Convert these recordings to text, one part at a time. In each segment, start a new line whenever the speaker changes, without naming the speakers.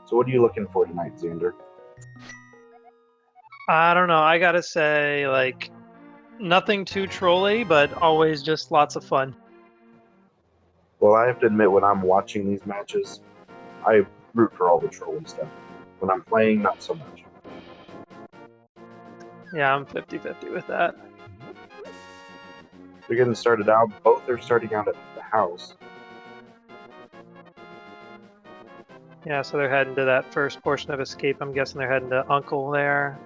So what are you looking for tonight, Xander?
I don't know. I gotta say, like, nothing too trolly, but always just lots of fun.
Well, I have to admit, when I'm watching these matches, I root for all the trolling stuff. When I'm playing, not so much.
Yeah, I'm 50-50 with that.
They're getting started out. Both are starting out at the house.
Yeah, so they're heading to that first portion of escape. I'm guessing they're heading to Uncle there.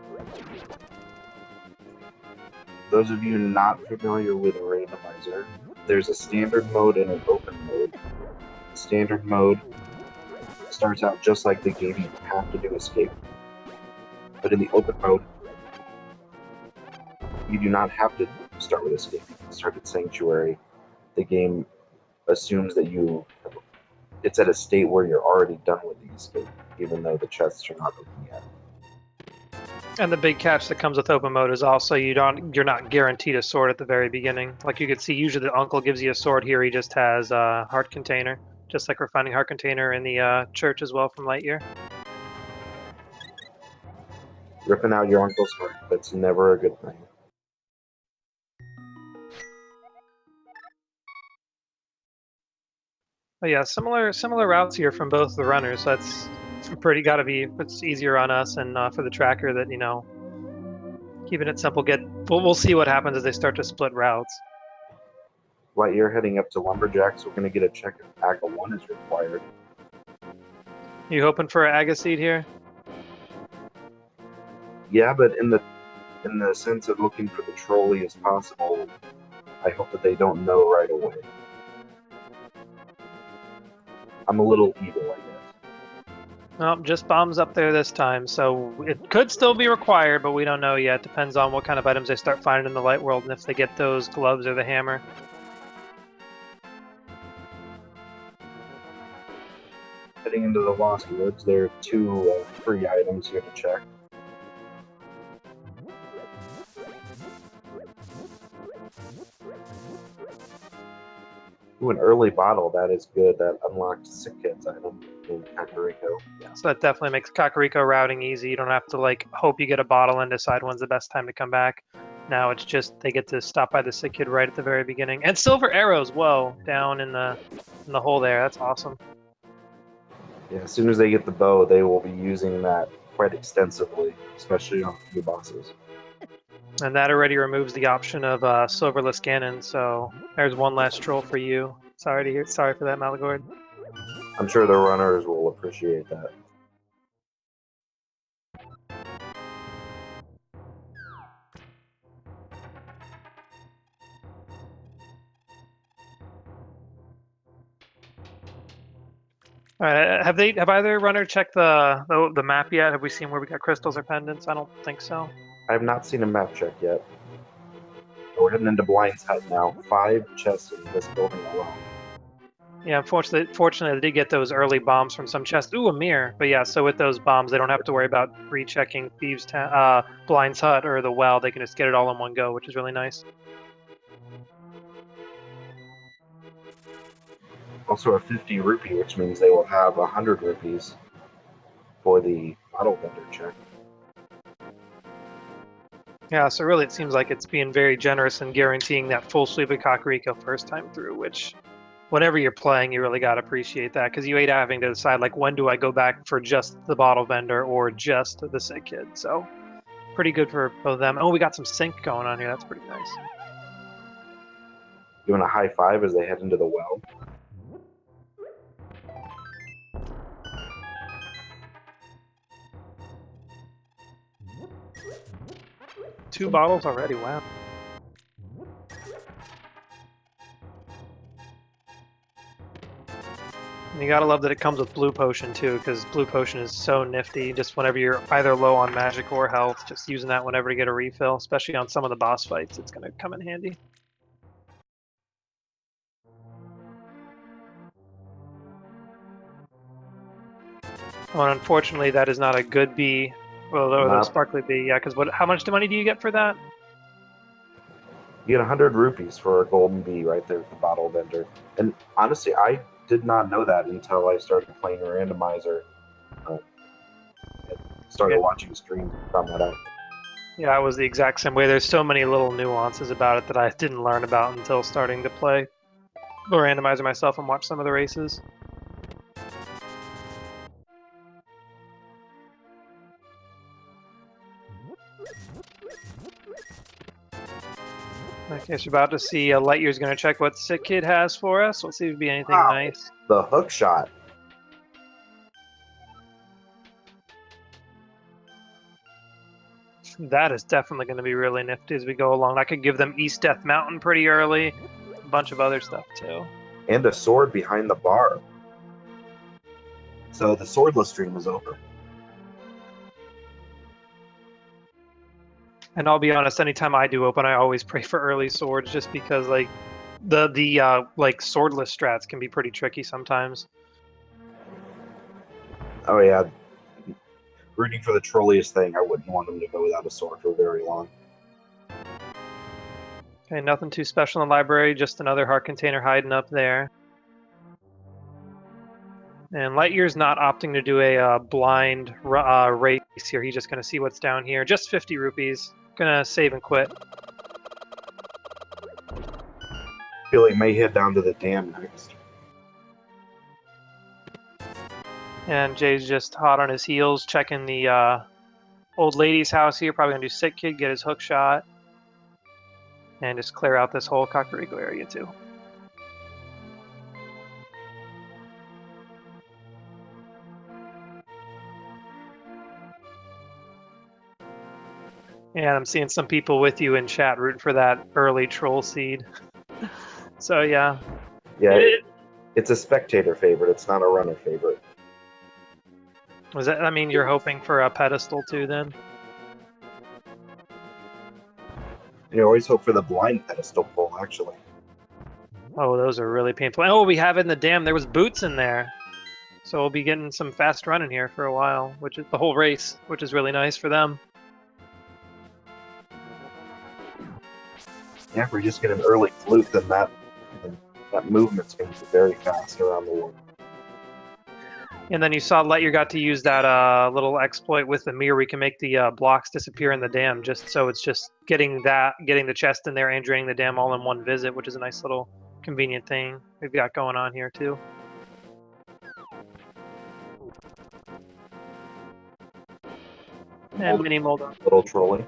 Those of you not familiar with Randomizer, there's a standard mode and an open mode. The standard mode starts out just like the game. You have to do escape. But in the open mode, you do not have to start with escape. You can start at Sanctuary. The game assumes that it's at a state where you're already done with the escape, even though the chests are not open yet.
And the big catch that comes with open mode is also you're not guaranteed a sword at the very beginning. Like you could see, usually the uncle gives you a sword. Here he just has a heart container, just like we're finding heart container in the church as well from LiteYear.
Ripping out your uncle's heart, that's never a good thing.
But yeah, similar routes here from both the runners. That's it's easier on us and for the tracker that keeping it simple. We'll see what happens as they start to split routes.
LiteYear heading up to Lumberjacks. We're going to get a check if AGA 1 is required.
You hoping for an AGA seed here?
Yeah, but in the sense of looking for the trolley as possible, I hope that they don't know right away. I'm a little evil, I guess.
Well, just bombs up there this time, so it could still be required, but we don't know yet. Depends on what kind of items they start finding in the light world and if they get those gloves or the hammer.
Heading into the Lost Woods, there are 2 free items you have to check. Ooh, an early bottle, that is good. That unlocked Sick Kids item in Kakariko.
Yeah, so that definitely makes Kakariko routing easy. You don't have to hope you get a bottle and decide when's the best time to come back. Now it's just they get to stop by the Sick Kid right at the very beginning. And silver arrows, whoa, down in the hole there. That's awesome.
Yeah, as soon as they get the bow, they will be using that quite extensively, especially on a few bosses.
And that already removes the option of silverless cannon, so there's one last troll for you. Sorry for that, Malagord.
I'm sure the runners will appreciate that.
All right, have either runner checked the map yet? Have we seen where we got crystals or pendants? I don't think so.
I have not seen a map check yet. We're heading into Blind's Hut now. 5 chests in this building alone.
Yeah, fortunately, they did get those early bombs from some chests. Ooh, a mirror. But yeah, so with those bombs, they don't have to worry about rechecking Blind's Hut or the well. They can just get it all in one go, which is really nice.
Also a 50 rupee, which means they will have 100 rupees for the bottle vendor check.
Yeah, so really it seems like it's being very generous and guaranteeing that full sweep of Kakariko first time through, which whenever you're playing, you really got to appreciate that because you hate having to decide, when do I go back for just the bottle vendor or just the Sick Kid. So pretty good for both of them. Oh, we got some sync going on here. That's pretty nice.
Doing a high five as they head into the well.
Two bottles already, wow. And you gotta love that it comes with Blue Potion too, because Blue Potion is so nifty. Just whenever you're either low on magic or health, just using that whenever to get a refill, especially on some of the boss fights, it's gonna come in handy. Well, unfortunately, that is not a good bee. Well, the sparkly bee, yeah, because how much money do you get for that?
You get 100 rupees for a golden bee right there at the bottle vendor. And honestly, I did not know that until I started playing Randomizer. started watching streams and found that out.
Yeah, it was the exact same way. There's so many little nuances about it that I didn't learn about until starting to play the randomizer myself and watch some of the races. I guess you're about to see LiteYear's going to check what Sick Kid has for us. Let's see if it'd be anything nice.
The hook shot.
That is definitely going to be really nifty as we go along. I could give them East Death Mountain pretty early. A bunch of other stuff, too.
And a sword behind the bar. So the swordless stream is over.
And I'll be honest, anytime I do open, I always pray for early swords just because, like, the swordless strats can be pretty tricky sometimes.
Oh, yeah. Rooting for the trolliest thing, I wouldn't want them to go without a sword for very long.
Okay, nothing too special in the library, just another heart container hiding up there. And LiteYear's not opting to do a blind race here. He's just going to see what's down here. Just 50 rupees. Gonna save and quit.
Feel he may head down to the dam next.
And Jay's just hot on his heels, checking the old lady's house here. Probably gonna do Sick Kid, get his hook shot, and just clear out this whole Kakariko area too. And I'm seeing some people with you in chat rooting for that early troll seed. So yeah.
Yeah, it's a spectator favorite. It's not a runner favorite.
Was that? I mean, you're hoping for a pedestal too, then?
You always hope for the blind pedestal pull, actually.
Oh, those are really painful. Oh, we have it in the dam. There was boots in there. So we'll be getting some fast running here for a while, which is the whole race, which is really nice for them.
Yeah, if we just get an early fluke, then that movement's going to be very fast around the world.
And then you saw LiteYear got to use that little exploit with the mirror. We can make the blocks disappear in the dam, just so it's just getting the chest in there and draining the dam all in one visit, which is a nice little convenient thing we've got going on here too. And mini mold.
Little trolling.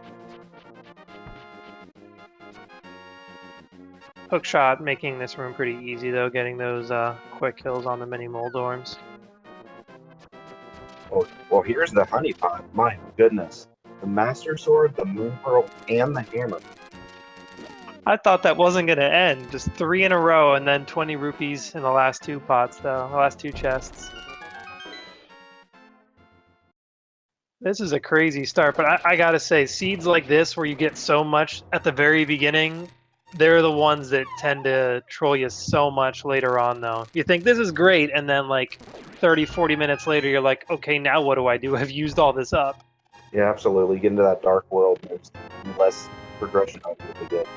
Hookshot making this room pretty easy though, getting those quick kills on the mini Moldorms.
Oh, well, here's the honeypot. My goodness. The Master Sword, the Moon Pearl, and the Hammer.
I thought that wasn't going to end. Just 3 in a row and then 20 rupees in the last 2 pots though, the last 2 chests. This is a crazy start, but I gotta say, seeds like this where you get so much at the very beginning, they're the ones that tend to troll you so much later on, though. You think this is great, and then like 30, 40 minutes later, you're like, okay, now what do I do? I've used all this up.
Yeah, absolutely. Get into that dark world, there's less progression out of it to get.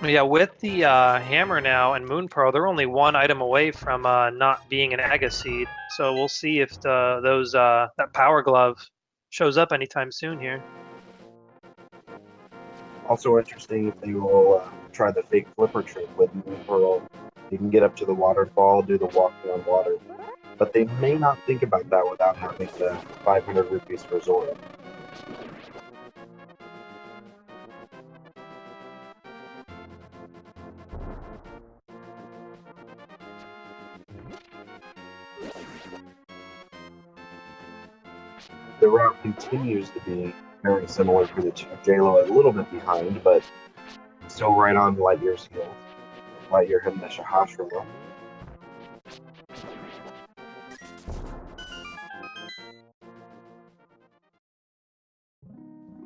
Yeah, with the hammer now and Moon Pearl, they're only 1 item away from not being an Aga seed. So we'll see if that Power Glove shows up anytime soon here.
Also interesting if they will try the fake flipper trick with Moon Pearl. You can get up to the waterfall, do the walking on water. But they may not think about that without having the 500 rupees for Zora. The route continues to be very similar for the two. Jaylow a little bit behind, but still right on LiteYear's heels. LiteYear heading to Shahashra.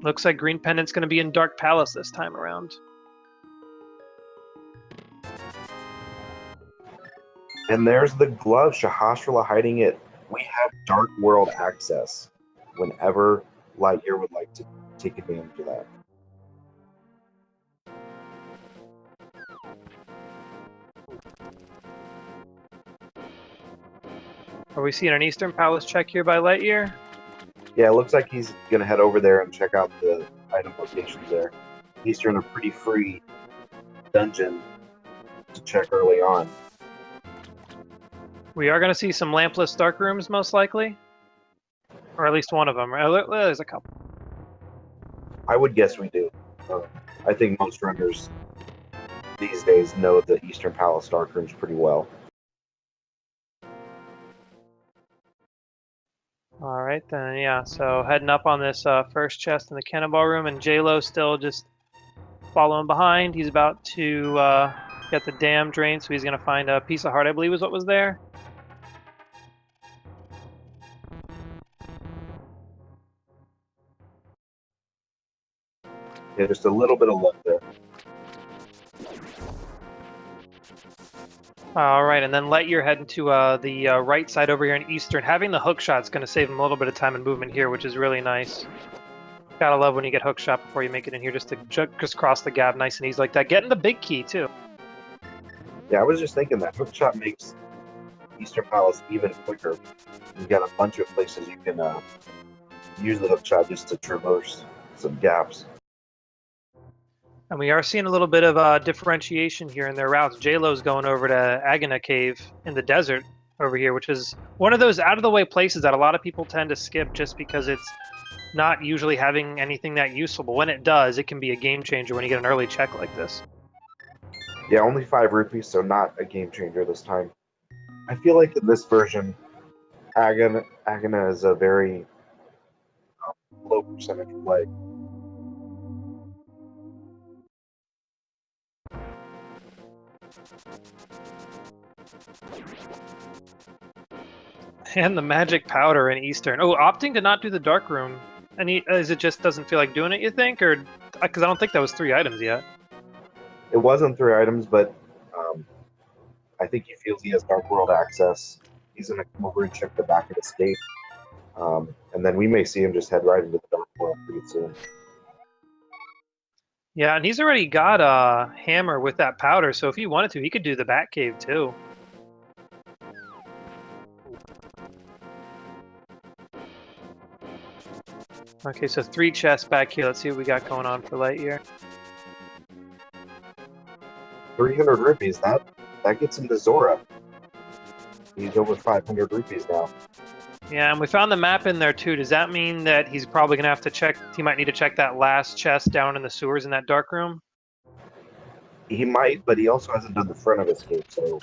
Looks like Green Pendant's going to be in Dark Palace this time around.
And there's the glove, Shahashra hiding it. We have Dark World access whenever LiteYear would like to take advantage of that.
Are we seeing an Eastern Palace check here by LiteYear?
Yeah, it looks like he's going to head over there and check out the item locations there. Eastern, a pretty free dungeon to check early on.
We are going to see some lampless dark rooms, most likely. Or at least one of them. There's a couple.
I would guess we do. I think most runners these days know the Eastern Palace dark rooms pretty well.
All right, then, yeah. So heading up on this first chest in the cannonball room, and Jaylow still just following behind. He's about to get the dam drained, so he's going to find a piece of heart, I believe is what was there.
Yeah, just a little bit of luck there.
All right, and then LiteYear heading to the right side over here in Eastern. Having the hook shot's going to save him a little bit of time and movement here, which is really nice. Gotta love when you get hook shot before you make it in here, just to just cross the gap nice and easy like that. Getting the big key, too.
Yeah, I was just thinking that hook shot makes Eastern Palace even quicker. You've got a bunch of places you can use the hook shot just to traverse some gaps.
And we are seeing a little bit of differentiation here in their routes. Jaylow's going over to Agana Cave in the desert over here, which is one of those out-of-the-way places that a lot of people tend to skip just because it's not usually having anything that useful. But when it does, it can be a game changer when you get an early check like this.
Yeah, only 5 rupees, so not a game changer this time. I feel like in this version, Agana is a very low percentage play.
And the magic powder in Eastern. Oh, opting to not do the dark room. And is it just doesn't feel like doing it, you think? Or because I don't think that was 3 items yet.
It wasn't 3 items, but I think he feels he has Dark World access. He's going to come over and check the back of the state. And then we may see him just head right into the Dark World pretty soon.
Yeah, and he's already got a hammer with that powder, so if he wanted to, he could do the Bat Cave too. Okay, so 3 chests back here. Let's see what we got going on for LiteYear.
300 rupees, that gets him to Zora. He's over 500 rupees now.
Yeah, and we found the map in there too. Does that mean that he's probably going to have to check, he might need to check that last chest down in the sewers in that dark room?
He might, but he also hasn't done the front of his cave, so...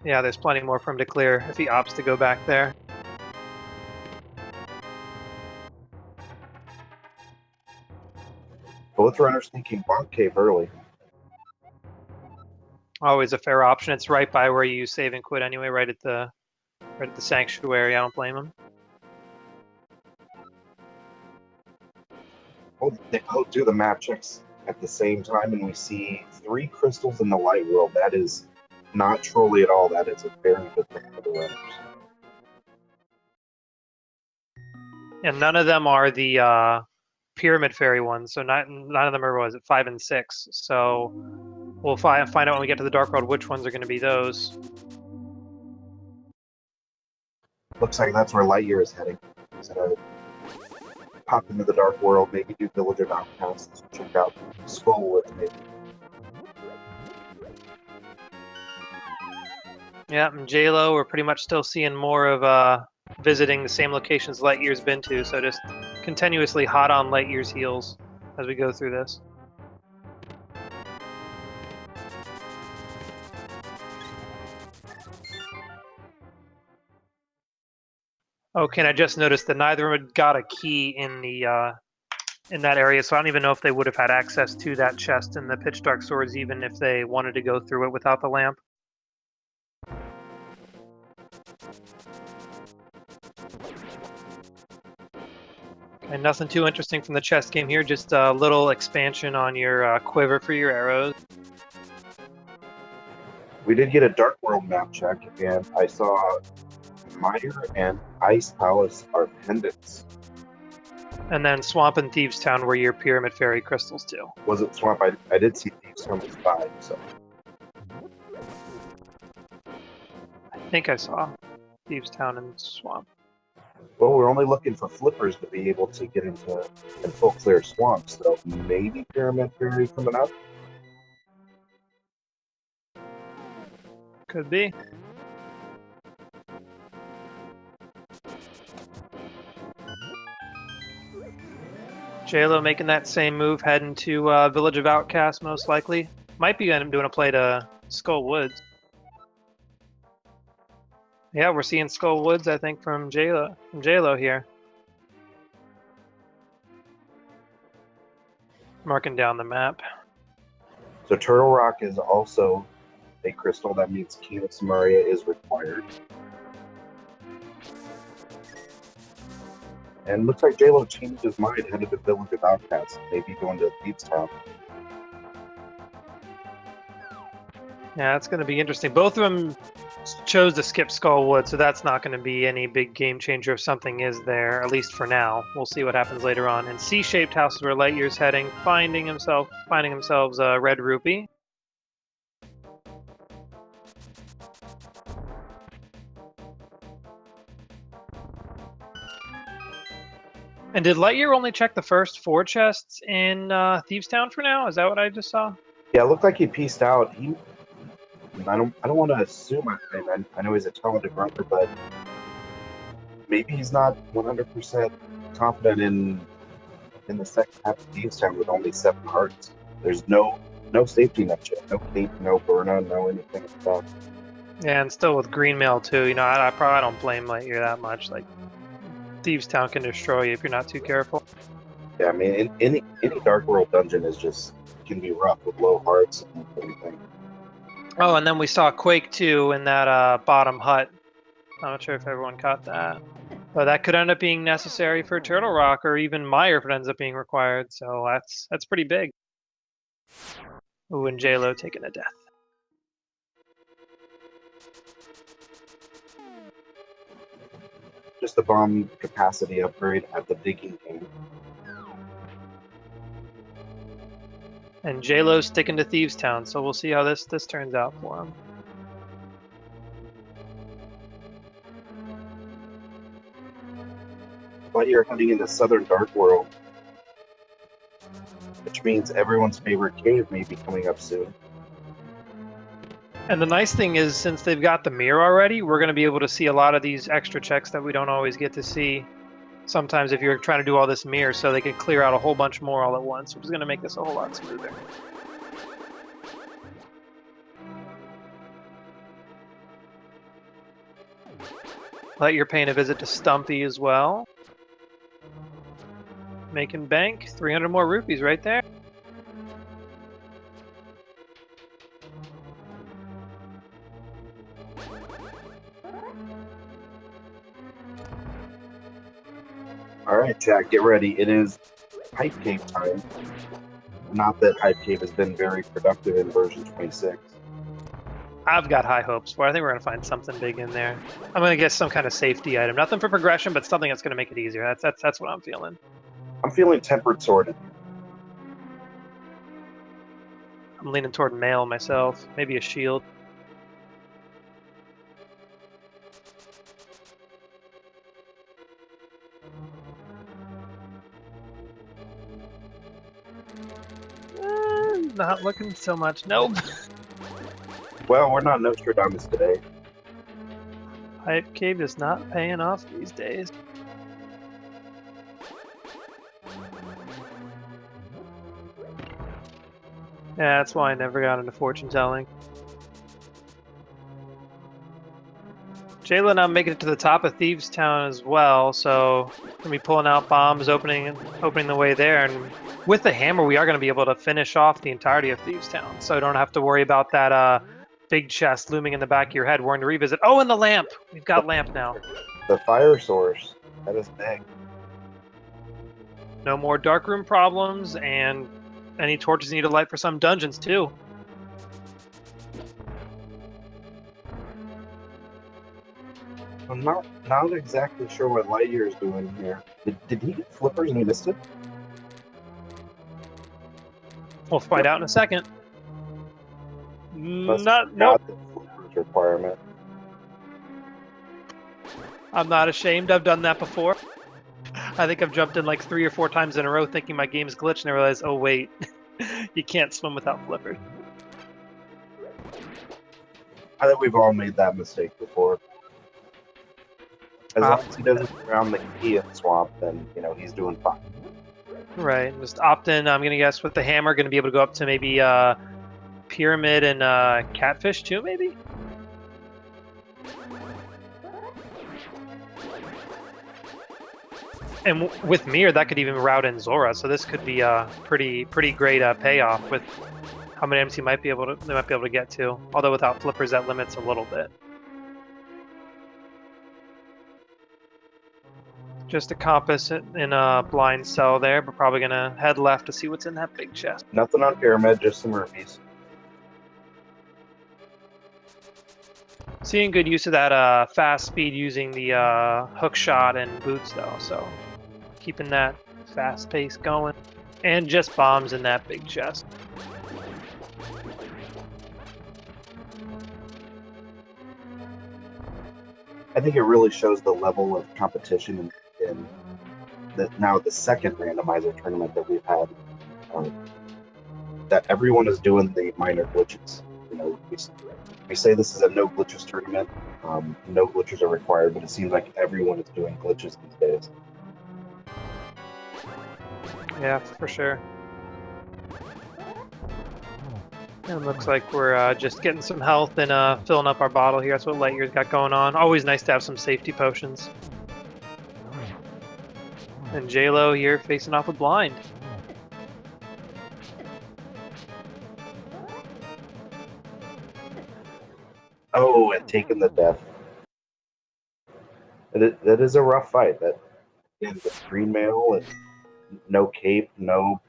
Yeah, there's plenty more for him to clear if he opts to go back there.
Both runners thinking Bonk Cave early.
Always a fair option. It's right by where you save and quit anyway, right at the sanctuary. I don't blame him.
They both do the map checks at the same time, and we see 3 crystals in the light world. That is not trolly at all. That is a very good thing for the runners.
And none of them are the pyramid fairy ones. So none of them are, was it 5 and 6? So we'll find out when we get to the dark world which ones are going to be those.
Looks like that's where LiteYear is heading. He's gonna pop into the dark world, maybe do village of outcasts, check out Skullwood, maybe.
Yeah, and Jaylow, we're pretty much still seeing more of visiting the same locations LiteYear's been to, so just continuously hot on LiteYear's heels as we go through this. Okay, and I just noticed that neither of them got a key in the in that area, so I don't even know if they would have had access to that chest in the pitch dark swords, even if they wanted to go through it without the lamp. And nothing too interesting from the chest game here, just a little expansion on your quiver for your arrows.
We did get a Dark World map check, and I saw Mire and Ice Palace are pendants.
And then Swamp and Thieves Town were your Pyramid Fairy crystals too.
Was it Swamp? I did see Thieves Town was 5, so...
I I think I saw Thieves Town and Swamp.
Well, we're only looking for flippers to be able to get into a full clear swamp, so maybe Pyramid Fairy coming up.
Could be. Jaylow making that same move, heading to Village of Outcasts, most likely. Might be doing a play to Skull Woods. Yeah, we're seeing Skull Woods, I think, from Jaylow here. Marking down the map.
So Turtle Rock is also a crystal. That means Key of Samaria is required. And looks like Jaylow changed his mind, headed to Village of Outcasts, maybe going to Thieves Town.
Yeah, it's going to be interesting. Both of them chose to skip Skullwood, so that's not going to be any big game changer if something is there, at least for now. We'll see what happens later on. And C-shaped house is where LiteYear's heading, finding themselves a red rupee. And did LiteYear only check the first 4 chests in Thieves Town for now? Is that what I just saw?
Yeah, it looked like he pieced out. I don't want to assume. I know he's a talented runner, but maybe he's not 100% confident in the second half of Thieves Town with only 7 hearts. There's no safety net yet, no Kate, no Burna, no anything like that.
Yeah, and still with green mail too. You know, I probably don't blame LiteYear that much. Like, Thieves Town can destroy you if you're not too careful.
Yeah, I mean, any Dark World dungeon can be rough with low hearts and everything.
Oh, and then we saw Quake 2 in that bottom hut. I'm not sure if everyone caught that. But that could end up being necessary for Turtle Rock, or even Mire if it ends up being required. So that's pretty big. Ooh, and Jaylow taking a death.
Just a bomb capacity upgrade at the digging game.
And Jaylow's sticking to Thieves Town, so we'll see how this turns out for him.
But you're heading into Southern Dark World, which means everyone's favorite cave may be coming up soon.
And the nice thing is, since they've got the mirror already, we're going to be able to see a lot of these extra checks that we don't always get to see. Sometimes if you're trying to do all this mirror, so they can clear out a whole bunch more all at once, which is going to make this a whole lot smoother. LiteYear paying a visit to Stumpy as well. Making bank, 300 more rupees right there.
Alright, Jack, get ready. It is Hype Cave time. Not that Hype Cave has been very productive in version 26.
I've got high hopes for it. I think we're going to find something big in there. I'm going to get some kind of safety item. Nothing for progression, but something that's going to make it easier. That's what I'm feeling.
I'm feeling Tempered Sword.
I'm leaning toward mail myself. Maybe a shield. Not looking so much. Nope.
Well, we're not Nostradamus today.
Hype Cave is not paying off these days. Yeah, that's why I never got into fortune telling. Jaylow now making it to the top of Thieves Town as well, so gonna be pulling out bombs, opening the way there, and with the hammer we are gonna be able to finish off the entirety of Thieves Town, so you don't have to worry about that big chest looming in the back of your head. We're going to revisit. Oh, and the lamp! We've got lamp now.
The fire source. That is big.
No more darkroom problems, and any torches you need to light for some dungeons too.
I'm not exactly sure what LiteYear is doing here. Did he get flippers and he missed it?
We'll find out in a second.
Nope.
Not
the flippers requirement.
I'm not ashamed. I've done that before. I think I've jumped in like 3 or 4 times in a row thinking my game's glitched, and I realized, oh wait, you can't swim without flippers.
I think we've all made that mistake before. As long as he doesn't drown the key in the swamp, then he's doing fine.
Right, just opt in. I'm gonna guess with the hammer, gonna be able to go up to maybe pyramid and catfish too, maybe. And with Mir, that could even route in Zora, so this could be a pretty great payoff with how many items they might be able to get to. Although without flippers, that limits a little bit. Just a compass in a blind cell there, but probably gonna head left to see what's in that big chest.
Nothing on pyramid, just some rupees.
Seeing good use of that fast speed using the hook shot and boots though, so keeping that fast pace going. And just bombs in that big chest.
I think it really shows the level of competition in the second randomizer tournament that we've had. That everyone is doing the minor glitches. We say this is a no glitches tournament. No glitches are required, but it seems like everyone is doing glitches these days.
Yeah, for sure. And it looks like we're just getting some health and filling up our bottle here. That's what LiteYear's got going on. Always nice to have some safety potions. And Jaylow here facing off with blind.
Oh, and taking the death. That is a rough fight. That with green mail and no cape, no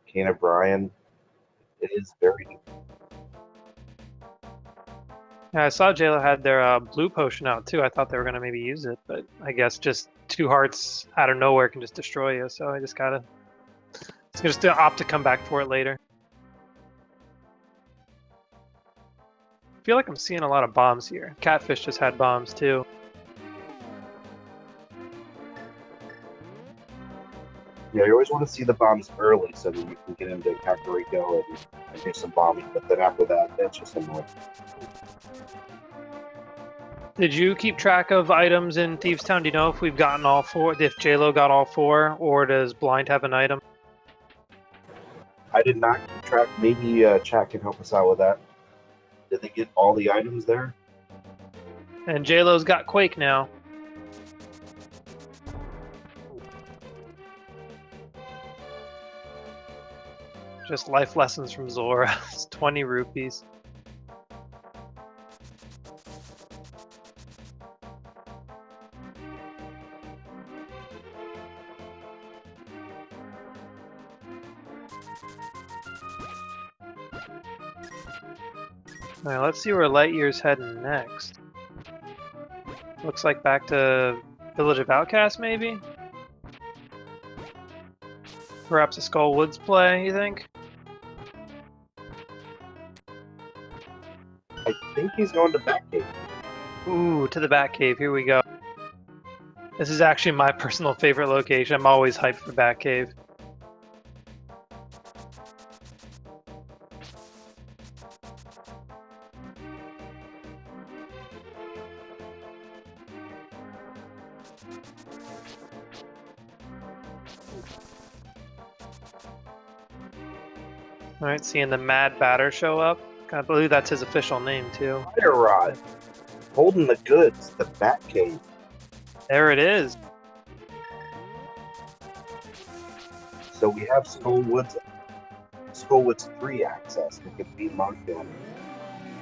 Cane of Brian. It is very.
Yeah, I saw Jaylow had their blue potion out too. I thought they were gonna maybe use it, but I guess just 2 hearts out of nowhere can just destroy you. So I just gotta opt to come back for it later. I feel like I'm seeing a lot of bombs here. Catfish just had bombs too.
Yeah, you always want to see the bombs early so that you can get into Kakariko and do some bombing, but then after that, that's just annoying.
Did you keep track of items in Thieves Town? Do you know if we've gotten all 4, if Jaylow got all 4, or does Blind have an item?
I did not keep track. Maybe chat can help us out with that. Did they get all the items there?
And Jaylow's got Quake now. Just life lessons from Zora. It's 20 rupees. Now let's see where LiteYear's heading next. Looks like back to Village of Outcasts, maybe? Perhaps a Skull Woods play, you think?
I think he's going to Batcave.
Ooh, to the Batcave, here we go. This is actually my personal favorite location. I'm always hyped for Batcave. Alright, seeing the Mad Batter show up. I believe that's his official name, too.
Fire Rod. Holding the goods. The Batcave.
There it is.
So we have Skull Woods 3 access. We could beat Monkdown.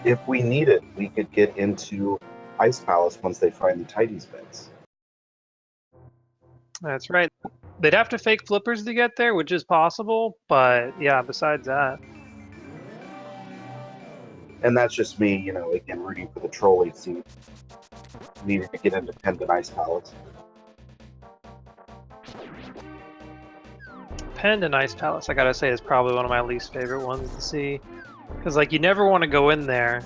If we need it, we could get into Ice Palace once they find the Tidy's beds.
That's right. They'd have to fake flippers to get there, which is possible, but yeah, besides that.
And that's just me, again, rooting for the trolley seat. Needing to get into Pendant Ice Palace.
Pendant Ice Palace, I gotta say, is probably one of my least favorite ones to see. Because, you never want to go in there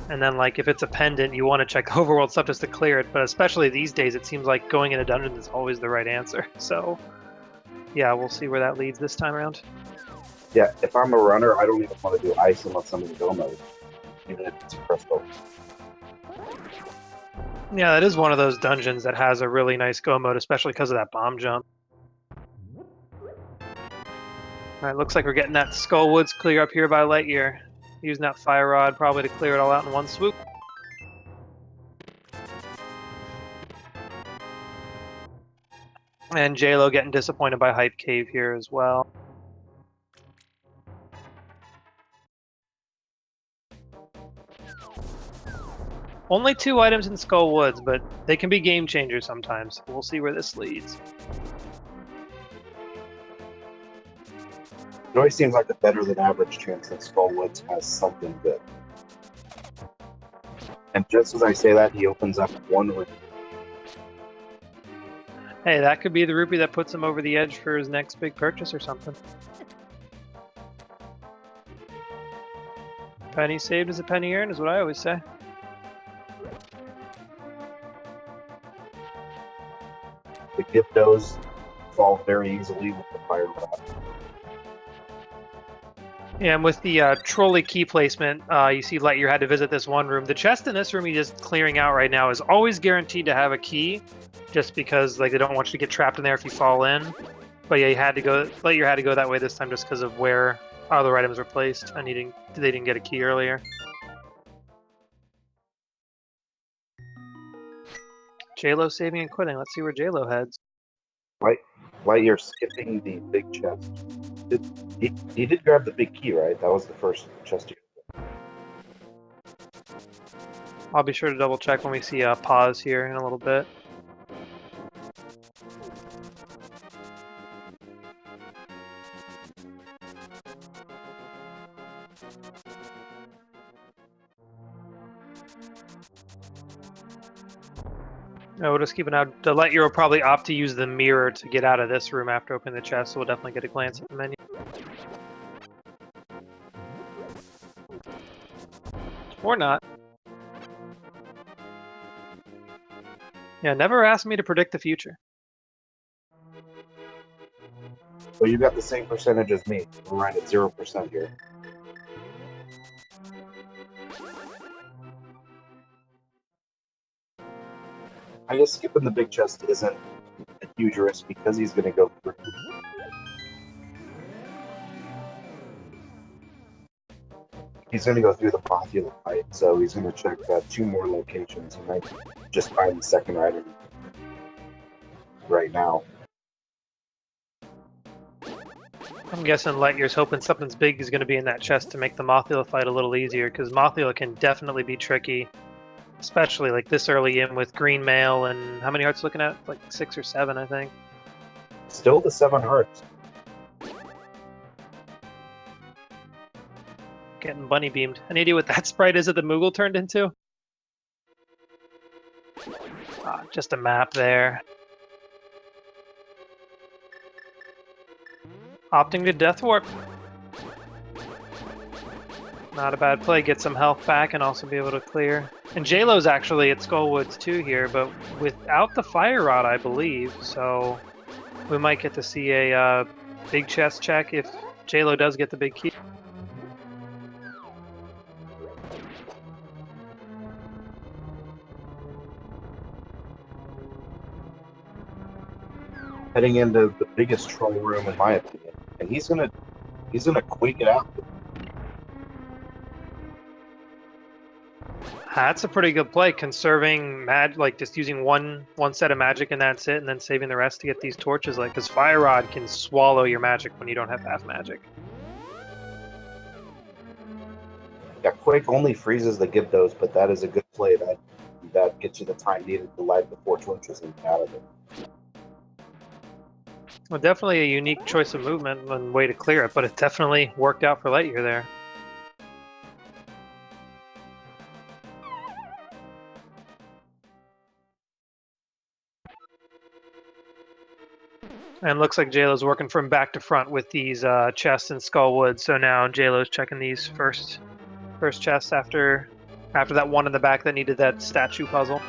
And then, like, if it's a pendant, you want to check the overworld stuff just to clear it. But especially these days, it seems like going in a dungeon is always the right answer. So, yeah, we'll see where that leads this time around.
Yeah, if I'm a runner, I don't even want to do ice unless I'm in go mode, even if it's a crystal.
Yeah, that is one of those dungeons that has a really nice go mode, especially because of that bomb jump. Alright, looks like we're getting that Skull Woods clear up here by LiteYear. Using that fire rod probably to clear it all out in one swoop. And Jaylow getting disappointed by Hype Cave here as well. Only 2 items in Skull Woods, but they can be game changers sometimes. We'll see where this leads.
It always seems like a better than average chance that Skull Woods has something good. And just as I say that, he opens up one room.
Hey, that could be the rupee that puts him over the edge for his next big purchase or something. Penny saved is a penny earned is what I always say.
The Giftos fall very easily with the fire rod.
Yeah, and with the trolley key placement, you see LiteYear had to visit this one room. The chest in this room he's just clearing out right now is always guaranteed to have a key, just because like they don't want you to get trapped in there if you fall in. But yeah, LiteYear had to go that way this time just because of where other items were placed, and they didn't get a key earlier. Jaylow saving and quitting. Let's see where Jaylow heads.
LiteYear skipping the big chest. He did grab the big key, right? That was the first chest.
I'll be sure to double check when we see a pause here in a little bit. No, we'll just keep an eye. The LiteYear will probably opt to use the mirror to get out of this room after opening the chest, so we'll definitely get a glance at the menu. Or not. Yeah, never ask me to predict the future.
Well, you got the same percentage as me. We're right at 0% here. I guess skipping the big chest isn't a huge risk because he's going to go through. He's going to go through the Mothula fight, so he's going to check 2 more locations. He might just find the second item right now.
I'm guessing LiteYear's hoping something's big is going to be in that chest to make the Mothula fight a little easier, because Mothula can definitely be tricky, especially like this early in with green mail and how many hearts looking at? Like 6 or 7, I think.
Still the 7 hearts.
Getting bunny beamed. Any idea what that sprite is that the Moogle turned into? Just a map there. Opting to Death Warp. Not a bad play. Get some health back and also be able to clear. And Jaylow's actually at Skull Woods too here, but without the fire rod, I believe. So we might get to see a big chest check if Jaylow does get the big key.
Heading into the biggest troll room in my opinion, and he's gonna quake it out.
That's a pretty good play, conserving like just using one set of magic and that's it, and then saving the rest to get these torches. Like, because Fire Rod can swallow your magic when you don't have half magic.
Yeah, Quake only freezes the Gibdos, but that is a good play. That gets you the time needed to light the 4 torches and get out of it.
Well, definitely a unique choice of movement and way to clear it, but it definitely worked out for LiteYear there. And looks like Jaylow's working from back to front with these chests in Skull Woods. So now Jaylow's checking these first chests after After that one in the back that needed that statue puzzle.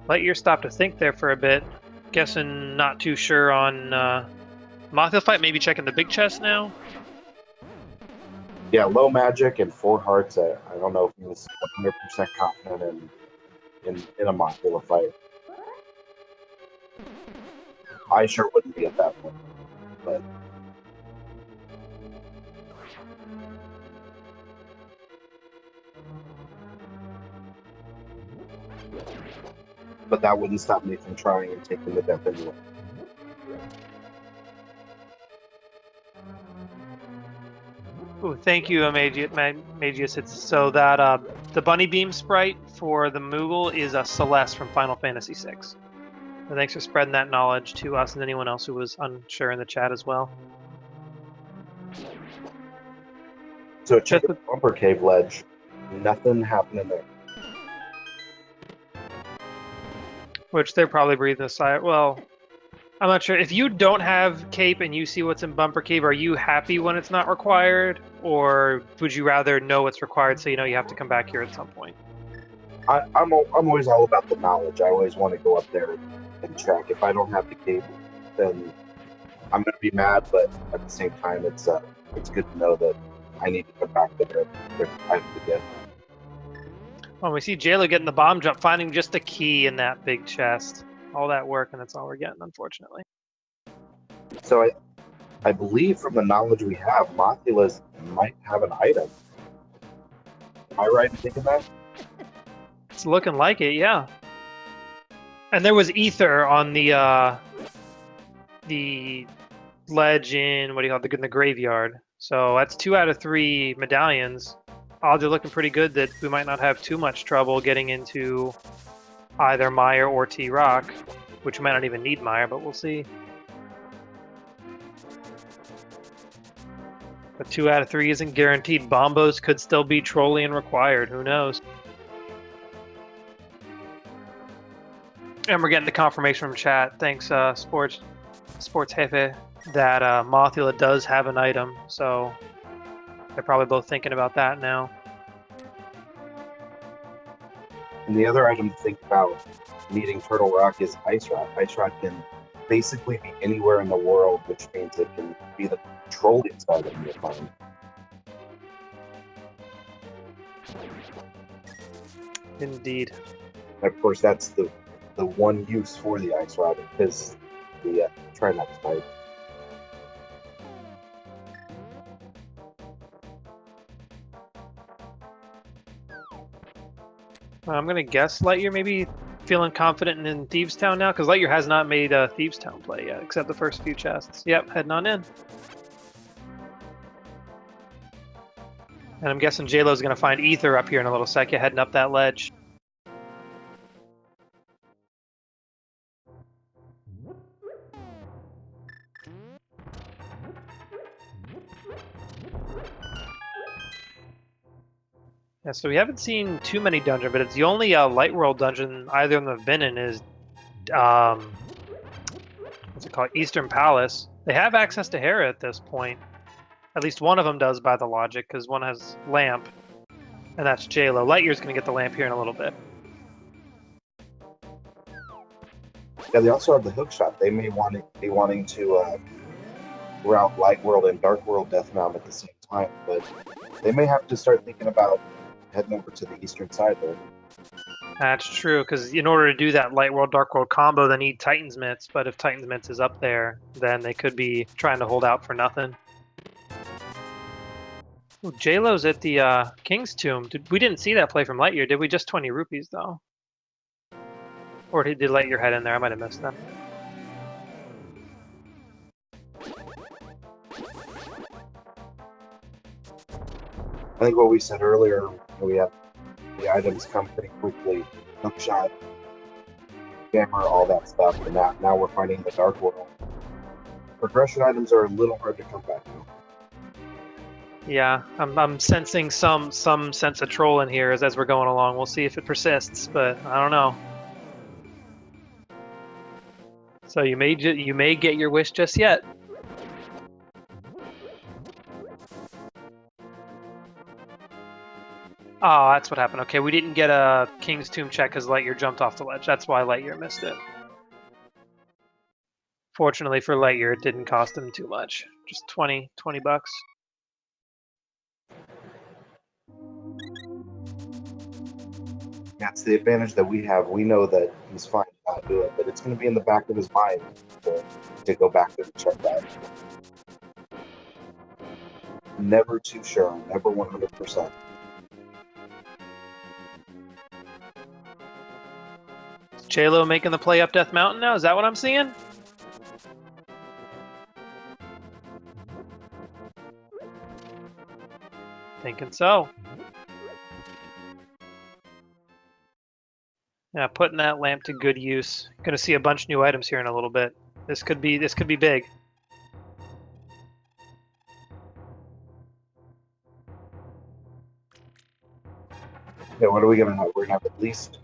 LiteYear stopped to think there for a bit. Guessing not too sure on Mothil fight, maybe checking the big chest now?
Yeah, low magic and 4 hearts. I don't know if he was 100% confident in a Mothula fight. I sure wouldn't be at that point. But that wouldn't stop me from trying and taking the death anyway.
Ooh, thank you, Magius. It's so that the bunny beam sprite for the Moogle is a Celeste from Final Fantasy VI. So thanks for spreading that knowledge to us and anyone else who was unsure in the chat as well.
So check the bumper cave ledge. Nothing happening there.
Which they're probably breathing a sigh. Well, I'm not sure. If you don't have cape and you see what's in bumper cave, are you happy when it's not required, or would you rather know it's required so you know you have to come back here at some point?
I'm always all about the knowledge. I always want to go up there and check. If I don't have the cape, then I'm going to be mad. But at the same time, it's good to know that I need to come back there. There's time to get.
Well, we see Jaylow getting the bomb jump, finding just a key in that big chest. All that work, and that's all we're getting, unfortunately.
So I believe from the knowledge we have, Mothula's might have an item. Am I right in thinking that?
It's looking like it, yeah. And there was ether on the ledge in, what do you call it, in the graveyard. So that's 2 out of 3 medallions. Odds are looking pretty good that we might not have too much trouble getting into either Mire or T-Rock, which we might not even need Mire, but we'll see. But 2 out of 3 isn't guaranteed. Bombos could still be Trollian required, who knows? And we're getting the confirmation from chat, thanks Sports Jefe, that Mothula does have an item, so they're probably both thinking about that now.
And the other item to think about needing Turtle Rock is Ice Rock. Ice Rock can basically be anywhere in the world, which means it can be the Trollian side of your phone.
Indeed.
And of course, that's the one use for the Ice Rod is the Trinox type.
I'm going to guess LiteYear maybe feeling confident in Thieves Town now, because LiteYear has not made a Thieves Town play yet, except the first few chests. Yep, heading on in. And I'm guessing Jaylow's going to find Ether up here in a little sec, heading up that ledge. Yeah, so we haven't seen too many dungeons, but it's the only Light World dungeon either of them have been in is, what's it called, Eastern Palace. They have access to Hera at this point. At least one of them does by the logic, because one has Lamp, and that's Jaylow. LiteYear's going to get the Lamp here in a little bit.
Yeah, they also have the hookshot. They may be wanting to route Light World and Dark World Deathmount at the same time, but they may have to start thinking about heading over to the eastern side there.
That's true, because in order to do that Light World, Dark World combo, they need Titan's Mitts, but if Titan's Mitts is up there, then they could be trying to hold out for nothing. Ooh, Jaylow's at the King's Tomb. We didn't see that play from LiteYear, did we? Just 20 rupees, though. Or did LiteYear head in there? I might have missed that.
I think what we said earlier, we have the items come pretty quickly. Hookshot, Hammer, all that stuff, and now we're finding the Dark World. Progression items are a little hard to come back now.
Yeah, I'm sensing some sense of troll in here as we're going along. We'll see if it persists, but I don't know. So you may get your wish just yet. Oh, that's what happened. Okay, we didn't get a King's Tomb check because LiteYear jumped off the ledge. That's why LiteYear missed it. Fortunately for LiteYear, it didn't cost him too much. Just 20 bucks.
That's the advantage that we have. We know that he's fine to not do it, but it's going to be in the back of his mind to go back there and check that. Never too sure, never 100%.
Is Jaylow making the play up Death Mountain now? Is that what I'm seeing? Thinking so. Yeah, putting that lamp to good use. Gonna see a bunch of new items here in a little bit. This could be big.
Yeah, what are we gonna have? We're gonna have at least.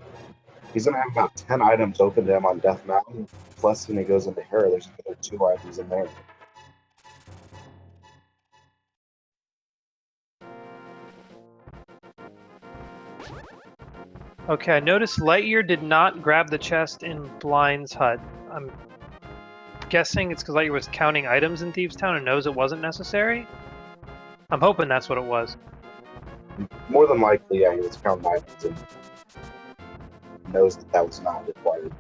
He's gonna have about 10 items open to him on Death Mountain. Plus, when he goes into Hera, there's another 2 items in there.
Okay, I noticed LiteYear did not grab the chest in Blind's hut. I'm guessing it's because LiteYear was counting items in Thieves' Town and knows it wasn't necessary. I'm hoping that's what it was.
More than likely, yeah, he was counting items and knows that that was not required.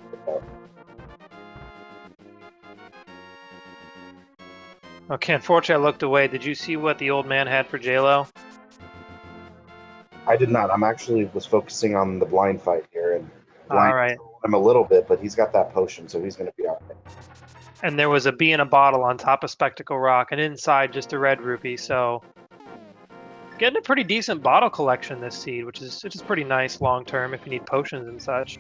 Okay, unfortunately I looked away. Did you see what the old man had for Jaylow?
I did not. I'm actually was focusing on the Blind fight here, and Blind
Alright.
him a little bit, but he's got that potion, so he's going to be all right.
And there was a bee in a bottle on top of Spectacle Rock, and inside just a red rupee, so getting a pretty decent bottle collection this seed, which is pretty nice long term if you need potions and such.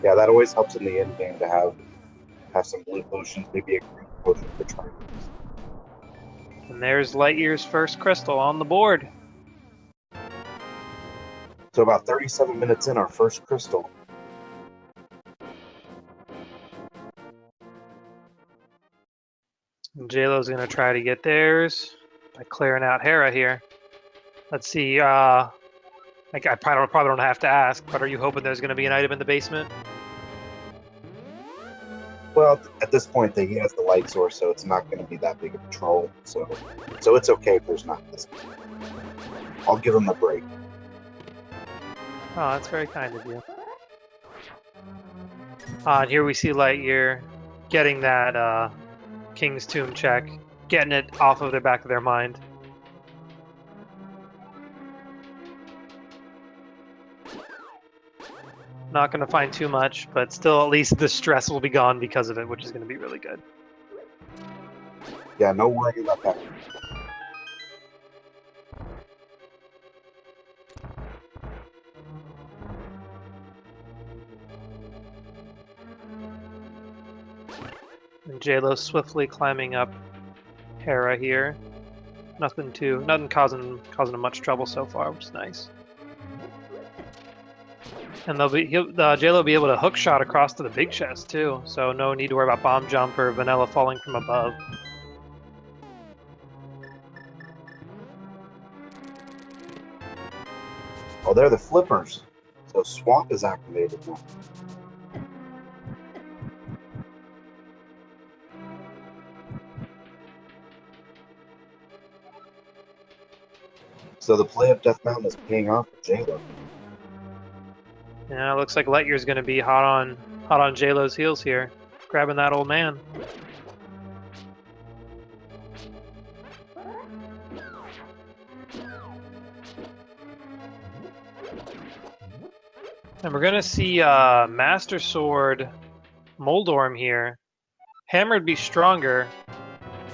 Yeah, that always helps in the end game to have some blue potions, maybe a green potion for trying.
And there's LiteYear's first crystal on the board.
So about 37 minutes in, our first crystal.
Jaylow's gonna try to get theirs by clearing out Hera here. Let's see. I probably don't have to ask, but are you hoping there's gonna be an item in the basement?
Well, at this point, he has the light source, so it's not going to be that big of a troll. So it's okay if there's not this. I'll give him a break.
Oh, that's very kind of you. And here we see LiteYear getting that King's Tomb check, getting it off of the back of their mind. Not going to find too much, but still at least the stress will be gone because of it, which is going to be really good.
Yeah, no worry about that.
And Jaylow swiftly climbing up Hera here. Nothing causing him much trouble so far, which is nice. And Jaylow will be able to hook shot across to the big chest too, so no need to worry about bomb jump or vanilla falling from above.
Oh, they're the flippers. So Swamp is activated now. So the play of Death Mountain is paying off for Jaylow.
Yeah, it looks like LiteYear's going to be hot on Jaylow's heels here, grabbing that old man. And we're going to see Master Sword Moldorm here. Hammer would be stronger,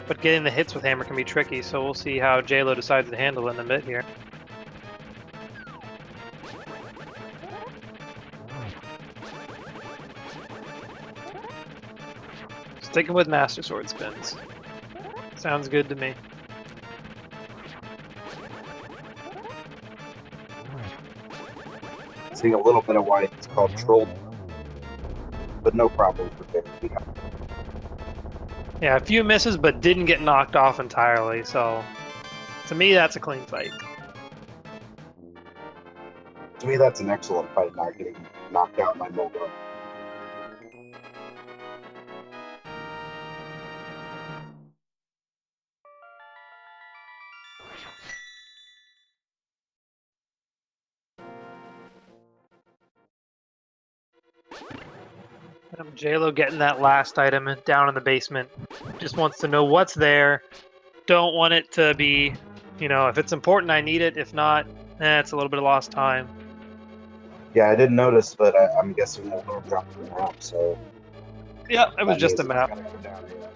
but getting the hits with Hammer can be tricky, so we'll see how Jaylow decides to handle it in a bit here. Sticking with Master Sword spins. Sounds good to me.
Seeing a little bit of why it's called Troll, but no problem for him.
Yeah, a few misses, but didn't get knocked off entirely, so to me that's a clean fight.
To me, that's an excellent fight, not getting knocked out by Mulder.
Jaylow getting that last item down in the basement. Just wants to know what's there. Don't want it to be, if it's important, I need it. If not, it's a little bit of lost time.
Yeah, I didn't notice, but I'm guessing Mulder dropped the map, so...
Yeah, it was
that
just a
means
map.
it's gotta go down, yeah.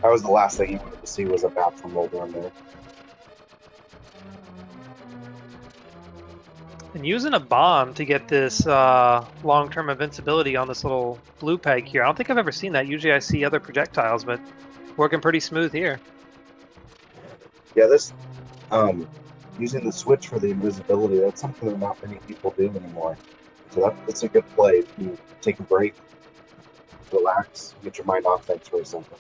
That was the last thing you wanted to see was a map from Mulder in there.
And using a bomb to get this long-term invincibility on this little blue peg here. I don't think I've ever seen that. Usually I see other projectiles, but working pretty smooth here.
Yeah, this, using the switch for the invisibility, that's something that not many people do anymore. So that's a good play. You take a break, relax, get your mind off things for a second.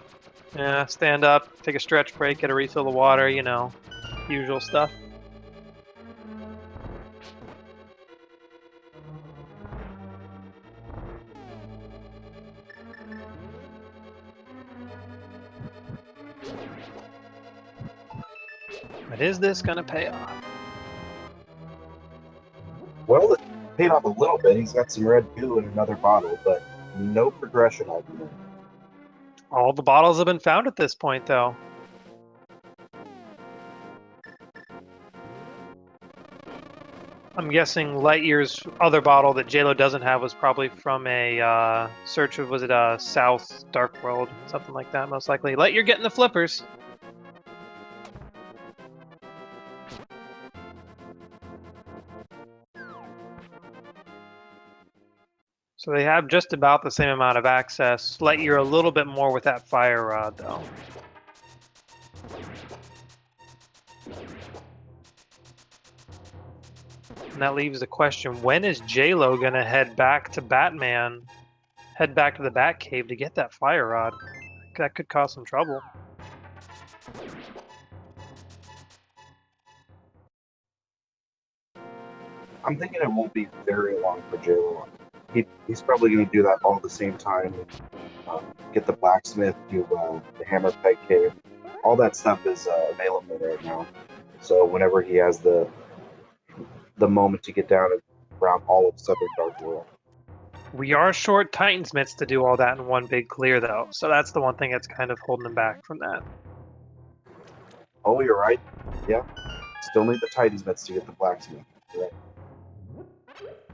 Yeah, stand up, take a stretch break, get a refill of water, usual stuff. But is this going to pay off?
Well, it paid off a little bit. He's got some red goo in another bottle, but no progression argument.
All the bottles have been found at this point, though. I'm guessing LiteYear's other bottle that Jaylow doesn't have was probably from a search of, was it a South Dark World? Something like that, most likely. LiteYear getting the flippers. So they have just about the same amount of access. LiteYear a little bit more with that fire rod, though. And that leaves the question, when is Jaylow going to head back to Batman, head back to the Batcave to get that fire rod? That could cause some trouble.
I'm thinking it won't be very long for Jaylow. He's probably going to do that all at the same time. Get the blacksmith, do the hammer peg cave. All that stuff is available right now. So whenever he has the moment to get down around all of Southern Dark World.
We are short Titansmiths to do all that in one big clear, though. So that's the one thing that's kind of holding him back from that.
Oh, you're right. Yeah. Still need the Titansmiths to get the blacksmith. Right.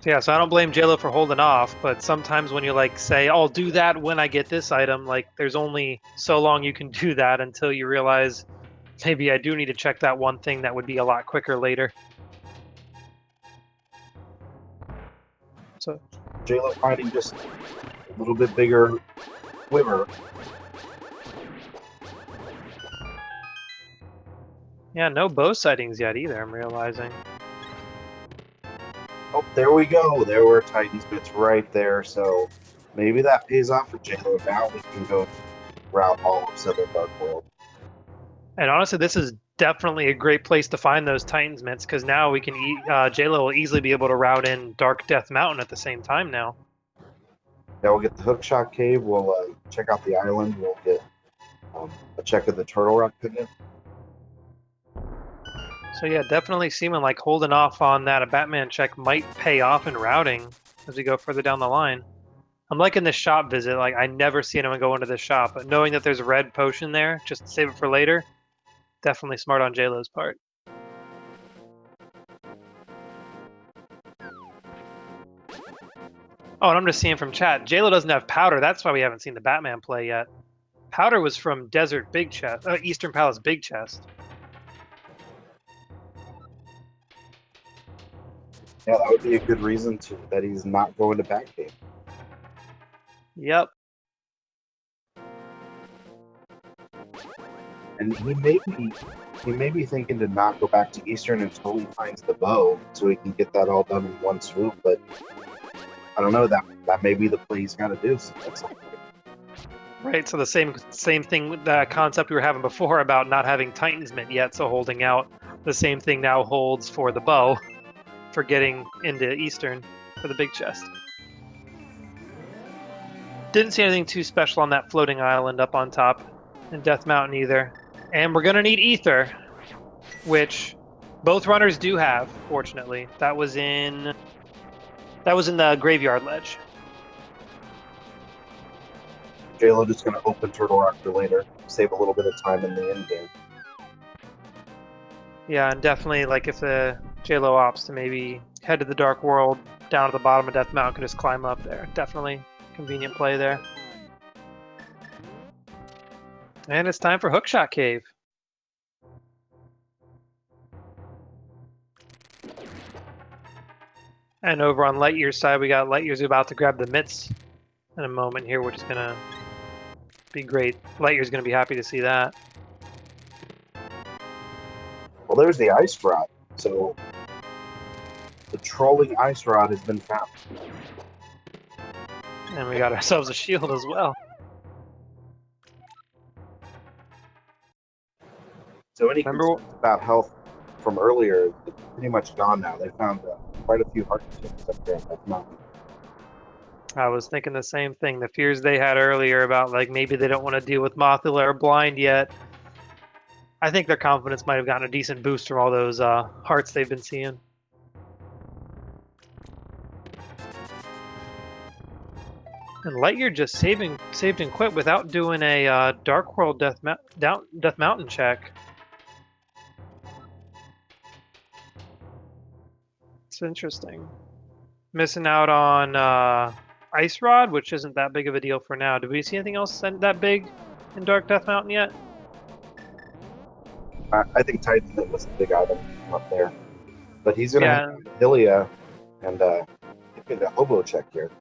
Yeah, so I don't blame Jaylow for holding off, but sometimes when you say, I'll do that when I get this item, there's only so long you can do that until you realize maybe I do need to check that one thing that would be a lot quicker later. So
Jaylow finding just a little bit bigger quiver.
yeah, no bow sightings yet either, I'm realizing.
Oh, there we go. There were Titansmiths right there. So maybe that pays off for Jaylow. Now we can go around all of Southern Dark World.
And honestly, this is definitely a great place to find those Titansmiths, because now we can Jaylow will easily be able to route in Dark Death Mountain at the same time now.
Now we'll get the Hookshot Cave. We'll check out the island. We'll get a check of the Turtle Rock Pigment.
So yeah, definitely seeming like holding off on that a Batman check might pay off in routing as we go further down the line. I'm liking this shop visit. I never see anyone go into this shop, but knowing that there's a red potion there, just to save it for later, definitely smart on Jaylow's part. Oh, and I'm just seeing from chat, Jaylow doesn't have powder. That's why we haven't seen the Batman play yet. Powder was from Desert Big Chest, Eastern Palace Big Chest.
Yeah, that would be a good reason that he's not going to Batcave.
Yep.
And he may be thinking to not go back to Eastern until he finds the bow, so he can get that all done in one swoop. But I don't know, that may be the play he's got to do. So that's
right. So the same thing with the concept we were having before about not having Titansmith yet, so holding out. The same thing now holds for the bow. for getting into Eastern for the big chest. Didn't see anything too special on that floating island up on top in Death Mountain either. And we're gonna need Ether, which both runners do have, fortunately. That was in the graveyard ledge.
Jaylow just going to open Turtle Rock for later, save a little bit of time in the end game.
Yeah, and definitely, like, if the Jaylow opts to maybe head to the Dark World, down at the bottom of Death Mountain, can just climb up there. Definitely convenient play there. And it's time for Hookshot Cave. And over on LiteYear's side, we got LiteYear's about to grab the mitts in a moment here, which is going to be great. LiteYear's going to be happy to see that.
Well, there's the ice rod. So the trolling ice rod has been found.
And we got ourselves a shield as well.
So any concerns about health from earlier is pretty much gone now. They found quite a few heart conditions up there at that mountain.
I was thinking the same thing. The fears they had earlier about, like, maybe they don't want to deal with Mothula or Blind yet. I think their confidence might have gotten a decent boost from all those hearts they've been seeing. And LiteYear just saved and quit without doing a Dark World Death Mountain check. It's interesting. Missing out on Ice Rod, which isn't that big of a deal for now. Did we see anything else that big in Dark Death Mountain yet?
I think Titan was the big item up there. But he's going to have Hylia and get a hobo check here.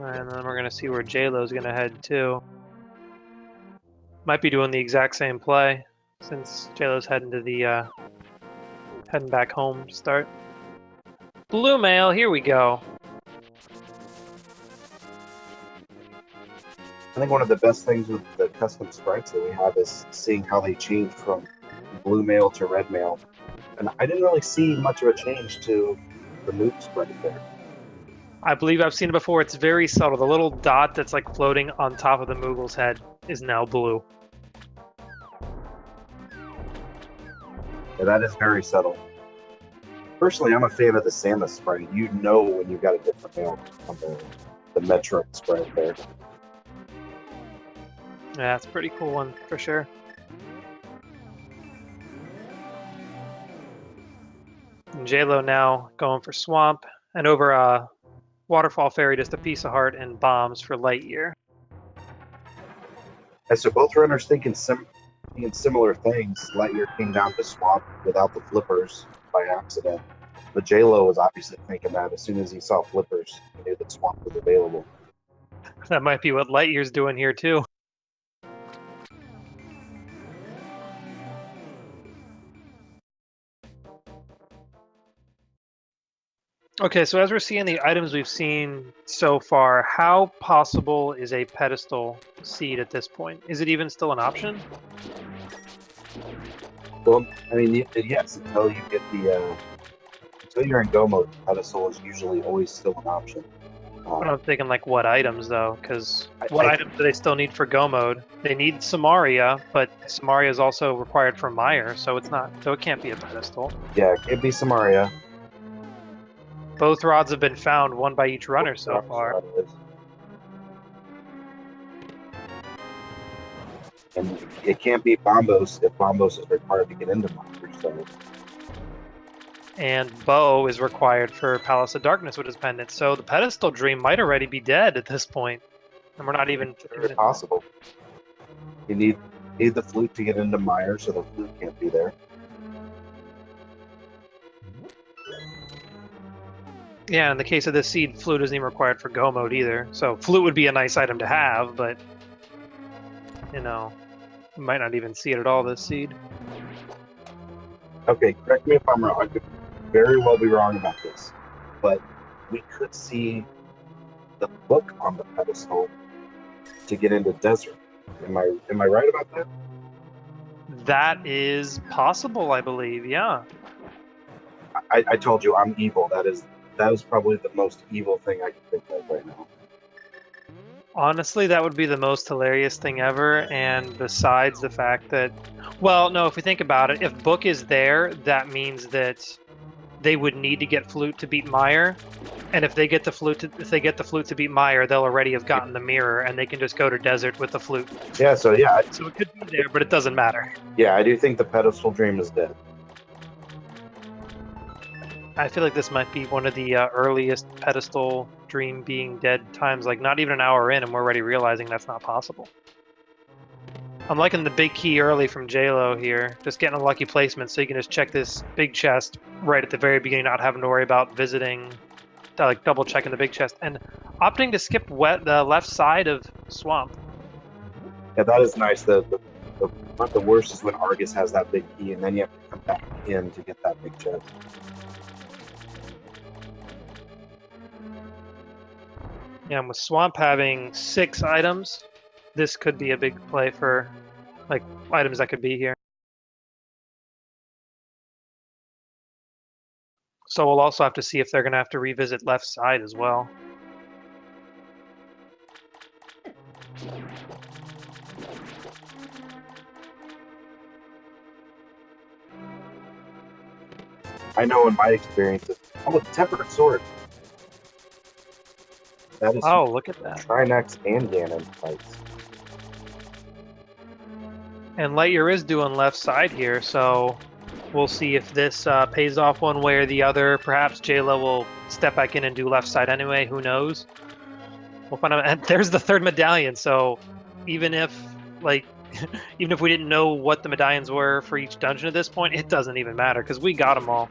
And then we're going to see where Jaylow's going to head too. Might be doing the exact same play since Jaylow's heading to the heading back home to start. Blue mail, here we go.
I think one of the best things with the custom sprites that we have is seeing how they change from blue mail to red mail. And I didn't really see much of a change to the Mook sprite there.
I believe I've seen it before. It's very subtle. The little dot that's like floating on top of the Moogle's head is now blue.
Yeah, that is very subtle. Personally, I'm a fan of the Samus sprite. You know when you've got a different mail on the Metroid sprite there.
Yeah, it's a pretty cool one for sure. And Jaylow now going for Swamp, and over Waterfall Fairy, just a piece of heart and bombs for LiteYear.
And so both runners thinking similar things. LiteYear came down to Swamp without the flippers by accident. But Jaylow was obviously thinking that as soon as he saw flippers, he knew that Swamp was available.
That might be what LiteYear's doing here too. Okay, so as we're seeing the items we've seen so far, how possible is a pedestal seed at this point? Is it even still an option?
Well, I mean, yes, until you get until you're in go mode, pedestal is usually always still an option.
I'm thinking like what items though, because what items do they still need for go mode? They need Samaria, but Samaria is also required for Mire, so it can't be a pedestal.
Yeah, it could be Samaria.
Both rods have been found, one by each runner so far.
And it can't be Bombos if Bombos is required to get into Mire. So.
And Bow is required for Palace of Darkness with his pendant, so the pedestal dream might already be dead at this point. And we're not even...
It's possible. You need the flute to get into Mire, so the flute can't be there.
Yeah, in the case of this seed, flute isn't even required for go mode either. So flute would be a nice item to have, but you know, you might not even see it at all this seed.
Okay, correct me if I'm wrong. I could very well be wrong about this, but we could see the book on the pedestal to get into desert. Am I right about that?
That is possible, I believe. Yeah.
I told you I'm evil. That is probably the most evil thing I can think of right now.
Honestly, that would be the most hilarious thing ever. And besides the fact that, well, no, if we think about it, if Book is there, that means that they would need to get Flute to beat Meyer. And if they get the Flute to beat Meyer, they'll already have gotten the mirror, and they can just go to desert with the Flute.
Yeah. So yeah.
So it could be there, but it doesn't matter.
Yeah, I do think the pedestal dream is dead.
I feel like this might be one of the earliest pedestal dream being dead times, like not even an hour in and we're already realizing that's not possible. I'm liking the big key early from Jaylow here, just getting a lucky placement so you can just check this big chest right at the very beginning, not having to worry about visiting, like double checking the big chest, and opting to skip the left side of Swamp.
Yeah, that is nice. Not the worst is when Argus has that big key and then you have to come back in to get that big chest.
Yeah, and with Swamp having 6 items, this could be a big play for like items that could be here. So we'll also have to see if they're going to have to revisit left side as well.
I know in my experience, oh, tempered sword. That is
look at that.
Trinex and Ganon fights.
And LiteYear is doing left side here, so we'll see if this pays off one way or the other. Perhaps Jaylow will step back in and do left side anyway. Who knows? We'll find out. And there's the 3rd medallion. So even if even if we didn't know what the medallions were for each dungeon at this point, it doesn't even matter because we got them all.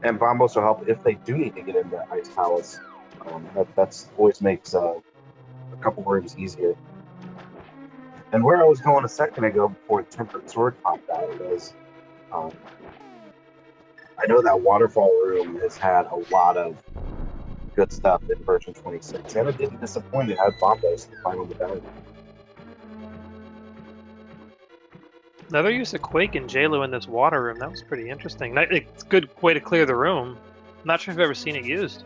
And Bombos will help if they do need to get into Ice Palace. That's always makes a couple words easier. And where I was going a second ago before Tempered Sword popped out is, I know that Waterfall room has had a lot of good stuff in version 26, and it didn't disappoint. It had Bombos, the final medallion.
Another use of Quake and Jaylow in this water room. That was pretty interesting. It's a good way to clear the room. I'm not sure if I've ever seen it used.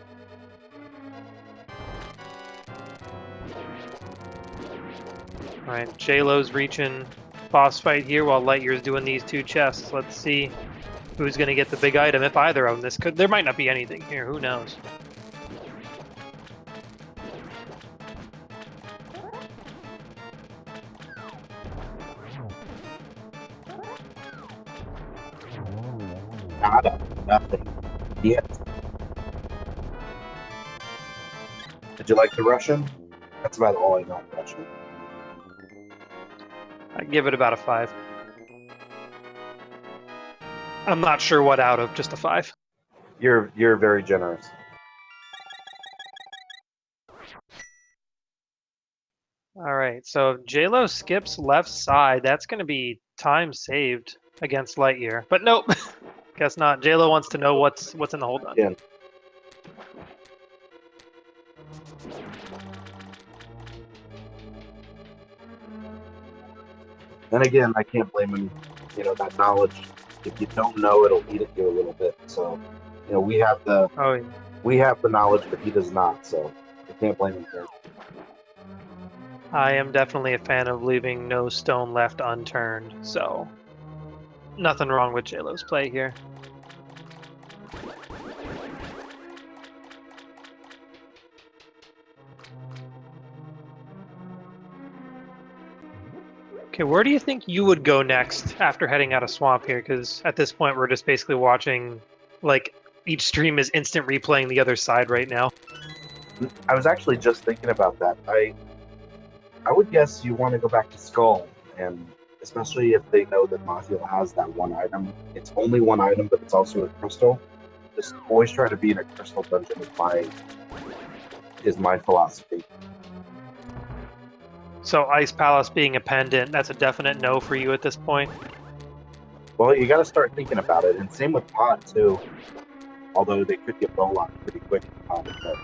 Alright, Jaylow's reaching boss fight here while LiteYear's doing these 2 chests. Let's see who's going to get the big item, if either of them. There might not be anything here, who knows?
Nada, nothing yet. Did you like the Russian? That's about all I know in Russian.
I'd give it about a 5. I'm not sure what out of, just a 5.
You're very generous.
Alright, so if Jaylow skips left side, that's going to be time saved against LiteYear. But nope, guess not. Jaylow wants to know what's in the whole dungeon.
Yeah. And again, I can't blame him. You know, that knowledge, if you don't know, it'll eat at you a little bit. So, you know, we have the knowledge, but he does not. So, I can't blame him for it.
I am definitely a fan of leaving no stone left unturned. So, nothing wrong with Jaylow's play here. Okay, where do you think you would go next after heading out of Swamp here? Because at this point, we're just basically watching, like, each stream is instant replaying the other side right now.
I was actually just thinking about that. I would guess you want to go back to Skull, and especially if they know that Mathiel has that one item. It's only one item, but it's also a crystal. Just always try to be in a crystal dungeon is my philosophy.
So Ice Palace being a pendant, that's a definite no for you at this point?
Well, you got to start thinking about it, and same with Pod, too. Although they could get Bowlock pretty quick in Pod. But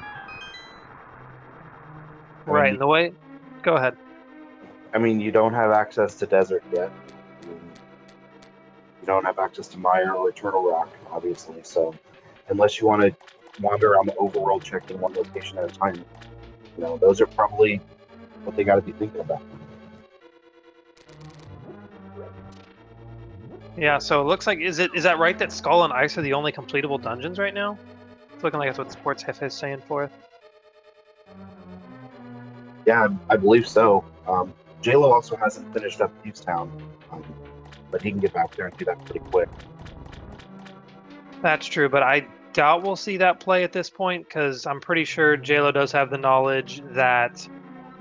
Right, and the way... Go ahead.
I mean, you don't have access to desert yet. You don't have access to Mire or Turtle Rock, obviously. So, unless you want to wander around the overworld checking one location at a time, those are probably what they got to be thinking about.
Yeah, so it looks like... Is that right that Skull and Ice are the only completable dungeons right now? It's looking like that's what Sports Hef is saying for it.
Yeah, I believe so. Jaylow also hasn't finished up Thieves Town, but he can get back there and do that pretty quick.
That's true, but I doubt we'll see that play at this point, because I'm pretty sure Jaylow does have the knowledge that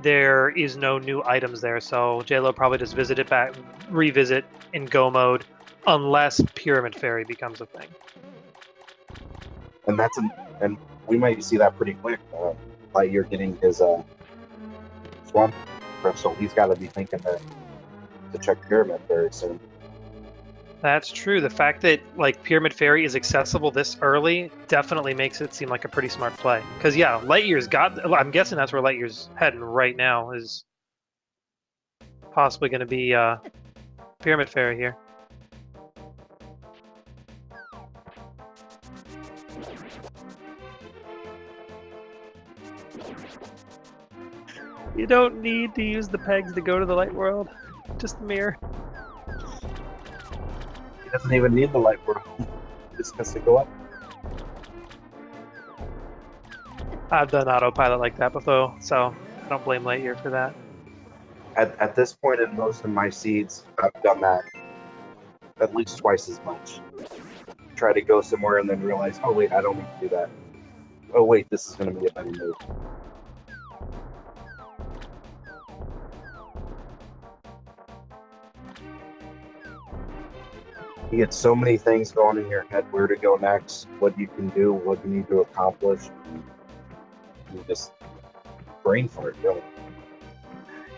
there is no new items there, so Jaylow probably just revisit in go mode, unless Pyramid Fairy becomes a thing.
And we might see that pretty quick. LiteYear getting his Swamp Crystal, he's got to be thinking to check Pyramid very soon.
That's true. The fact that Pyramid Fairy is accessible this early definitely makes it seem like a pretty smart play. Because yeah, LiteYear's got... I'm guessing that's where LiteYear's heading right now, is possibly going to be Pyramid Fairy here. You don't need to use the pegs to go to the light world. Just the mirror.
He doesn't even need the light world. He just has to go up.
I've done autopilot like that before, so I don't blame LiteYear for that.
At this point in most of my seeds, I've done that at least twice as much. Try to go somewhere and then realize, oh wait, I don't need to do that. Oh wait, this is going to be a better move. You get so many things going in your head, where to go next, what you can do, what you need to accomplish. You just brain fart, really.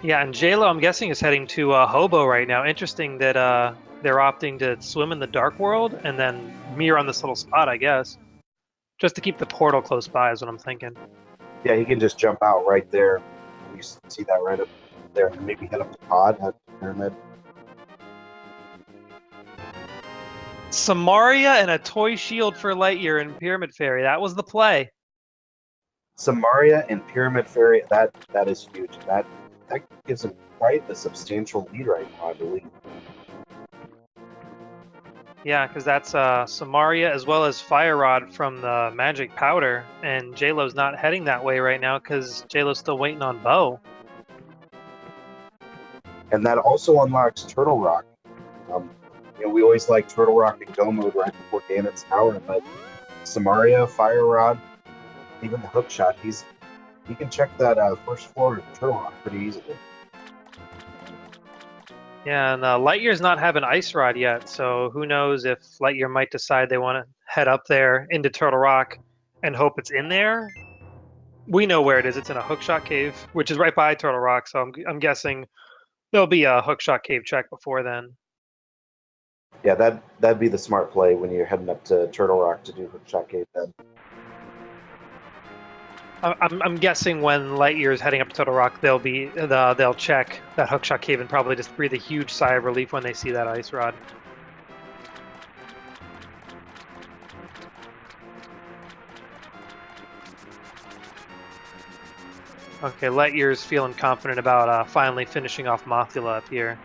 Yeah, and Jaylow, I'm guessing, is heading to Hobo right now. Interesting that they're opting to swim in the Dark World and then mirror on this little spot, I guess. Just to keep the portal close by is what I'm thinking.
Yeah, he can just jump out right there. You see that right up there, and maybe head up to Pod at the Pyramid.
Samaria and a toy shield for LiteYear and Pyramid Fairy. That was the play.
Samaria and Pyramid Fairy, that is huge. That gives him quite a substantial lead right now, I believe.
Yeah, because that's Samaria as well as Fire Rod from the Magic Powder, and Jaylow's not heading that way right now because Jaylow's still waiting on Bo.
And that also unlocks Turtle Rock. We always like Turtle Rock and Go mode right before Ganon's Tower, but Samaria, Fire Rod, even the hook shot, he can check that first floor of Turtle Rock pretty easily.
Yeah, and LiteYear's not having Ice Rod yet, so who knows if LiteYear might decide they want to head up there into Turtle Rock and hope it's in there. We know where it is. It's in a hookshot cave, which is right by Turtle Rock, so I'm guessing there'll be a hookshot cave check before then.
Yeah, that'd be the smart play when you're heading up to Turtle Rock to do hookshot cave then.
I'm guessing when LiteYear is heading up to Turtle Rock, they'll check that hookshot cave and probably just breathe a huge sigh of relief when they see that Ice Rod. Okay, LiteYear's feeling confident about finally finishing off Mothula up here.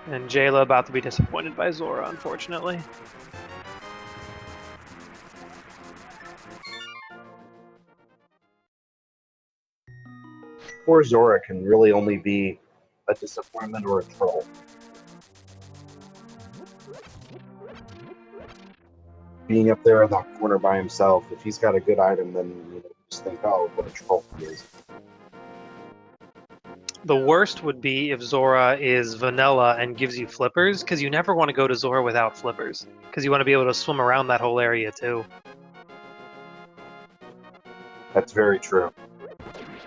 And Jaylow about to be disappointed by Zora, unfortunately.
Poor Zora can really only be a disappointment or a troll. Being up there in that corner by himself, if he's got a good item, then you just think, oh, what a troll he is.
The worst would be if Zora is vanilla and gives you flippers, because you never want to go to Zora without flippers, because you want to be able to swim around that whole area too.
That's very true.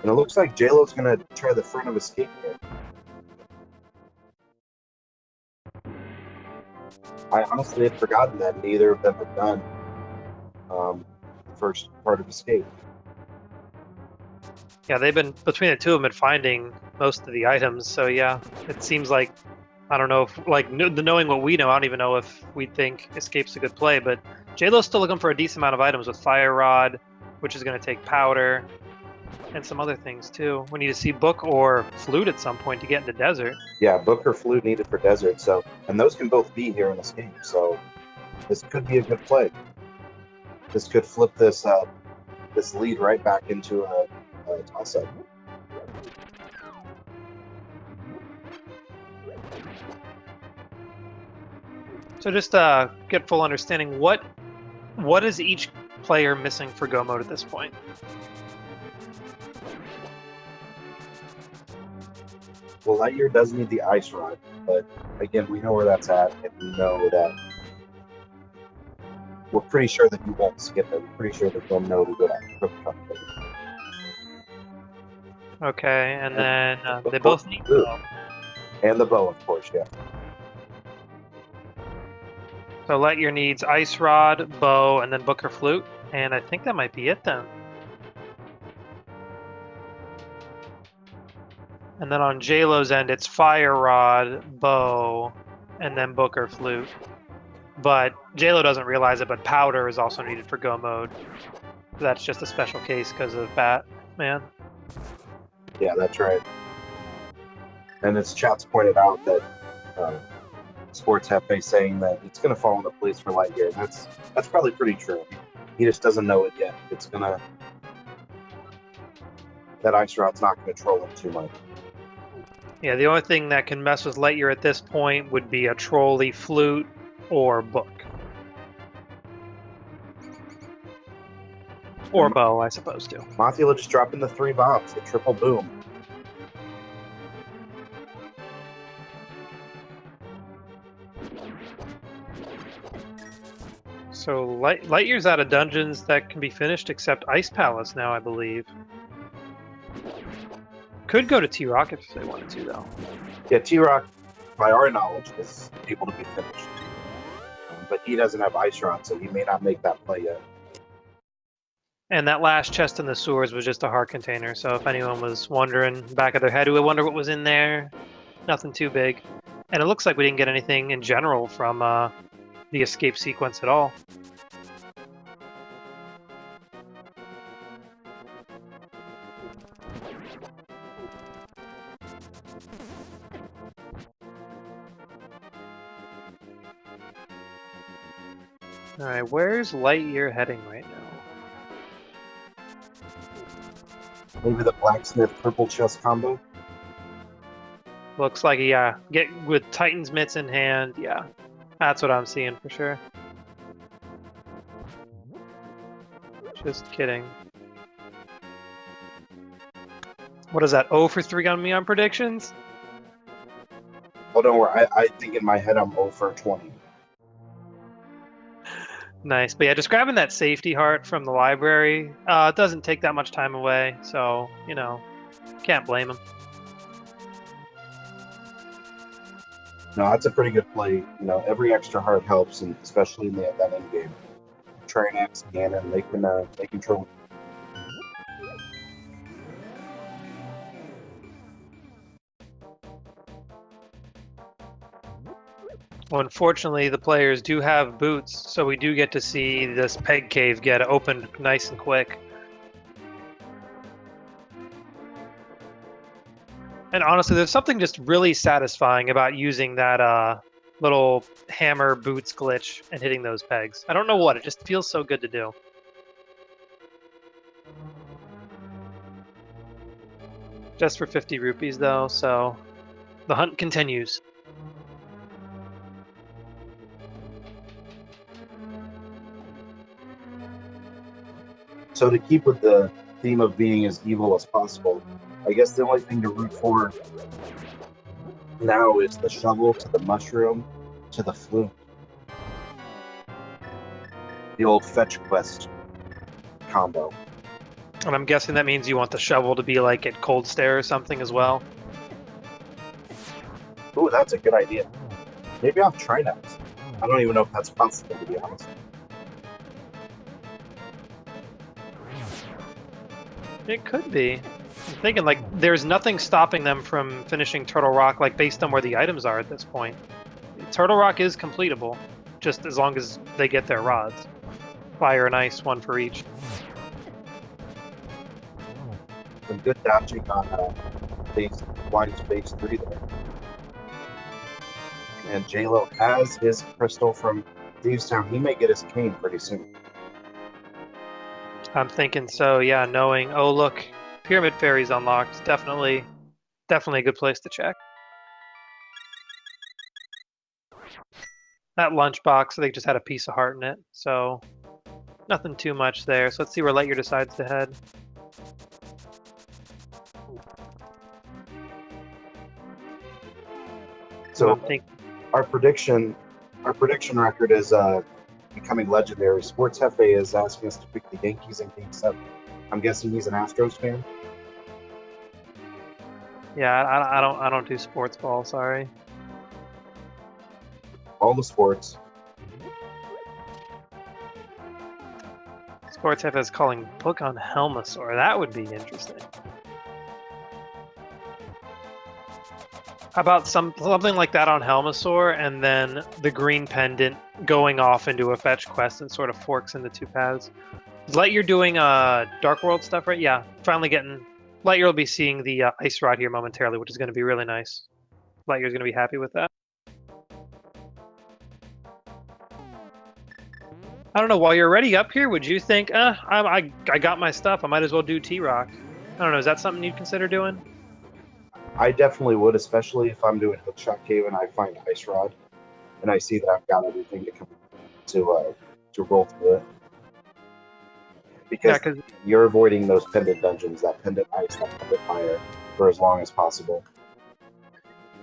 And it looks like Jaylow's going to try the front of escape here. I honestly had forgotten that neither of them have done first part of Escape.
Yeah, they've been, between the two of them, been finding most of the items. So yeah, it seems like, I don't know if, like, knowing what we know, I don't even know if we think Escape's a good play, but Jaylow's still looking for a decent amount of items with Fire Rod, which is going to take powder, and some other things too. We need to see Book or Flute at some point to get into Desert.
Yeah, Book or Flute needed for Desert, so, and those can both be here in Escape, so this could be a good play. This could flip this this lead right back into a toss-up.
So just get full understanding, what is each player missing for Go Mode at this point?
Well, LiteYear does need the Ice Rod, but again, we know where that's at, and we know that we're pretty sure that you won't skip it. We're pretty sure that you'll know to go to
Okay, and then they both need the bow.
And the bow, of course, yeah.
So LiteYear needs Ice Rod, Bow, and then Book or Flute, and I think that might be it then. And then on Jaylow's end, it's Fire Rod, Bow, and then Book or Flute. But Jaylow doesn't realize it, but Powder is also needed for Go Mode. That's just a special case because of Batman.
Yeah, that's right. And as chat's pointed out that Sports Hefe saying that it's going to fall into place for LiteYear. That's probably pretty true. He just doesn't know it yet. That Ice Rod's not going to troll him too much.
Yeah, the only thing that can mess with LiteYear at this point would be a Trolley, Flute, or Book. Or Bow, I suppose, too.
Mothula just dropping the 3 bombs, the triple boom.
So LiteYear's out of dungeons that can be finished except Ice Palace now, I believe. Could go to T-Rock if they wanted to, though.
Yeah, T-Rock, by our knowledge, is able to be finished. But he doesn't have Ice Rod, so he may not make that play yet.
And that last chest in the sewers was just a heart container, so if anyone was wondering, back of their head, who would wonder what was in there, nothing too big. And it looks like we didn't get anything in general from the escape sequence at all. Alright, where's LiteYear heading right now?
Maybe the Blacksmith Purple Chest combo?
Looks like, yeah, get with Titan's Mitts in hand, yeah. That's what I'm seeing for sure. Just kidding. What is that, 0 for 3 on me on predictions?
Oh, don't worry, I think in my head I'm 0 for 20.
Nice, but yeah, just grabbing that safety heart from the library, it doesn't take that much time away, so, you know, can't blame him.
No, that's a pretty good play. You know, every extra heart helps, and especially in that end game. Trinax, Ganon, they control.
Well, unfortunately, the players do have boots, so we do get to see this peg cave get opened nice and quick. And honestly, there's something just really satisfying about using that little hammer boots glitch and hitting those pegs. I don't know what, it just feels so good to do. Just for 50 rupees though, so the hunt continues.
So to keep with the theme of being as evil as possible, I guess the only thing to root for now is the shovel to the mushroom to the flute. The old fetch quest combo.
And I'm guessing that means you want the shovel to be like at Cold Stare or something as well.
Ooh, that's a good idea. Maybe I'll try that. I don't even know if that's possible, to be honest.
It could be. I'm thinking like there's nothing stopping them from finishing Turtle Rock like based on where the items are at this point. Turtle Rock is completable, just as long as they get their rods. Fire and ice, one for each.
Some good dodging on Wine's phase 3 there. And Jaylow has his crystal from Thievestown. He may get his cane pretty soon.
I'm thinking so, yeah, knowing, oh look, Pyramid Fairy's unlocked. Definitely a good place to check. That lunchbox, they just had a piece of heart in it, so nothing too much there. So let's see where LiteYear decides to head.
So our prediction record is becoming legendary. Sports Hefe is asking us to pick the Yankees in Game 7. I'm guessing he's an Astros fan.
Yeah, I don't do sports ball. Sorry.
All the sports.
Sports Hefe is calling book on Helmasaur. That would be interesting. How about something like that on Helmasaur, and then the green pendant going off into a fetch quest and sort of forks into two paths. Is LiteYear doing Dark World stuff, right? Yeah, finally getting... LiteYear will be seeing the Ice Rod here momentarily, which is going to be really nice. LiteYear's going to be happy with that. I don't know, while you're already up here, would you think, I got my stuff, I might as well do T-Rock? I don't know, is that something you'd consider doing?
I definitely would, especially if I'm doing Hookshot Cave and I find Ice Rod, and I see that I've got everything to come to roll through it. Because you're avoiding those pendant dungeons, that pendant ice, that pendant fire, for as long as possible.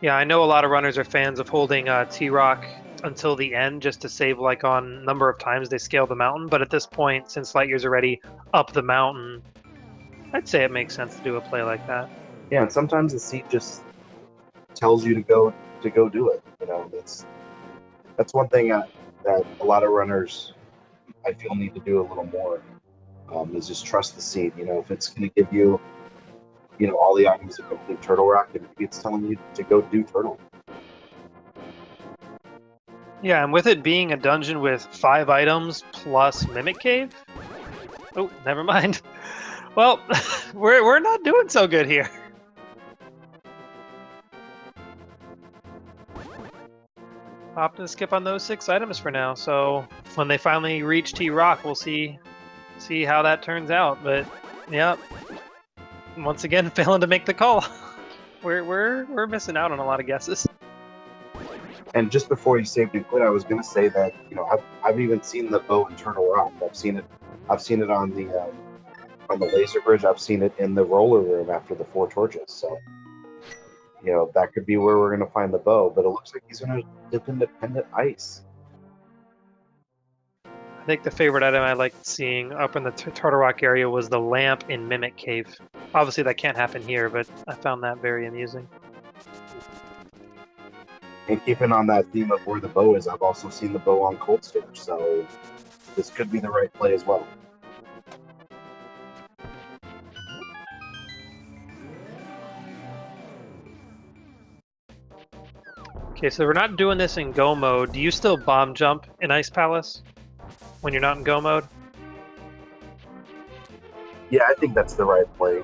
Yeah, I know a lot of runners are fans of holding T-Rock until the end just to save like on number of times they scale the mountain, but at this point, since LiteYear's already up the mountain, I'd say it makes sense to do a play like that.
Yeah, and sometimes the seat just tells you to go do it. You know, that's one thing that a lot of runners I feel need to do a little more. Is just trust the seed. You know, if it's going to give you, you know, all the items to complete Turtle Rock, and it's telling you to go do Turtle.
Yeah, and with it being a dungeon with 5 items plus Mimic Cave. Oh, never mind. Well, we're not doing so good here. Opt to skip on those 6 items for now. So when they finally reach T-Rock, we'll see how that turns out. But yeah, once again, failing to make the call. We're missing out on a lot of guesses.
And just before you saved and quit, I was going to say that, you know, I've even seen the bow in Turtle Rock. I've seen it on the laser bridge. I've seen it in the roller room after the 4 torches. So, you know, that could be where we're going to find the bow. But it looks like he's going to dip into pendant ice.
I think the favorite item I liked seeing up in the Turtle Rock area was the lamp in Mimic Cave. Obviously, that can't happen here, but I found that very amusing.
And keeping on that theme of where the bow is, I've also seen the bow on Cold Storage, so this could be the right play as well.
Okay, so we're not doing this in Go mode. Do you still bomb jump in Ice Palace when you're not in Go mode?
Yeah, I think that's the right play.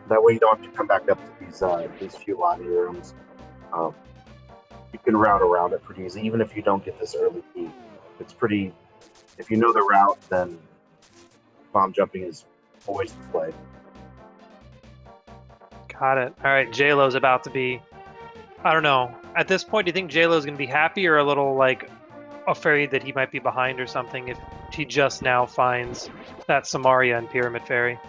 That way you don't have to come back up to these few lobby rooms. You can route around it pretty easy, even if you don't get this early key. It's pretty... If you know the route, then bomb jumping is always the play.
Got it. All right, Jaylow's about to be... I don't know. At this point, do you think Jaylow's going to be happy or a little, like, afraid that he might be behind or something if he just now finds that Samaria and Pyramid Fairy?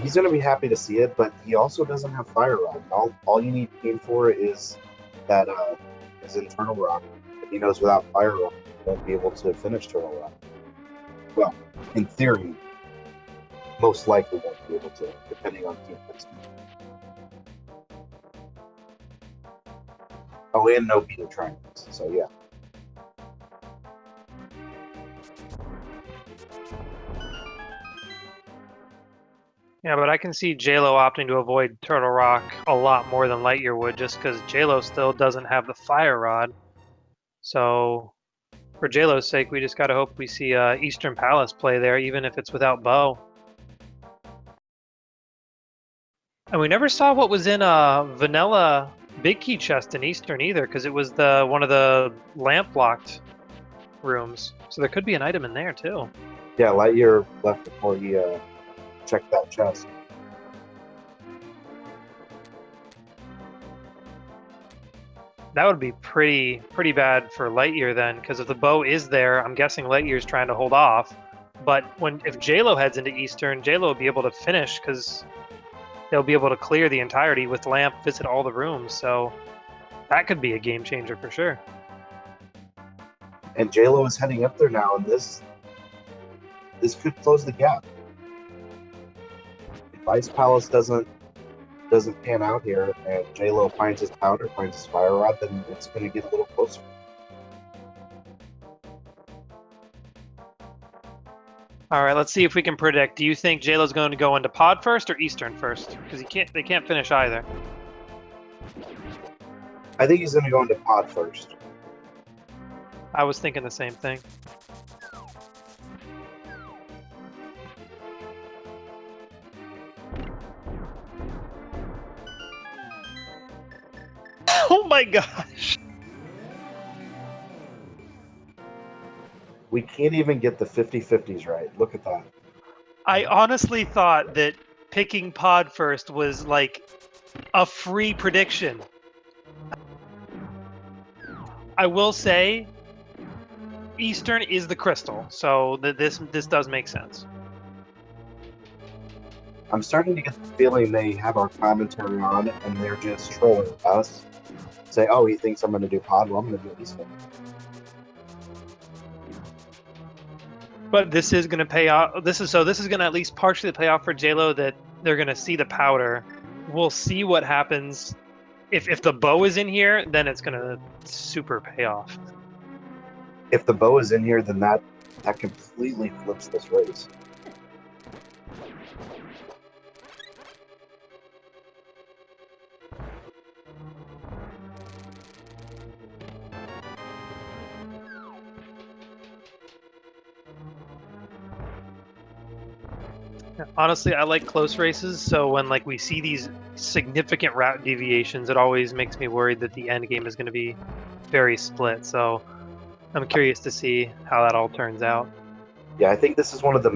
He's going to be happy to see it, but he also doesn't have Fire Rod. All you need to aim for is that his internal rock. If he knows without Fire Rod, he won't be able to finish Turtle Rock. Well, in theory, most likely won't be able to, depending on team placement. Oh, and no beating triangles, so yeah.
Yeah, but I can see Jaylow opting to avoid Turtle Rock a lot more than LiteYear would, just because Jaylow still doesn't have the Fire Rod. So, for Jaylow's sake, we just gotta hope we see Eastern Palace play there, even if it's without Bow. And we never saw what was in Vanilla Big Key Chest in Eastern either, because it was one of the lamp locked rooms. So there could be an item in there too.
Yeah, LiteYear left before he checked that chest.
That would be pretty bad for LiteYear then, because if the bow is there, I'm guessing LiteYear's trying to hold off. But if Jaylow heads into Eastern, Jaylow will be able to finish because they'll be able to clear the entirety with Lamp, visit all the rooms. So that could be a game changer for sure.
And Jaylow is heading up there now, and this could close the gap. If Ice Palace doesn't pan out here, and Jaylow finds his powder, finds his Fire Rod, then it's going to get a little closer.
All right, let's see if we can predict. Do you think Jaylow's going to go into Pod first or Eastern first? Because they can't finish either.
I think he's going to go into Pod first.
I was thinking the same thing. Oh my gosh!
We can't even get the 50-50s right. Look at that.
I honestly thought that picking Pod first was like a free prediction. I will say Eastern is the crystal, so this does make sense.
I'm starting to get the feeling they have our commentary on, and they're just trolling us. Say, oh, he thinks I'm going to do Pod, well, I'm going to do Eastern.
But this is going to pay off. This is going to at least partially pay off for Jaylow that they're going to see the powder. We'll see what happens. If the bow is in here, then it's going to super pay off.
If the bow is in here, then that completely flips this race.
Honestly, I like close races, so when we see these significant route deviations, it always makes me worried that the end game is going to be very split. So I'm curious to see how that all turns out.
Yeah, I think this is one of the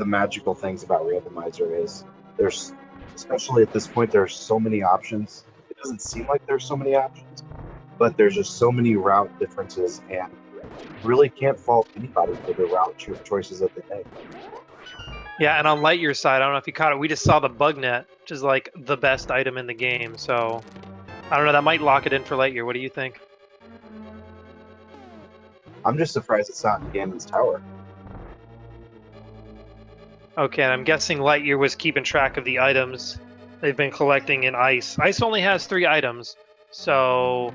magical things about Randomizer is there's, especially at this point, there's so many options. It doesn't seem like there's so many options, but there's just so many route differences, and really can't fault anybody for the route choices that they make.
Yeah, and on LiteYear's side, I don't know if you caught it, we just saw the bug net, which is like the best item in the game. So I don't know, that might lock it in for LiteYear. What do you think?
I'm just surprised it's not in Ganon's tower.
Okay, and I'm guessing LiteYear was keeping track of the items they've been collecting in Ice. Ice only has 3 items, so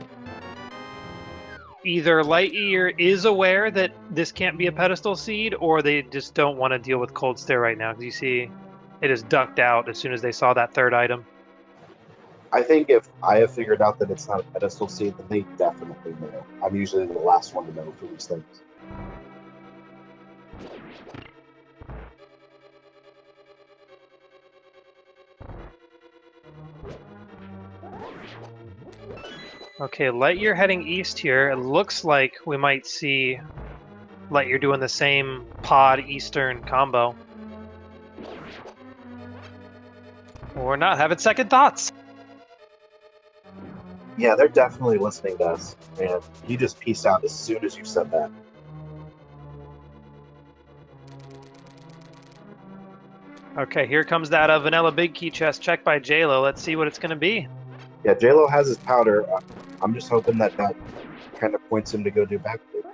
either LiteYear is aware that this can't be a pedestal seed, or they just don't want to deal with Cold Stare right now, because you see it just ducked out as soon as they saw that 3rd item.
I think if I have figured out that it's not a pedestal seed, then they definitely know. I'm usually the last one to know for these things.
Okay, LiteYear heading east here. It looks like we might see LiteYear doing the same pod Eastern combo. Or not having second thoughts.
Yeah, they're definitely listening to us, and you just pieced out as soon as you said that.
Okay, here comes that vanilla big key chest checked by Jaylow. Let's see what it's going to be.
Yeah, Jaylow has his powder. I'm just hoping that kind of points him to go do backflip.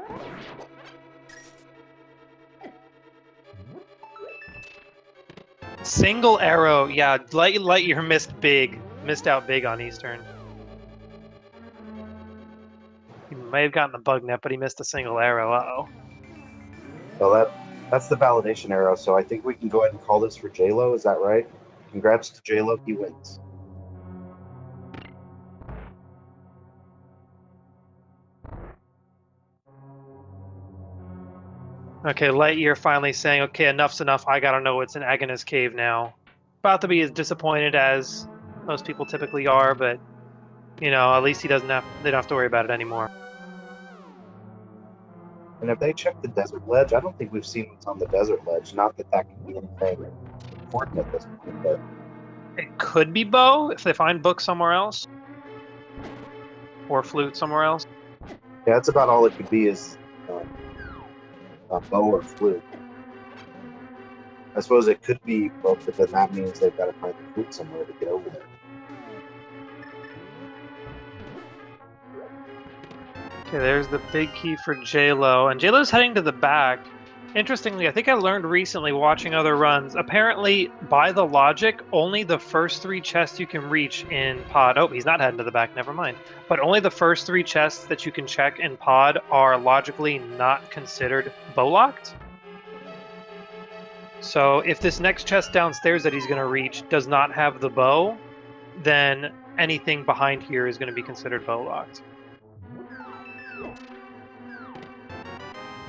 Single arrow. Yeah, LiteYear missed out big on Eastern. He may have gotten the bug net, but he missed a single arrow. Uh-oh.
Well, That's the validation arrow, so I think we can go ahead and call this for Jaylow. Is that right? Congrats to Jaylow, he wins.
Okay, LiteYear finally saying, okay, enough's enough. I gotta know it's an Agonist Cave now. About to be as disappointed as most people typically are, but you know, at least they don't have to worry about it anymore.
And if they check the desert ledge, I don't think we've seen what's on the desert ledge. Not that that can be anything important at this point, but
It could be bow if they find book somewhere else, or flute somewhere else.
yeah, that's about all it could be is a bow or flute. I suppose it could be both, but then that means they've got to find the flute somewhere to get over there.
Okay, there's the big key for Jaylow, and Jaylow's heading to the back. Interestingly, I think I learned recently watching other runs, apparently, by the logic, only the first 3 chests you can reach in pod... Oh, he's not heading to the back, never mind. But only the first 3 chests that you can check in pod are logically not considered bow-locked. So if this next chest downstairs that he's going to reach does not have the bow, then anything behind here is going to be considered bow-locked.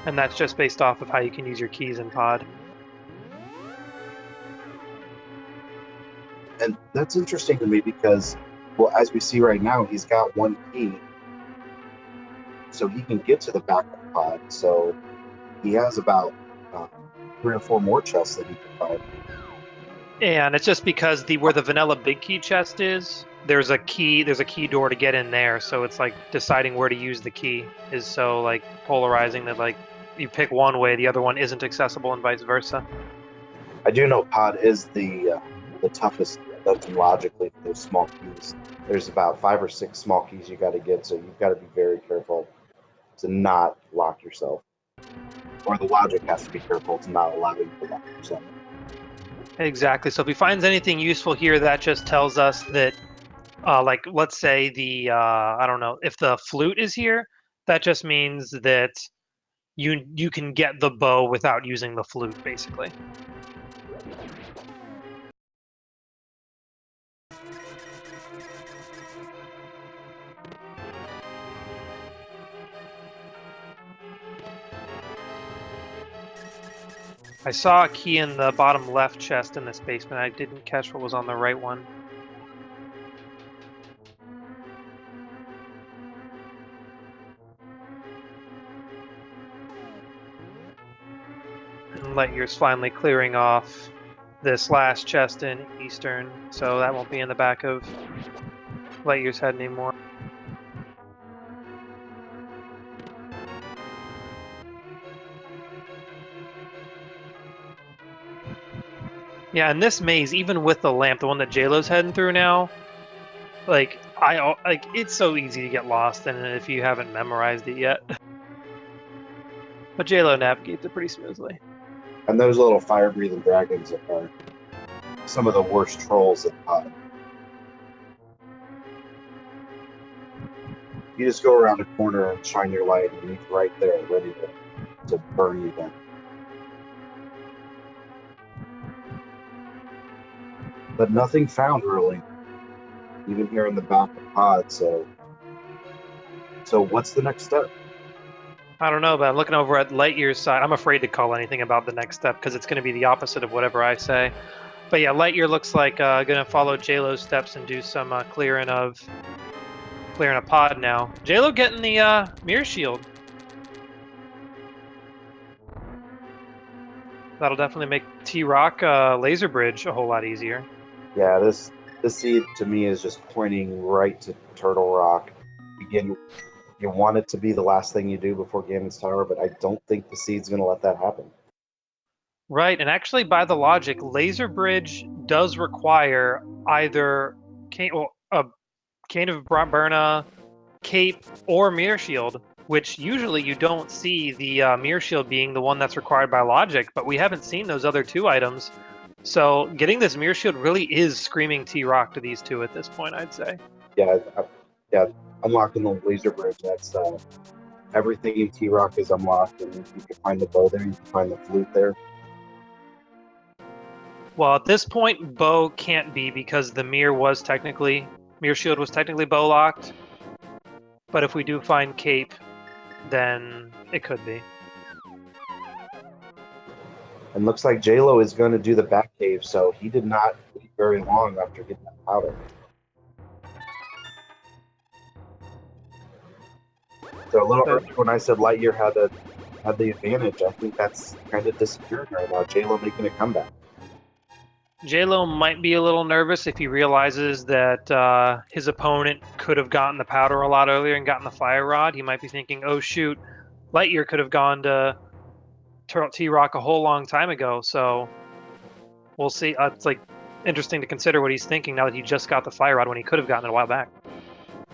And that's just based off of how you can use your keys in pod.
And that's interesting to me because, well, as we see right now, he's got 1 key, so he can get to the back of the pod. So he has about 3 or 4 more chests that he can find.
And it's just because where the vanilla big key chest is, there's a key door to get in there. So it's like deciding where to use the key is so like polarizing that like you pick one way, the other one isn't accessible, and vice versa.
I do know pod is the toughest dungeon logically for those small keys. There's about 5 or 6 small keys you got to get, so you've got to be very careful to not lock yourself. Or the logic has to be careful to not allow you to lock yourself.
Exactly. So if he finds anything useful here, that just tells us that, like, let's say the, I don't know, if the flute is here, that just means that you can get the bow without using the flute, basically. I saw a key in the bottom left chest in this basement. I didn't catch what was on the right one. And LiteYear's finally clearing off this last chest in Eastern, so that won't be in the back of LiteYear's head anymore. Yeah, and this maze, even with the lamp, the one that Jaylow's heading through now, like it's so easy to get lost in it if you haven't memorized it yet. But Jaylow navigates it pretty smoothly.
And those little fire-breathing dragons are some of the worst trolls in pod. You just go around a corner and shine your light, and he's right there, ready to burn you down. But nothing found really, even here in the back of pod. So what's the next step?
I don't know, but I'm looking over at LiteYear's side. I'm afraid to call anything about the next step because it's going to be the opposite of whatever I say. But yeah, LiteYear looks like going to follow Jaylow's steps and do some clearing a pod now. Jaylow getting the mirror shield. That'll definitely make T-Rock laser bridge a whole lot easier.
Yeah, this seed to me is just pointing right to Turtle Rock. Again, you want it to be the last thing you do before Ganon's Tower, but I don't think the seed's going to let that happen.
Right, and actually, by the logic, laser bridge does require either a Cane of Berna, cape, or mirror shield, which usually you don't see the mirror shield being the one that's required by logic, but we haven't seen those other 2 items. So getting this mirror shield really is screaming T-Rock to these 2 at this point, I'd say.
Yeah, unlocking the laser bridge, that's everything in T-Rock is unlocked, and you can find the bow there, you can find the flute there.
Well, at this point, bow can't be because the mirror shield was technically bow locked. But if we do find cape, then it could be.
And looks like Jaylow is going to do the back cave, so he did not wait very long after getting that powder. So a little earlier when I said LiteYear had the advantage, I think that's kind of disappeared right now. Jaylow making a comeback.
Jaylow might be a little nervous if he realizes that his opponent could have gotten the powder a lot earlier and gotten the fire rod. He might be thinking, oh shoot, LiteYear could have gone to T-Rock a whole long time ago, so we'll see. It's like interesting to consider what he's thinking now that he just got the fire rod when he could have gotten it a while back.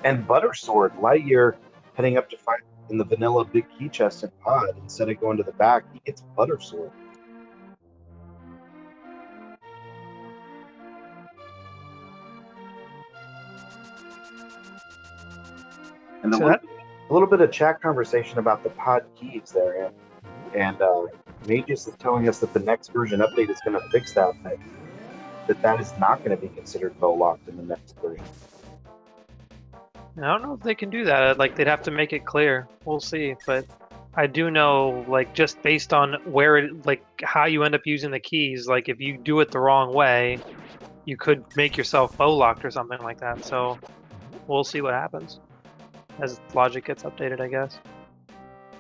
And Butter Sword, LiteYear heading up to fight in the vanilla big key chest and pod, instead of going to the back, he gets Butter Sword. And a little bit of chat conversation about the pod keys there, and Magus is telling us that the next version update is going to fix that is not going to be considered bow locked in the next version.
I don't know if they can do that. Like, they'd have to make it clear. We'll see. But I do know, like, just based on how you end up using the keys, like, if you do it the wrong way, you could make yourself bow locked or something like that. So we'll see what happens as logic gets updated, I guess.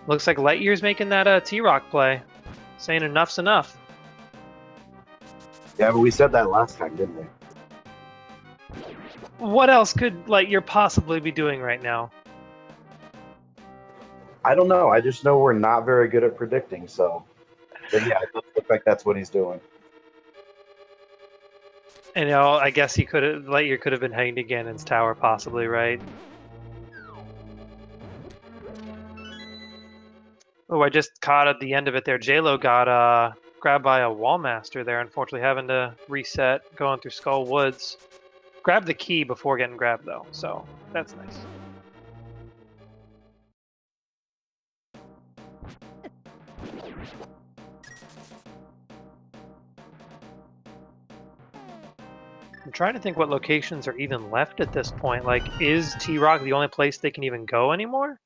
Looks like LiteYear's making that T-Rock play, saying enough's enough.
Yeah, but we said that last time, didn't we?
What else could LiteYear possibly be doing right now?
I don't know. I just know we're not very good at predicting, so. But yeah, it does look like that's what he's doing.
And I guess LiteYear could have been heading to Ganon's tower, possibly, right? Oh, I just caught at the end of it there. Jaylow got grabbed by a Wallmaster there, unfortunately having to reset, going through Skull Woods. Grabbed the key before getting grabbed, though, so that's nice. I'm trying to think what locations are even left at this point. Like, is T-Rock the only place they can even go anymore?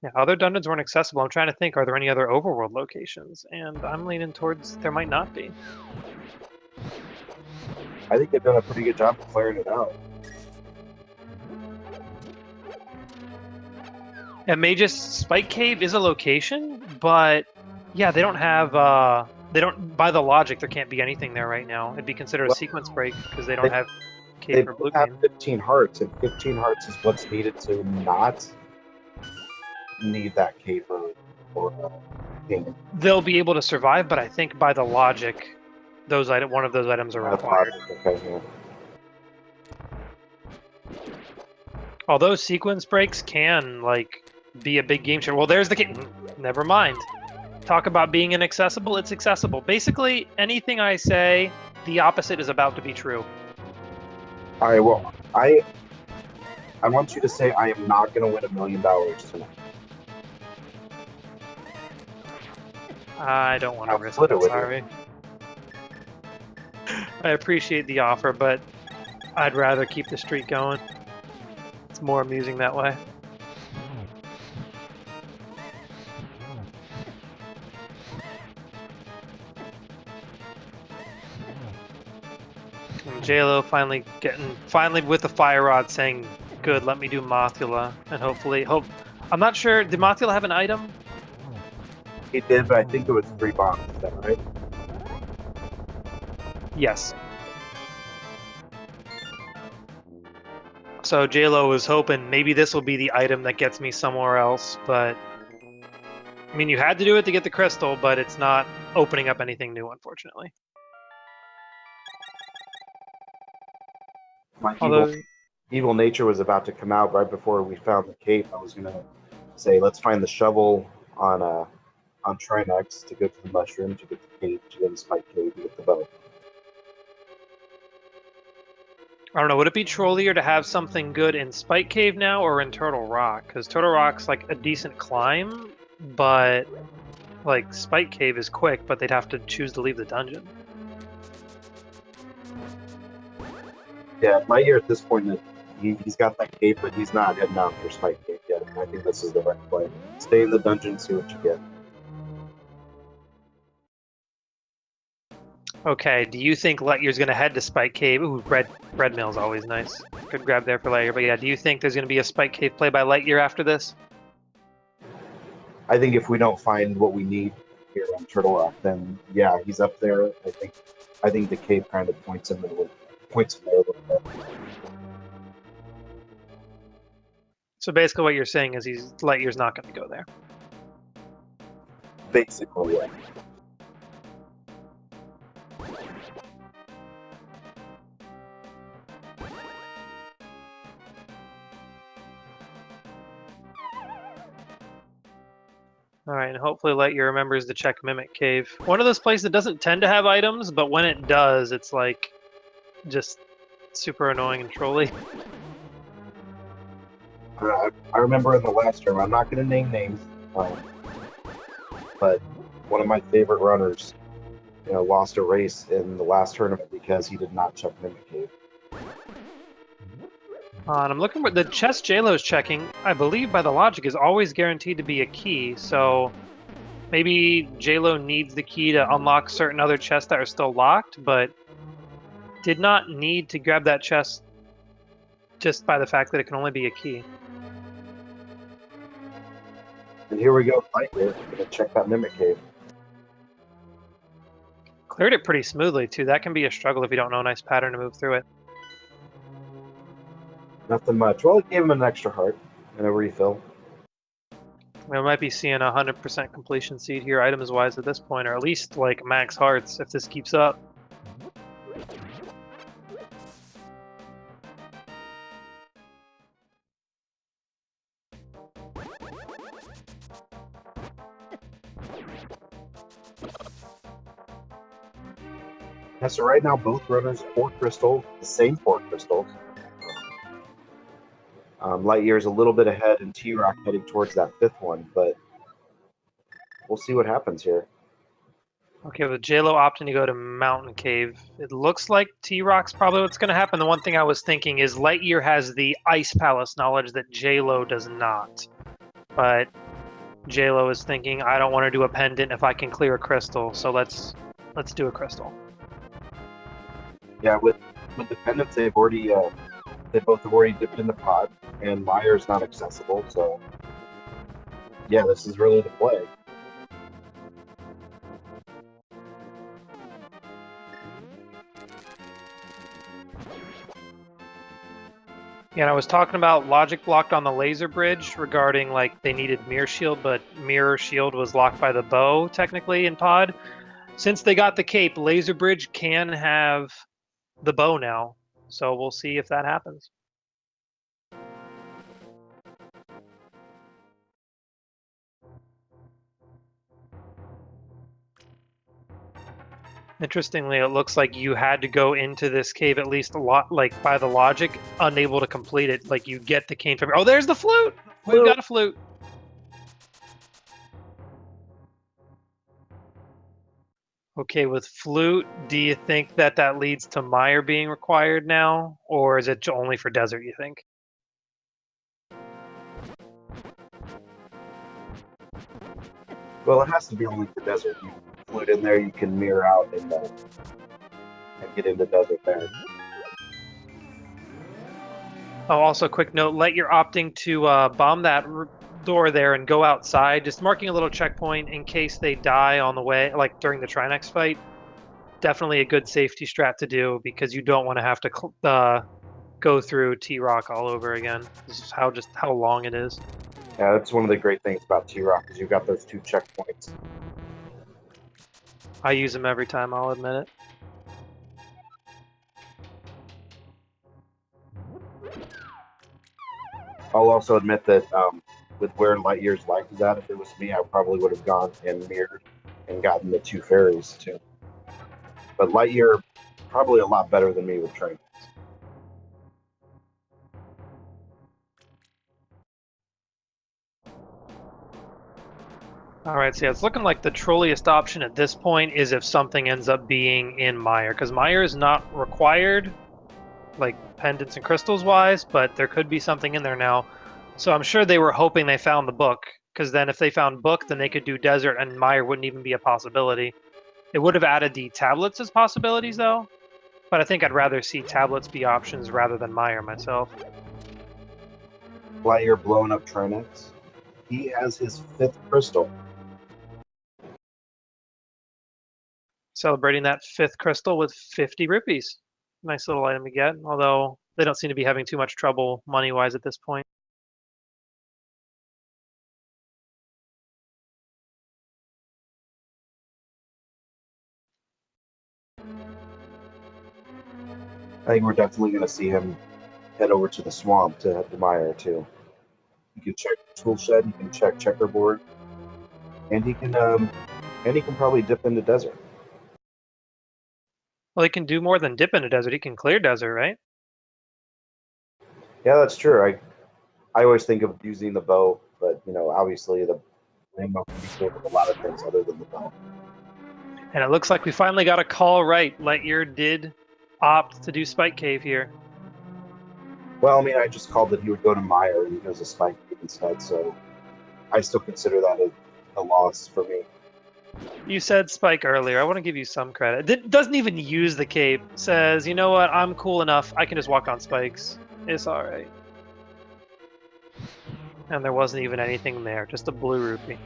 Yeah, other dungeons weren't accessible. I'm trying to think, are there any other overworld locations? And I'm leaning towards there might not be.
I think they've done a pretty good job of clearing it out.
And Magus Spike Cave is a location, but yeah, they don't have by the logic there can't be anything there right now. It'd be considered a sequence break because they don't have cave or blue
have 15 hearts, and 15 hearts is what's needed to not need that cave or king.
They'll be able to survive, but I think by the logic, one of those items are required.
Okay, yeah.
Although sequence breaks can be a big game changer. Well, there's the key. Never mind. Talk about being inaccessible. It's accessible. Basically, anything I say, the opposite is about to be true.
All right. Well, I want you to say I am not going to win $1 million tonight.
I don't want to risk it. Sorry. I appreciate the offer, but I'd rather keep the streak going. It's more amusing that way. And Jaylow finally with the fire rod saying, "Good, let me do Mothula," and I'm not sure. Did Mothula have an item?
He did, but I think it was 3 bombs. Is that right?
Yes. So Jaylow was hoping maybe this will be the item that gets me somewhere else, but I mean, you had to do it to get the crystal, but it's not opening up anything new, unfortunately.
My evil nature was about to come out right before we found the cape. I was going to say, let's find the shovel on Trinex to go to the mushroom, to get the cape, to go to the spike cave, to get the bow.
I don't know, would it be trollier to have something good in Spike Cave now or in Turtle Rock? Because Turtle Rock's like a decent climb, but like Spike Cave is quick, but they'd have to choose to leave the dungeon.
Yeah, LiteYear at this point, he's got that cape, but he's not heading out for Spike Cave yet. I think this is the right play. Stay in the dungeon, see what you get.
Okay, do you think LiteYear's going to head to Spike Cave? Ooh, Red Mill's always nice. Good grab there for LiteYear. But yeah, do you think there's going to be a Spike Cave play by LiteYear after this?
I think if we don't find what we need here on Turtle Rock, then yeah, he's up there. I think the cave kind of points him there a little bit.
So basically what you're saying is LiteYear's not going to go there.
Basically, yeah.
Alright, and hopefully LiteYear remembers to check Mimic Cave. One of those places that doesn't tend to have items, but when it does, it's like just super annoying and trolly.
I remember in the last term, I'm not going to name names, but one of my favorite runners, lost a race in the last tournament because he did not check Mimic Cave.
And I'm looking for the chest Jaylow's checking, I believe by the logic, is always guaranteed to be a key, so maybe Jaylow needs the key to unlock certain other chests that are still locked, but did not need to grab that chest just by the fact that it can only be a key.
And here we go, LiteYear, going to check that Mimic Cave.
Cleared it pretty smoothly, too. That can be a struggle if you don't know a nice pattern to move through it.
Nothing much. Well, it gave him an extra heart and a refill.
We might be seeing a 100% completion seed here, items-wise, at this point, or at least, like, max hearts, if this keeps up.
Yeah, so right now, both runners, 4 crystals, the same 4 crystals. LiteYear's a little bit ahead, and T-Rock heading towards that 5th one, but we'll see what happens here.
Okay, with Jaylow opting to go to Mountain Cave, it looks like T-Rock's probably what's going to happen. The one thing I was thinking is LiteYear has the Ice Palace knowledge that Jaylow does not. But Jaylow is thinking, I don't want to do a pendant if I can clear a crystal, so let's do a crystal.
Yeah, with the pendants, they both have already dipped in the pot, and LiteYear's not accessible, so yeah, this is really the play.
Yeah, and I was talking about logic blocked on the laser bridge regarding like they needed mirror shield, but mirror shield was locked by the bow technically in pod. Since they got the cape, laser bridge can have the bow now, so we'll see if that happens. Interestingly, it looks like you had to go into this cave at least a lot, like by the logic, unable to complete it. Like you get the cane from. Oh, there's the flute. We've got a flute. Okay, with flute, do you think that leads to Mire being required now, or is it only for desert? You think?
Well, it has to be only for desert. You flute in there, you can mirror out and get into desert there.
Oh, also, quick note: LiteYear opting to bomb that door there and go outside, just marking a little checkpoint in case they die on the way, like during the Trinex fight. Definitely a good safety strat to do because you don't want to have to go through T-Rock all over again. This is how long it is.
Yeah, that's one of the great things about T-Rock is you've got those 2 checkpoints.
I use them every time, I'll admit it.
I'll also admit that with where LiteYear's life is at, if it was me, I probably would have gone and mirrored and gotten the 2 fairies too. But LiteYear probably a lot better than me with trains.
All right, so yeah, it's looking like the trolliest option at this point is if something ends up being in Mire, because Mire is not required, like pendants and crystals wise, but there could be something in there now. So I'm sure they were hoping they found the book, because then if they found book, then they could do desert and Mire wouldn't even be a possibility. It would have added the tablets as possibilities though, but I think I'd rather see tablets be options rather than Mire myself.
LiteYear blowing up Trinex. He has his 5th crystal.
Celebrating that 5th crystal with 50 rupees. Nice little item to get, although they don't seem to be having too much trouble money-wise at this point.
I think we're definitely going to see him head over to the swamp to Mire too. You can check tool shed, you can check checkerboard, and he can probably dip into desert.
Well, he can do more than dip into desert. He can clear desert, right?
Yeah, that's true. I always think of using the bow, but obviously the rainbow can be filled with a lot of things other than the bow.
And it looks like we finally got a call right. LiteYear did opt to do Spike Cave here.
Well, I mean, I just called that he would go to Mire and he goes to Spike Cave instead, so I still consider that a loss for me.
You said Spike earlier. I want to give you some credit. It doesn't even use the cape. Says, you know what? I'm cool enough. I can just walk on spikes. It's all right. And there wasn't even anything there. Just a blue rupee.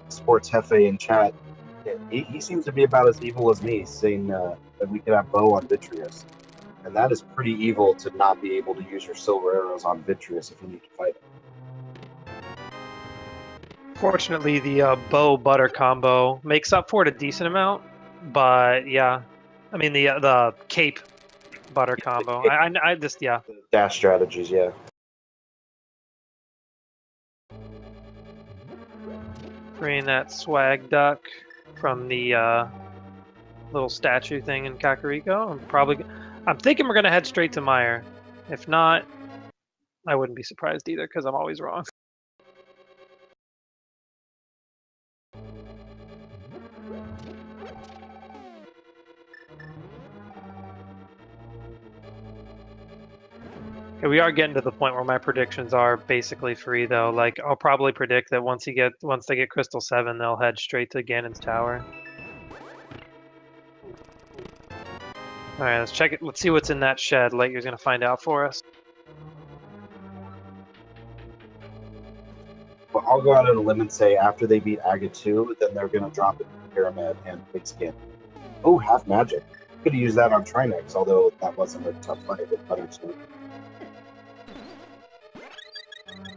Sports Hefe in chat, he seems to be about as evil as me, saying that we could have bow on Vitreous. And that is pretty evil to not be able to use your silver arrows on Vitreous if you need to fight it.
Fortunately, the bow butter combo makes up for it a decent amount, but yeah, I mean the cape butter combo. I just yeah.
Dash strategies, yeah.
Freeing that swag duck from the little statue thing in Kakariko. I'm thinking we're gonna head straight to Mire. If not, I wouldn't be surprised either because I'm always wrong. Okay, we are getting to the point where my predictions are basically free though. Like I'll probably predict that once they get Crystal 7, they'll head straight to Ganon's Tower. Alright, let's check it. Let's see what's in that shed. LiteYear's gonna find out for us.
Well, I'll go out on a limb and say after they beat Aga 2, then they're going to drop it in Pyramid and Big Skin. Oh, half magic. Could have used that on Trinex, although that wasn't a tough fight with Butterstone.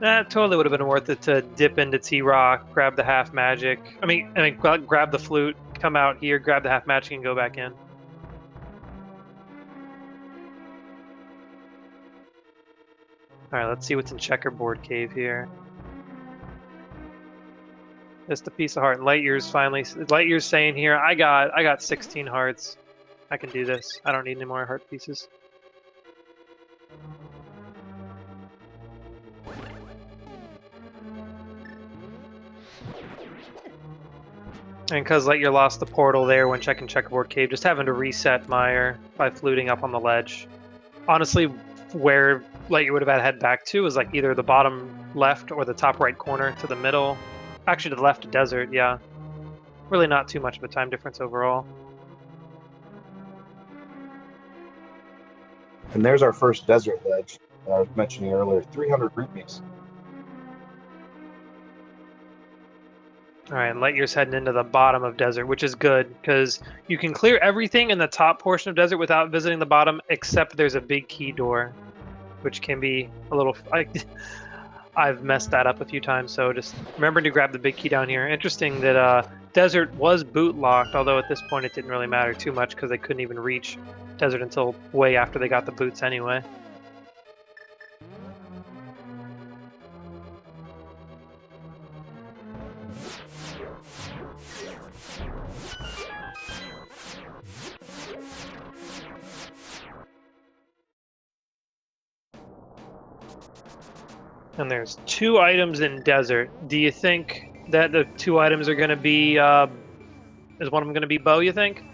That totally would have been worth it to dip into T-Rock, grab the half magic. I mean, grab the flute, come out here, grab the half magic, and go back in. Alright, let's see what's in Checkerboard Cave here. Just a piece of heart. And LiteYear's saying here, I got 16 hearts. I can do this. I don't need any more heart pieces. And because LiteYear lost the portal there when checking Checkerboard Cave, just having to reset Mire by fluting up on the ledge. Honestly, where LiteYear would have had to head back to is like either the bottom left or the top right corner to the middle. Actually, to the left of desert, yeah. Really not too much of a time difference overall.
And there's our first desert ledge that I was mentioning earlier, 300 rupees.
Alright, LiteYear's heading into the bottom of desert, which is good, because you can clear everything in the top portion of desert without visiting the bottom, except there's a big key door, which can be a little... I've messed that up a few times, so just remember to grab the big key down here. Interesting that desert was boot locked, although at this point it didn't really matter too much because they couldn't even reach desert until way after they got the boots anyway. And there's 2 items in desert. Do you think that the 2 items are going to be, is one of them going to be bow, you think?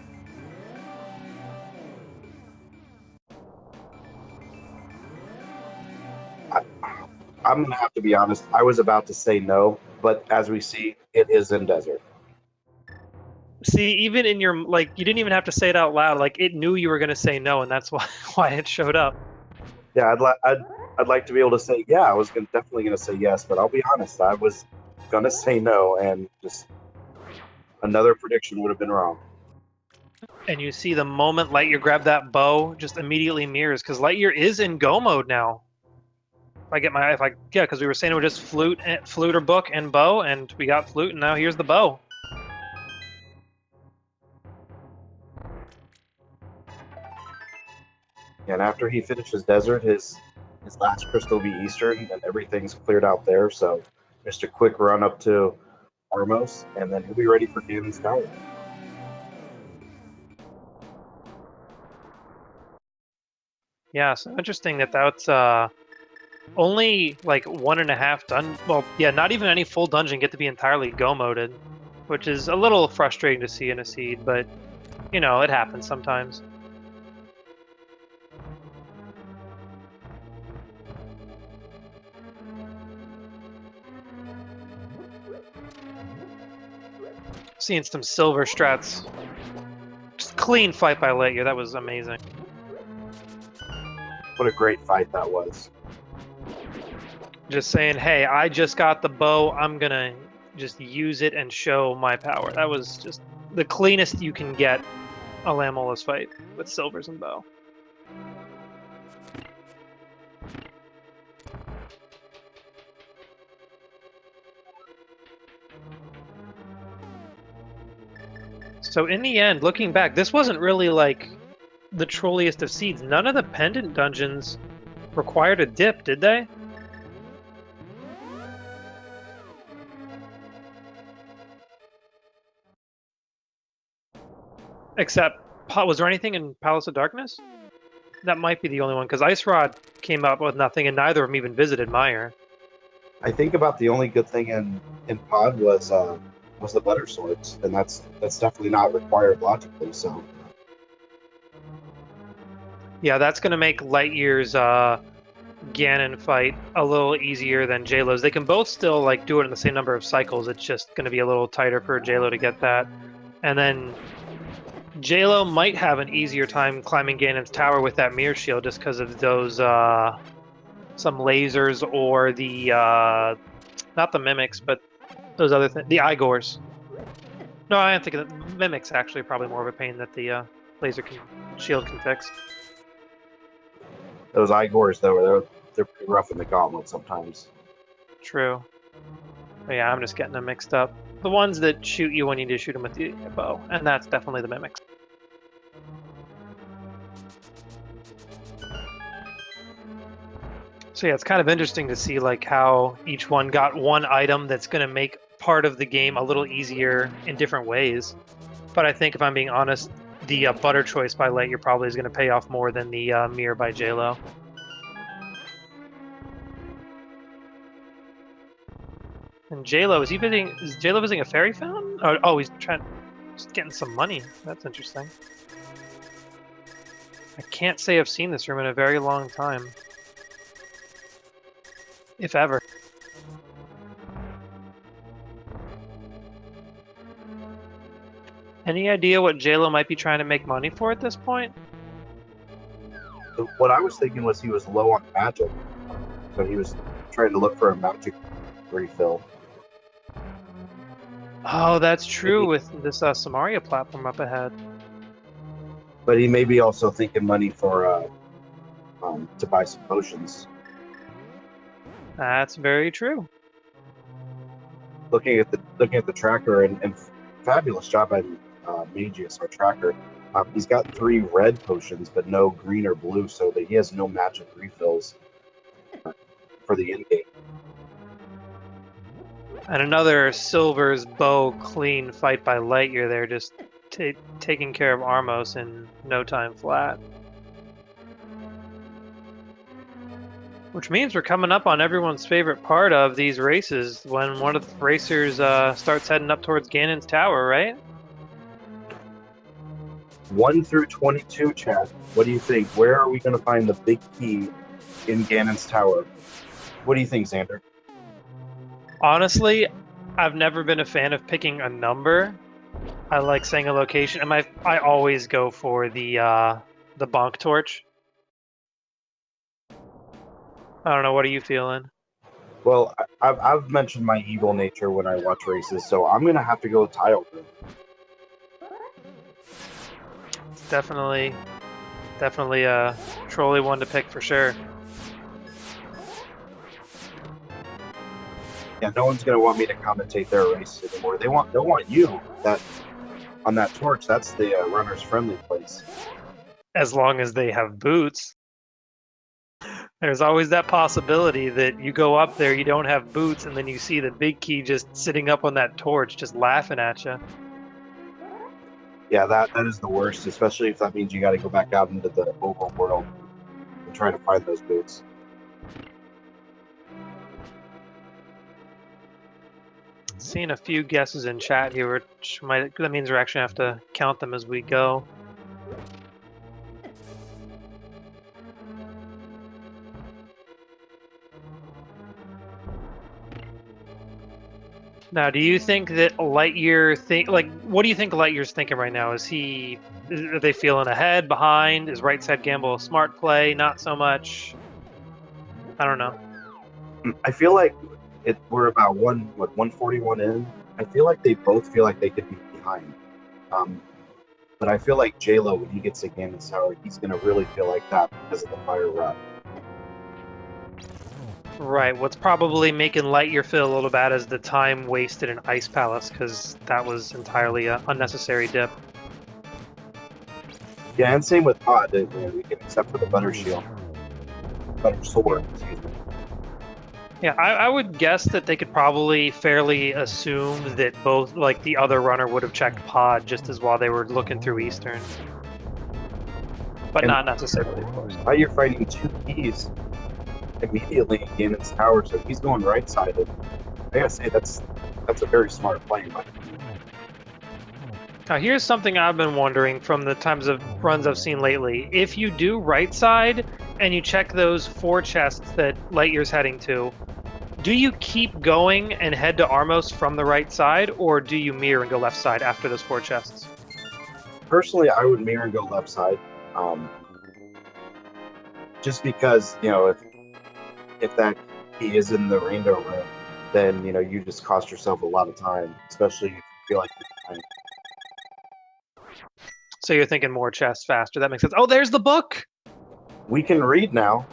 I'm gonna have to be honest. I was about to say no, but as we see, it is in desert.
See, even in your, like, you didn't even have to say it out loud. Like, it knew you were going to say no, and that's why it showed up.
Yeah, I'd like to be able to say yeah. I was definitely gonna say yes, but I'll be honest. I was gonna say no, and just another prediction would have been wrong.
And you see the moment LiteYear grabbed that bow, just immediately mirrors, because LiteYear is in go mode now. Because we were saying it would just flute or book and bow, and we got flute, and now here's the bow.
And after he finishes desert, his last crystal will be Eastern, and everything's cleared out there. So just a quick run up to Armos, and then he'll be ready for Ganon's Tower.
Yeah, so interesting that's only like 1.5 done. Well, yeah, not even any full dungeon get to be entirely go moded, which is a little frustrating to see in a seed, but you know, it happens sometimes. Seeing some silver strats. Just clean fight by LiteYear, that was amazing.
What a great fight that was.
Just saying, hey, I just got the bow, I'm gonna just use it and show my power. That was just the cleanest you can get a Lamola's fight with silvers and bow. So in the end, looking back, this wasn't really like the trolliest of seeds. None of the pendant dungeons required a dip, did they? Except, was there anything in Palace of Darkness? That might be the only one, because Ice Rod came up with nothing, and neither of them even visited Meyer.
I think about the only good thing in Pod was the butter swords, and that's definitely not required logically. So
Yeah, that's going to make LiteYear's Ganon fight a little easier than Jaylow's. They can both still like do it in the same number of cycles. It's just going to be a little tighter for Jaylow to get that. And then Jaylow might have an easier time climbing Ganon's tower with that mirror shield just because of those some lasers or the not the mimics, but those other things, the Igors. No, I am thinking that mimics actually probably more of a pain that the shield can fix.
those Igors, though, they're pretty rough in the gauntlet sometimes.
True. But yeah, I'm just getting them mixed up. The ones that shoot you when you need to shoot them with the bow, and that's definitely the mimics. So yeah, it's kind of interesting to see like how each one got one item that's going to make part of the game a little easier in different ways. But I think if I'm being honest, the butter choice by LiteYear probably is going to pay off more than the mirror by Jaylow. And Jaylow, is Jaylow visiting a fairy fountain? Oh, he's just getting some money. That's interesting. I can't say I've seen this room in a very long time. If ever. Any idea what Jaylow might be trying to make money for at this point?
What I was thinking was he was low on magic, so he was trying to look for a magic refill.
Oh, that's true with this Samaria platform up ahead.
But he may be also thinking money for to buy some potions.
That's very true.
Looking at the tracker, and fabulous job by Magius, our tracker. He's got 3 red potions, but no green or blue, so that he has no magic refills for the end game.
And another Silver's bow clean fight by LiteYear there, just taking care of Armos in no time flat. Which means we're coming up on everyone's favorite part of these races, when one of the racers starts heading up towards Ganon's Tower, right?
1 through 22, chat. What do you think? Where are we going to find the big key in Ganon's Tower? What do you think, Xander?
Honestly, I've never been a fan of picking a number. I like saying a location, and I always go for the bonk torch. I don't know. What are you feeling?
Well, I've mentioned my evil nature when I watch races, so I'm going to have to go tile room.
It's definitely a trolly one to pick for sure.
Yeah, no one's going to want me to commentate their race anymore. They'll want you on that torch. That's the runner's friendly place.
As long as they have boots. There's always that possibility that you go up there, you don't have boots, and then you see the big key just sitting up on that torch, just laughing at you.
Yeah, that is the worst, especially if that means you got to go back out into the overworld and try to find those boots.
Seeing a few guesses in chat here, that means we're actually have to count them as we go. Now, do you think that LiteYear what do you think LiteYear's thinking right now? Are they feeling ahead, behind? Is right side gamble a smart play? Not so much. I don't know.
I feel like we're about 141 in. I feel like they both feel like they could be behind. But I feel like Jaylow, when he gets to Ganon's Tower, he's going to really feel like that because of the fire rod.
Right. What's probably making LiteYear feel a little bad is the time wasted in Ice Palace, because that was entirely an unnecessary dip.
Yeah, and same with Pod, except for the Butter Shield. Butter Sword, excuse me.
Yeah, I would guess that they could probably fairly assume that both, the other runner would have checked Pod just as while they were looking through Eastern. But not necessarily, of course.
Now you're fighting two keys immediately in Ganon's Tower, so he's going right-sided. I gotta say, that's a very smart play, but
now here's something I've been wondering from the times of runs I've seen lately. If you do right side and you check those 4 chests that LiteYear's heading to, do you keep going and head to Armos from the right side, or do you mirror and go left side after those 4 chests?
personally, I would mirror and go left side. Just because, if that key is in the Rando room, then, you just cost yourself a lot of time, especially if you feel like you're behind.
So you're thinking more chests faster. That makes sense. Oh, there's the book!
We can read now.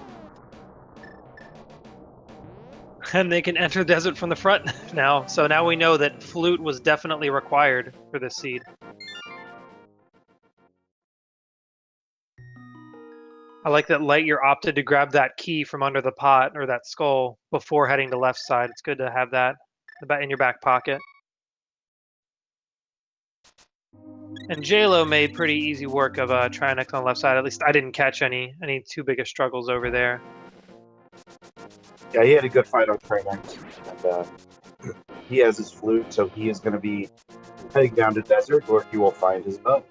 And they can enter the desert from the front now. So now we know that flute was definitely required for this seed. I like that LiteYear opted to grab that key from under the pot, or that skull, before heading to left side. It's good to have that in your back pocket. And Jaylow made pretty easy work of Trinex on the left side. At least I didn't catch any too big of struggles over there.
Yeah, he had a good fight on Trinex, and he has his flute, so he is going to be heading down to desert, where he will find his bow.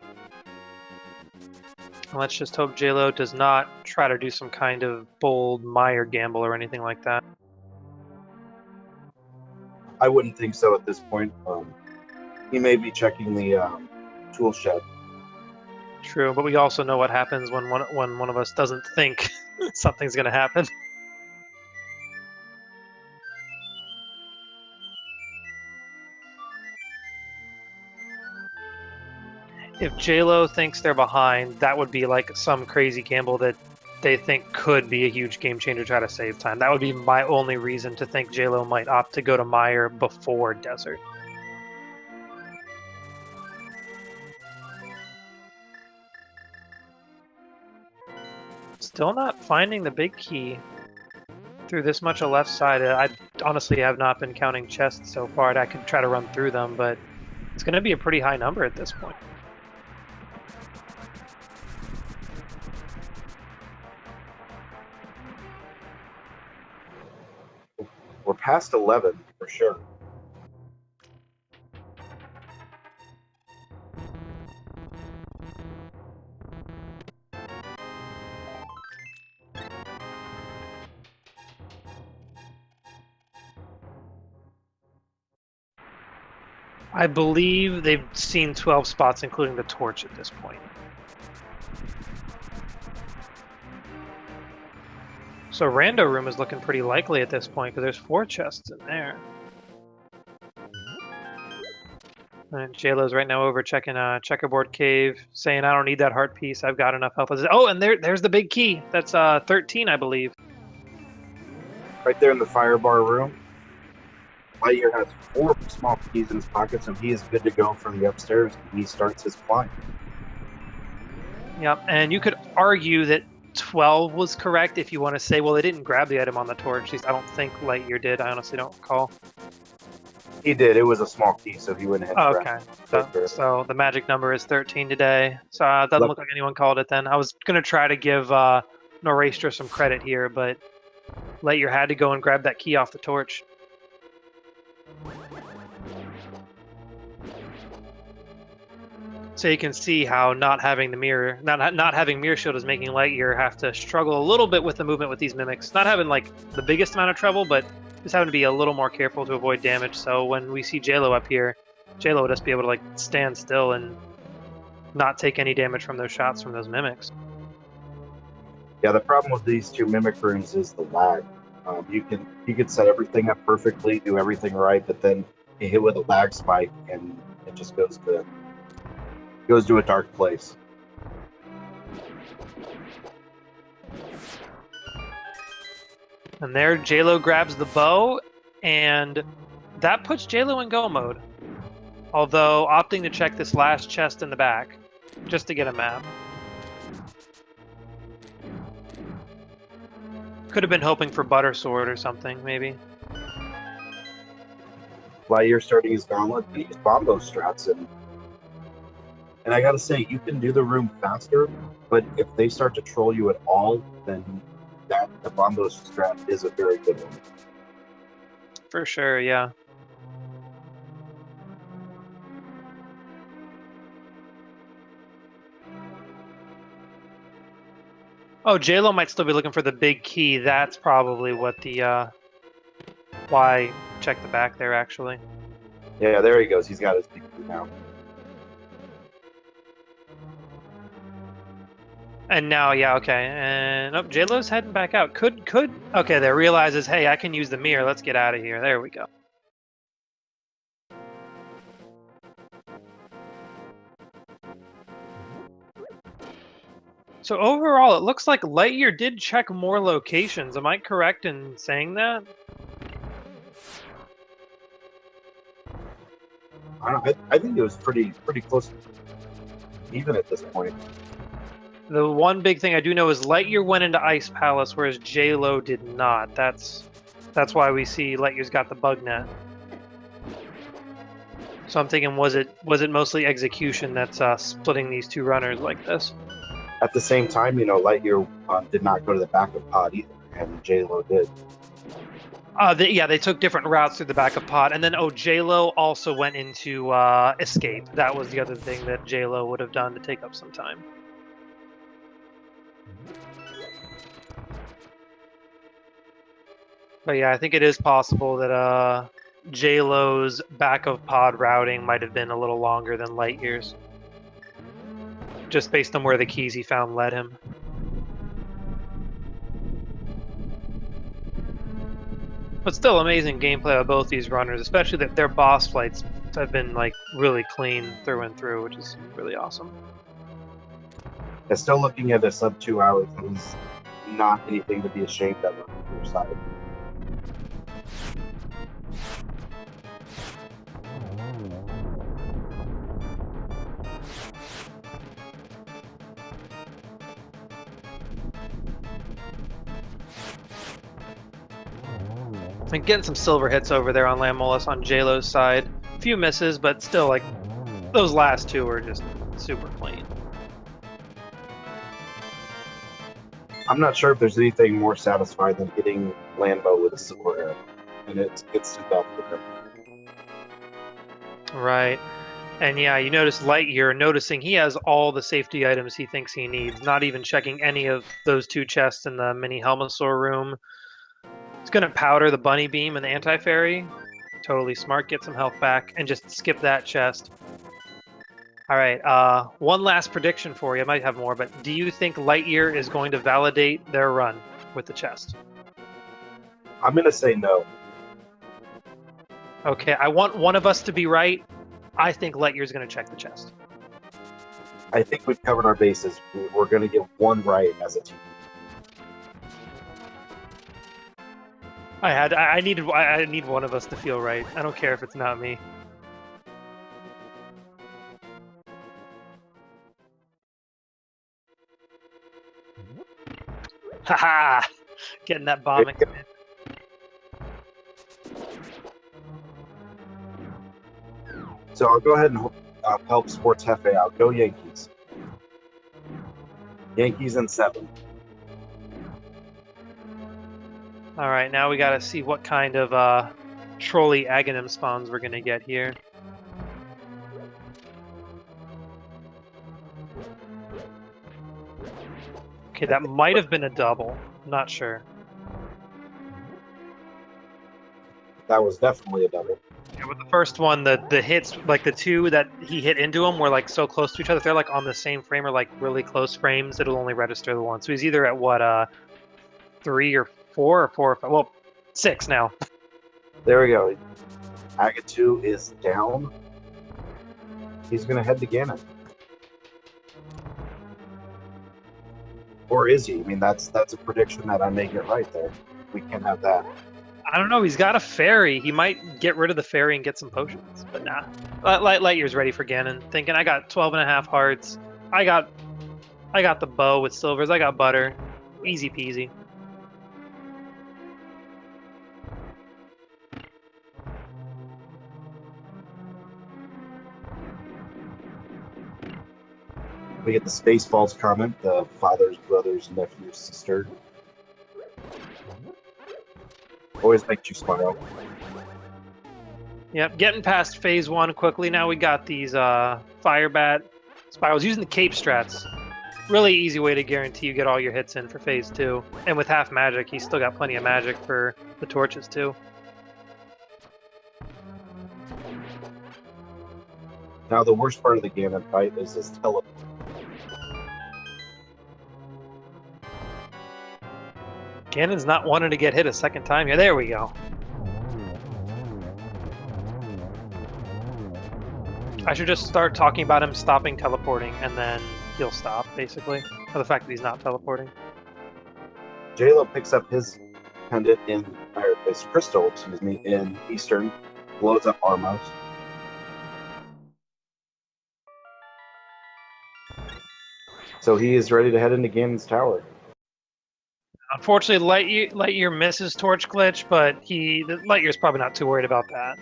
Let's just hope Jaylow does not try to do some kind of bold Meyer gamble or anything like that.
I wouldn't think so at this point. He may be checking the tool shed.
True, but we also know what happens when one of us doesn't think something's going to happen. If Jaylow thinks they're behind, that would be like some crazy gamble that they think could be a huge game changer to try to save time. That would be my only reason to think Jaylow might opt to go to Meyer before Desert. Still not finding the big key through this much of left side. I honestly have not been counting chests so far. I could try to run through them, but it's going to be a pretty high number at this point.
We're past 11 for sure.
I believe they've seen 12 spots, including the torch at this point. So Rando Room is looking pretty likely at this point, because there's 4 chests in there. And Jaylow's right now over checking Checkerboard Cave, saying, I don't need that heart piece, I've got enough health. Oh, and there's the big key. That's 13, I believe.
Right there in the firebar room. LiteYear has 4 small keys in his pocket, so he is good to go from the upstairs when he starts his climb.
Yep, and you could argue that 12 was correct if you want to say, well, they didn't grab the item on the torch. At least I don't think LiteYear did. I honestly don't recall.
He did. It was a small key, so he went ahead and
grabbed it. So the magic number is 13 today. So it doesn't look like anyone called it then. I was going to try to give Norastra some credit here, but LiteYear had to go and grab that key off the torch. So you can see how not having the mirror, not having mirror shield is making LiteYear have to struggle a little bit with the movement with these mimics. Not having like the biggest amount of trouble, but just having to be a little more careful to avoid damage. So when we see Jaylow up here, Jaylow will just be able to like stand still and not take any damage from those shots from those mimics.
Yeah, the problem with these 2 mimic rooms is the lag. You can set everything up perfectly, do everything right, but then you hit with a lag spike and it just goes to a dark place.
And there, Jaylow grabs the bow, and that puts Jaylow in go mode. Although opting to check this last chest in the back, just to get a map. Could have been hoping for Butter Sword or something, maybe.
LiteYear starting his gauntlet, he used Bombo strats, and I gotta say, you can do the room faster, but if they start to troll you at all, then the Bombo strat is a very good one.
For sure, yeah. Oh, Jaylow might still be looking for the big key. That's probably what the why check the back there, actually.
Yeah, there he goes. He's got his big key now.
And now, yeah, okay. And oh, Jaylow's heading back out. Could okay, there realizes, hey, I can use the mirror. Let's get out of here. There we go. So overall, it looks like LiteYear did check more locations. Am I correct in saying that?
I think it was pretty close, even at this point.
The one big thing I do know is LiteYear went into Ice Palace, whereas Jaylow did not. That's why we see LiteYear's got the bug net. So I'm thinking, was it mostly execution that's splitting these 2 runners like this?
At the same time, LiteYear did not go to the back of pod either, and Jaylow did.
Yeah, they took different routes through the back of pod, and then Jaylow also went into escape. That was the other thing that Jaylow would have done to take up some time. But yeah, I think it is possible that Jaylow's back of pod routing might have been a little longer than LiteYear's, just based on where the keys he found led him. But still amazing gameplay of both these runners, especially that their boss fights have been like really clean through and through, which is really awesome.
Yeah, still looking at a sub 2 hours, it was not anything to be ashamed of on your side.
And getting some silver hits over there on Lamolus on Jaylow's side. A few misses, but still, like, those last 2 were just super clean.
I'm not sure if there's anything more satisfying than getting Lambo with a silver arrow. and it gets to death with him.
Right. And yeah, you notice LiteYear noticing he has all the safety items he thinks he needs, not even checking any of those 2 chests in the mini Helmosaur room. He's gonna powder the bunny beam and the anti-fairy. Totally smart, get some health back, and just skip that chest. Alright, one last prediction for you. I might have more, but do you think LiteYear is going to validate their run with the chest?
I'm gonna say no.
Okay, I want one of us to be right. I think LiteYear's going to check the chest.
I think we've covered our bases. We're gonna get one right as a team.
I need one of us to feel right. I don't care if it's not me. Haha! Getting that bombing.
So I'll go ahead and help Sports Hefe out. Go Yankees. Yankees in 7.
All right, now we got to see what kind of trolley Aghanim spawns we're gonna get here. Okay, that might have been a double. Not sure.
That was definitely a double.
Yeah, with the first one, the hits, like the 2 that he hit into him, were like so close to each other. If they're like on the same frame or like really close frames, it'll only register the 1. So he's either at what 3 or 4 or 4 or 5. Well, 6 now.
There we go. Agatu is down. He's gonna head to Ganon. Or is he? I mean, that's a prediction that I may get right there. We can have that.
I don't know. He's got a fairy. He might get rid of the fairy and get some potions, but nah. LiteYear's ready for Ganon. Thinking, I got 12.5 hearts. I got the bow with silvers. I got butter. Easy peasy.
We get the Spaceballs comment, the father's, brother's, nephew's, sister. Always makes you smile.
Yep, getting past phase 1 quickly. Now we got these fire bat spirals. Using the cape strats. Really easy way to guarantee you get all your hits in for phase 2. And with half magic, he's still got plenty of magic for the torches too.
Now the worst part of the Ganon fight is this teleport.
Ganon's not wanting to get hit a second time. Yeah, there we go. I should just start talking about him stopping teleporting, and then he'll stop, basically. For the fact that he's not teleporting.
Jaylow picks up his pendant or his crystal, excuse me, in Eastern, blows up Armos. So he is ready to head into Ganon's tower.
Unfortunately, LiteYear misses Torch Glitch, but LiteYear's probably not too worried about that.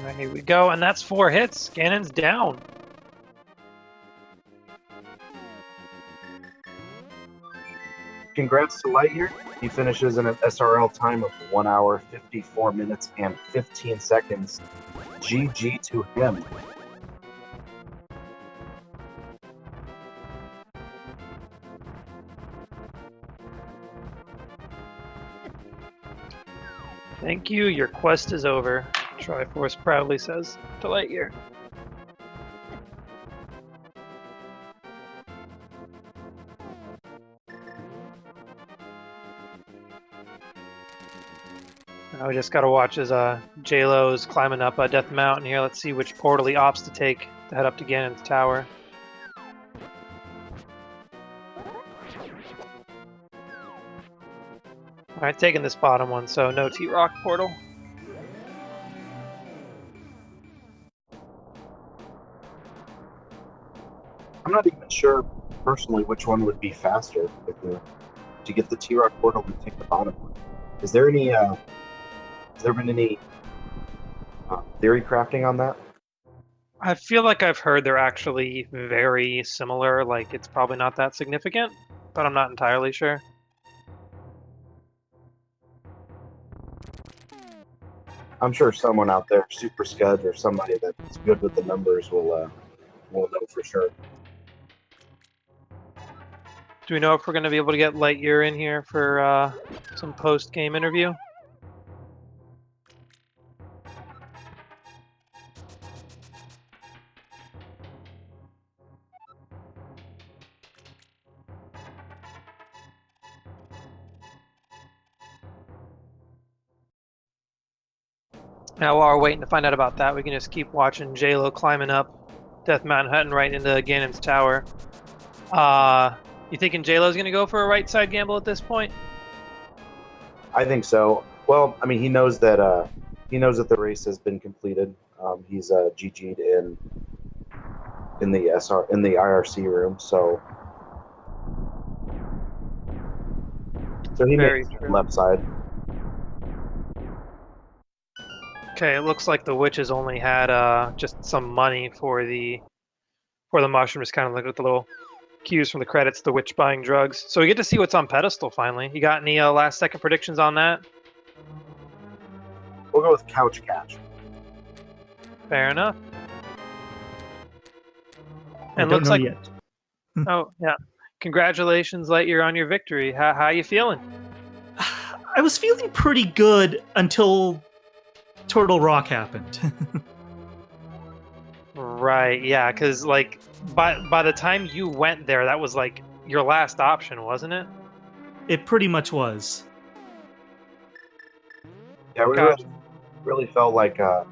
Alright, here we go, and that's 4 hits. Ganon's down.
Congrats to LiteYear. He finishes in an SRL time of 1 hour, 54 minutes, and 15 seconds. GG to him.
Thank you, your quest is over, Triforce proudly says to LiteYear. Now we just gotta watch as Jaylow's climbing up Death Mountain here. Let's see which portal he opts to take to head up to Ganon's tower. Alright, taking this bottom one, so no T-Rock portal.
I'm not even sure, personally, which one would be faster to get the T-Rock portal and take the bottom one. Is there any, has there been any theory crafting on that?
I feel like I've heard they're actually very similar. Like it's probably not that significant, but I'm not entirely sure.
I'm sure someone out there, Super Scud or somebody that's good with the numbers, will know for sure.
Do we know if we're going to be able to get LiteYear in here for some post-game interview? Now, while we're waiting to find out about that, we can just keep watching Jaylow climbing up Death Mountain Hutton right into Ganon's tower. You thinking Jaylow's going to go for a right side gamble at this point?
I think so. Well, I mean, he knows that the race has been completed. He's GG'd in the IRC room, so he
Very
makes
true.
left side.
Okay, it looks like the witches only had just some money for the mushrooms. Kind of like with the little cues from the credits, the witch buying drugs. So we get to see what's on pedestal finally. You got any last second predictions on that?
We'll go with Couch Catch.
Fair enough.
I don't know yet.
Oh yeah, congratulations, LiteYear, on your victory. How you feeling?
I was feeling pretty good until Turtle Rock happened.
Right, yeah, because like by the time you went there, that was like your last option, wasn't it?
It pretty much was.
Yeah, we
Gotcha.
really felt like you got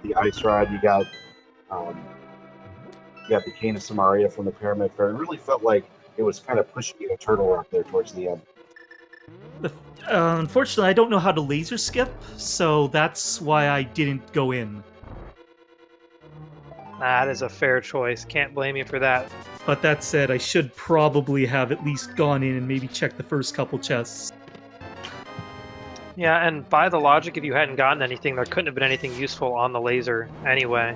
the ice ride, you got the Cane of Samaria from the Pyramid Fair. It really felt like it was kind of pushing you to Turtle Rock there towards the end.
Unfortunately, I don't know how to laser skip, so that's why I didn't go in.
That is a fair choice. Can't blame you for that.
But that said, I should probably have at least gone in and maybe checked the first couple chests.
Yeah, and by the logic, if you hadn't gotten anything, there couldn't have been anything useful on the laser anyway.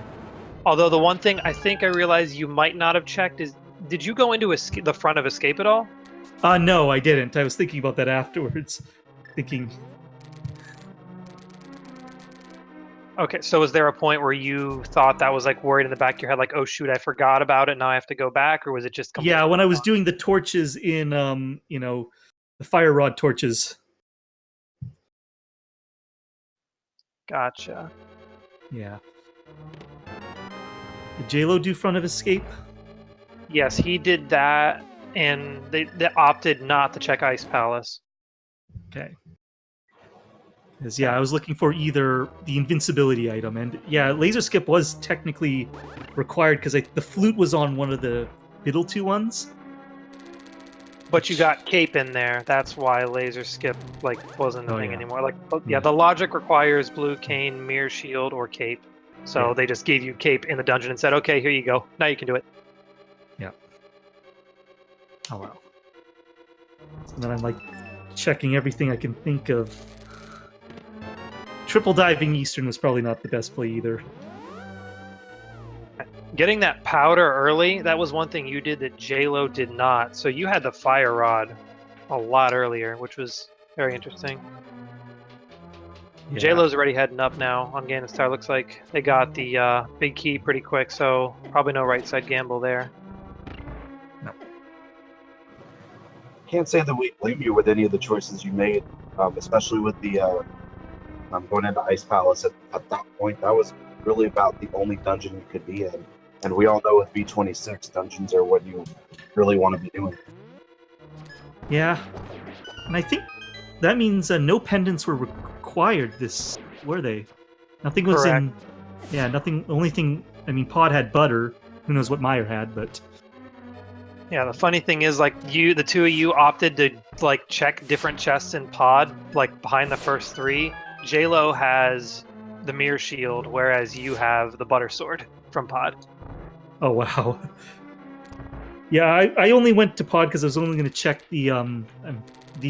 Although the one thing I think I realized you might not have checked is, did you go into the front of Escape at all?
No, I didn't. I was thinking about that afterwards. Thinking...
Okay, so was there a point where you thought that was like worried in the back of your head, like, oh shoot, I forgot about it, now I have to go back, or was it just completely...
Yeah, when I was doing the torches in, the fire rod torches.
Gotcha.
Yeah. Did Jaylow do front of Escape?
Yes, he did that, and they opted not to check Ice Palace.
Okay. Because, yeah, I was looking for either the invincibility item, and, yeah, laser skip was technically required, because the flute was on one of the middle two ones.
But you got cape in there, that's why laser skip, like, wasn't a thing anymore. Like, yeah, the logic requires blue cane, mirror shield, or cape. So they just gave you cape in the dungeon and said, okay, here you go, now you can do it.
Yeah. Oh, wow. And then I'm, like, checking everything I can think of. Triple diving Eastern was probably not the best play either.
Getting that powder early, that was one thing you did that Jaylow did not. So you had the fire rod a lot earlier, which was very interesting. Yeah. Jaylow's already heading up now on Ganon's Tower. Looks like they got the big key pretty quick, so probably no right side gamble there.
No.
Can't say that we blame you with any of the choices you made, especially with the going into Ice Palace at that point. That was really about the only dungeon you could be in. And we all know with V26, dungeons are what you really want to be doing.
Yeah. And I think that means no pendants were required were they? Nothing was
Correct.
in... Yeah, nothing... The only thing... I mean, Pod had butter. Who knows what Meyer had, but...
Yeah, the funny thing is, like, the two of you opted to, like, check different chests in Pod, like, behind the first three. Jaylow has the mirror shield, whereas you have the butter sword from Pod.
Oh, wow. Yeah, I only went to Pod because I was only going to check the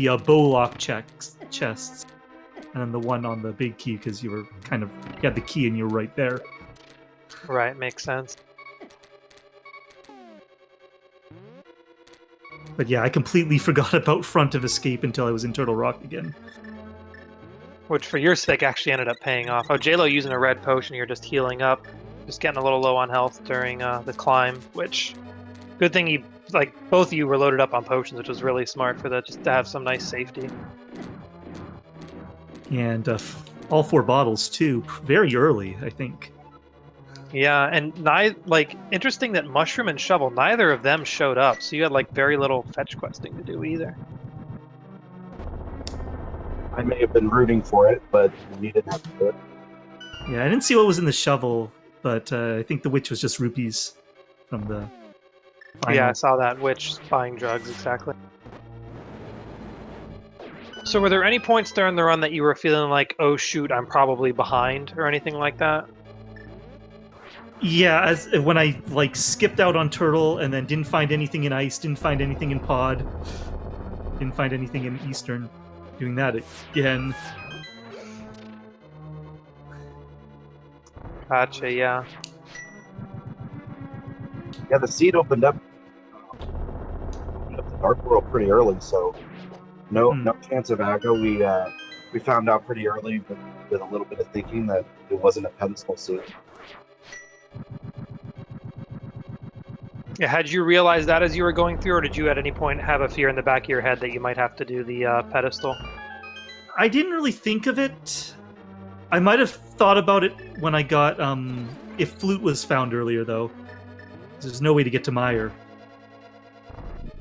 bow lock chests. and then the one on the big key because you had the key and you're right there.
Right, makes sense.
But yeah, I completely forgot about front of escape until I was in Turtle Rock again.
Which, for your sake, actually ended up paying off. Oh, Jaylow using a red potion, you're just healing up. Just getting a little low on health during the climb, which... Good thing you, like, both of you were loaded up on potions, which was really smart for that, just to have some nice safety.
And all 4 bottles, too. Very early, I think.
Yeah, and interesting that Mushroom and Shovel, neither of them showed up, so you had, like, very little fetch questing to do either.
I may have been rooting for it, but you didn't have to do it.
Yeah, I didn't see what was in the shovel, but I think the witch was just rupees from the final.
Yeah, I saw that witch buying drugs, exactly. So were there any points during the run that you were feeling like, oh shoot, I'm probably behind, or anything like that?
Yeah, when I like skipped out on Turtle and then didn't find anything in Ice, didn't find anything in Pod, didn't find anything in Eastern, doing that again.
Gotcha, yeah.
Yeah, the seed opened up the Dark World pretty early, so no chance of aggro. We found out pretty early with a little bit of thinking that it wasn't a pedestal seed.
Yeah, had you realized that as you were going through, or did you at any point have a fear in the back of your head that you might have to do the pedestal?
I didn't really think of it. I might have thought about it when I got, if Flute was found earlier, though. There's no way to get to Meyer.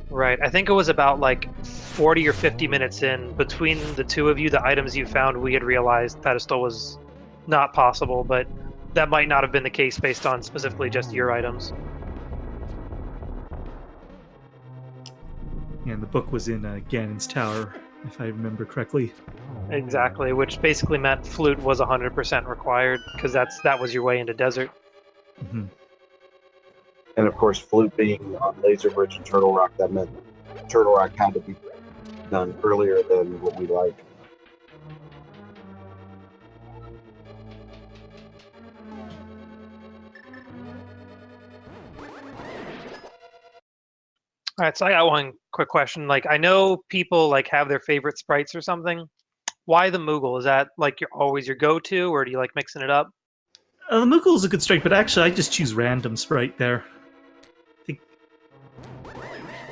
Right, I think it was about like 40 or 50 minutes in, between the two of you, the items you found, we had realized pedestal was not possible, but that might not have been the case based on specifically just your items.
And the book was in Ganon's Tower, if I remember correctly.
Exactly, which basically meant Flute was 100% required, because that was your way into desert.
Mm-hmm.
And of course, Flute being on Laser Bridge and Turtle Rock, that meant Turtle Rock had to be done earlier than what we like.
All right, so I got one quick question. Like, I know people like have their favorite sprites or something. Why the Moogle? Is that like always your go-to, or do you like mixing it up?
The Moogle is a good sprite, but actually I just choose random sprite there. I think...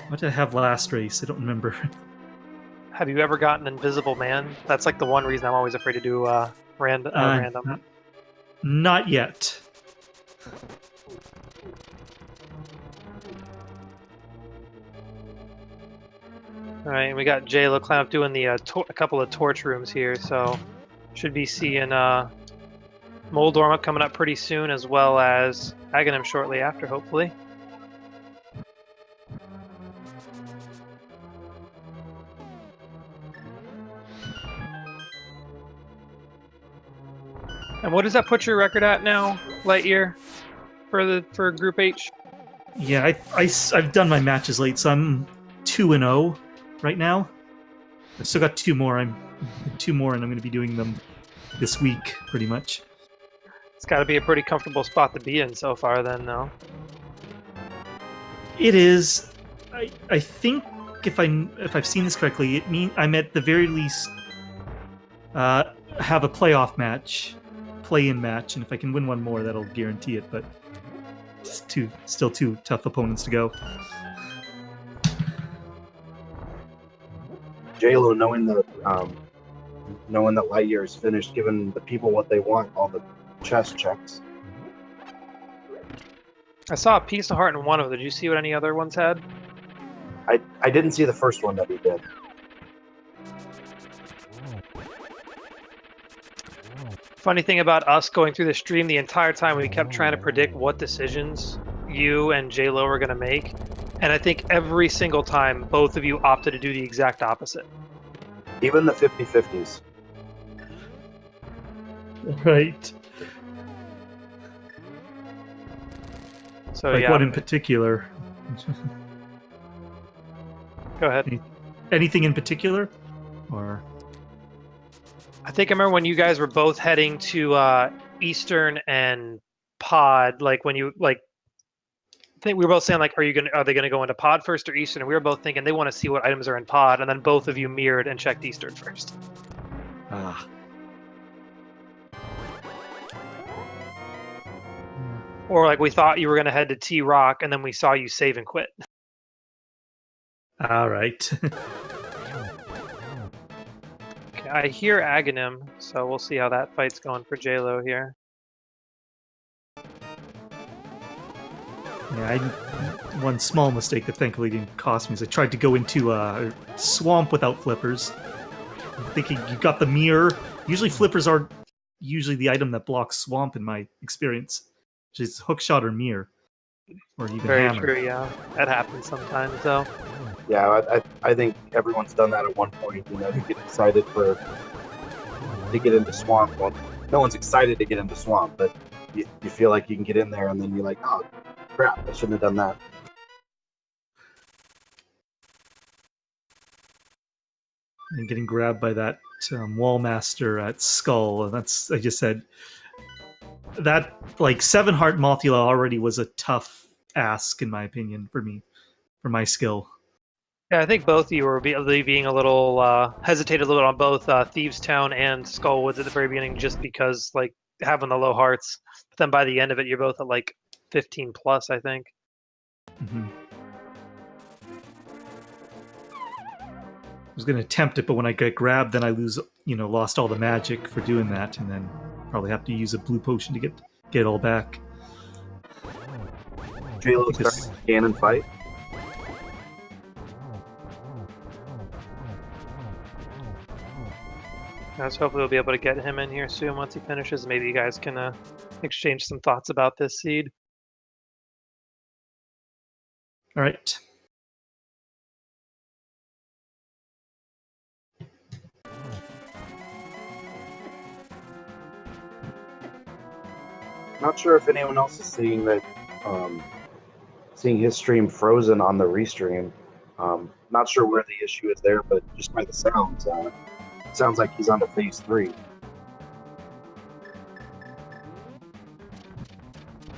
What did I have last race? I don't remember.
Have you ever gotten Invisible Man? That's like the one reason I'm always afraid to do random.
Not yet.
All right, we got Jaylow Clamp doing the a couple of torch rooms here, so should be seeing Moldorma coming up pretty soon, as well as Aghanim shortly after, hopefully. And what does that put your record at now, LiteYear, for Group H?
Yeah, I've done my matches late, so I'm 2-0 right now. I've still got 2 more. I'm 2 more, and I'm going to be doing them this week, pretty much.
It's got to be a pretty comfortable spot to be in so far, then, though.
It is. I think if I've seen this correctly, it means I'm at the very least have a playoff match, play-in match, and if I can win one more, that'll guarantee it. But it's still 2 tough opponents to go.
Jaylow, knowing that LiteYear is finished, giving the people what they want, all the chest checks.
I saw a piece of heart in one of them. Did you see what any other ones had?
I didn't see the first one that he did.
Funny thing about us going through the stream, the entire time we kept trying to predict what decisions you and Jaylow were going to make. And I think every single time, both of you opted to do the exact opposite.
Even the 50-50s.
Right.
So
like
yeah.
what in particular?
Go ahead.
Anything in particular? Or
I think I remember when you guys were both heading to Eastern and Pod, like when you like. I think we were both saying like, are they gonna go into Pod first or Eastern? And we were both thinking they want to see what items are in Pod, and then both of you mirrored and checked Eastern first.
Ah.
Or like we thought you were gonna head to T Rock, and then we saw you save and quit.
All right.
Okay, I hear Aghanim, so we'll see how that fight's going for Jaylow here.
Yeah, one small mistake that thankfully didn't cost me is I tried to go into a swamp without flippers. I'm thinking you got the mirror. Usually flippers are usually the item that blocks swamp in my experience, which is hookshot or mirror, or even
Very
hammer.
true, yeah. That happens sometimes, though.
Yeah, I think everyone's done that at one point. You know, you get excited to get into swamp. Well, no one's excited to get into swamp, but you feel like you can get in there, and then you're like, oh crap, I shouldn't have done that.
And getting grabbed by that wall master at Skull, and that's I just said that like 7-heart Mothula already was a tough ask in my opinion for me, for my skill.
Yeah, I think both of you were being a little hesitated a little bit on both Thieves Town and Skullwoods at the very beginning, just because like having the low hearts. But then by the end of it, you're both at like 15 plus, I think.
Mm-hmm. I was going to attempt it, but when I get grabbed, then I lost all the magic for doing that, and then probably have to use a blue potion to get it all back.
Jaylow starts a cannon fight.
So hopefully we'll be able to get him in here soon once he finishes. Maybe you guys can exchange some thoughts about this seed.
All right.
Not sure if anyone else is seeing that, seeing his stream frozen on the restream. Not sure where the issue is there, but just by the sounds, it sounds like he's on to phase 3.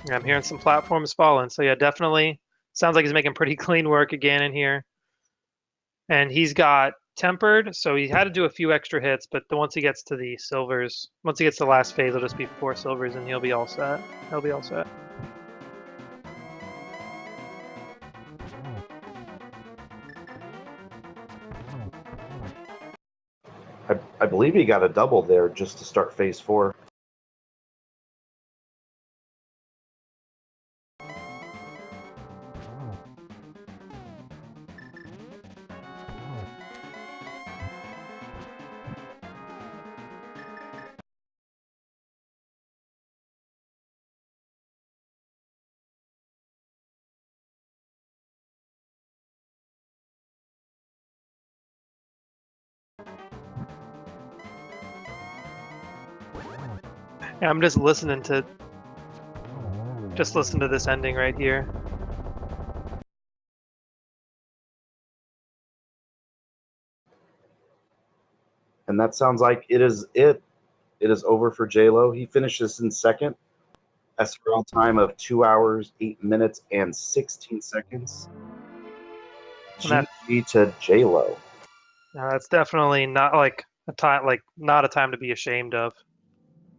Yeah, I'm hearing some platforms falling, so yeah, definitely sounds like he's making pretty clean work again in here. And he's got tempered, so he had to do a few extra hits, but once he gets to the silvers, once he gets to the last phase, it'll just be 4 silvers and he'll be all set. He'll be all set.
I believe he got a double there just to start phase 4.
Yeah, I'm just listening to this ending right here.
And that sounds like it is over for Jaylow. He finishes in second. SRL time of 2 hours, 8 minutes, and 16 seconds. GG to Jaylow.
That's definitely not like a time, not a time to be ashamed of.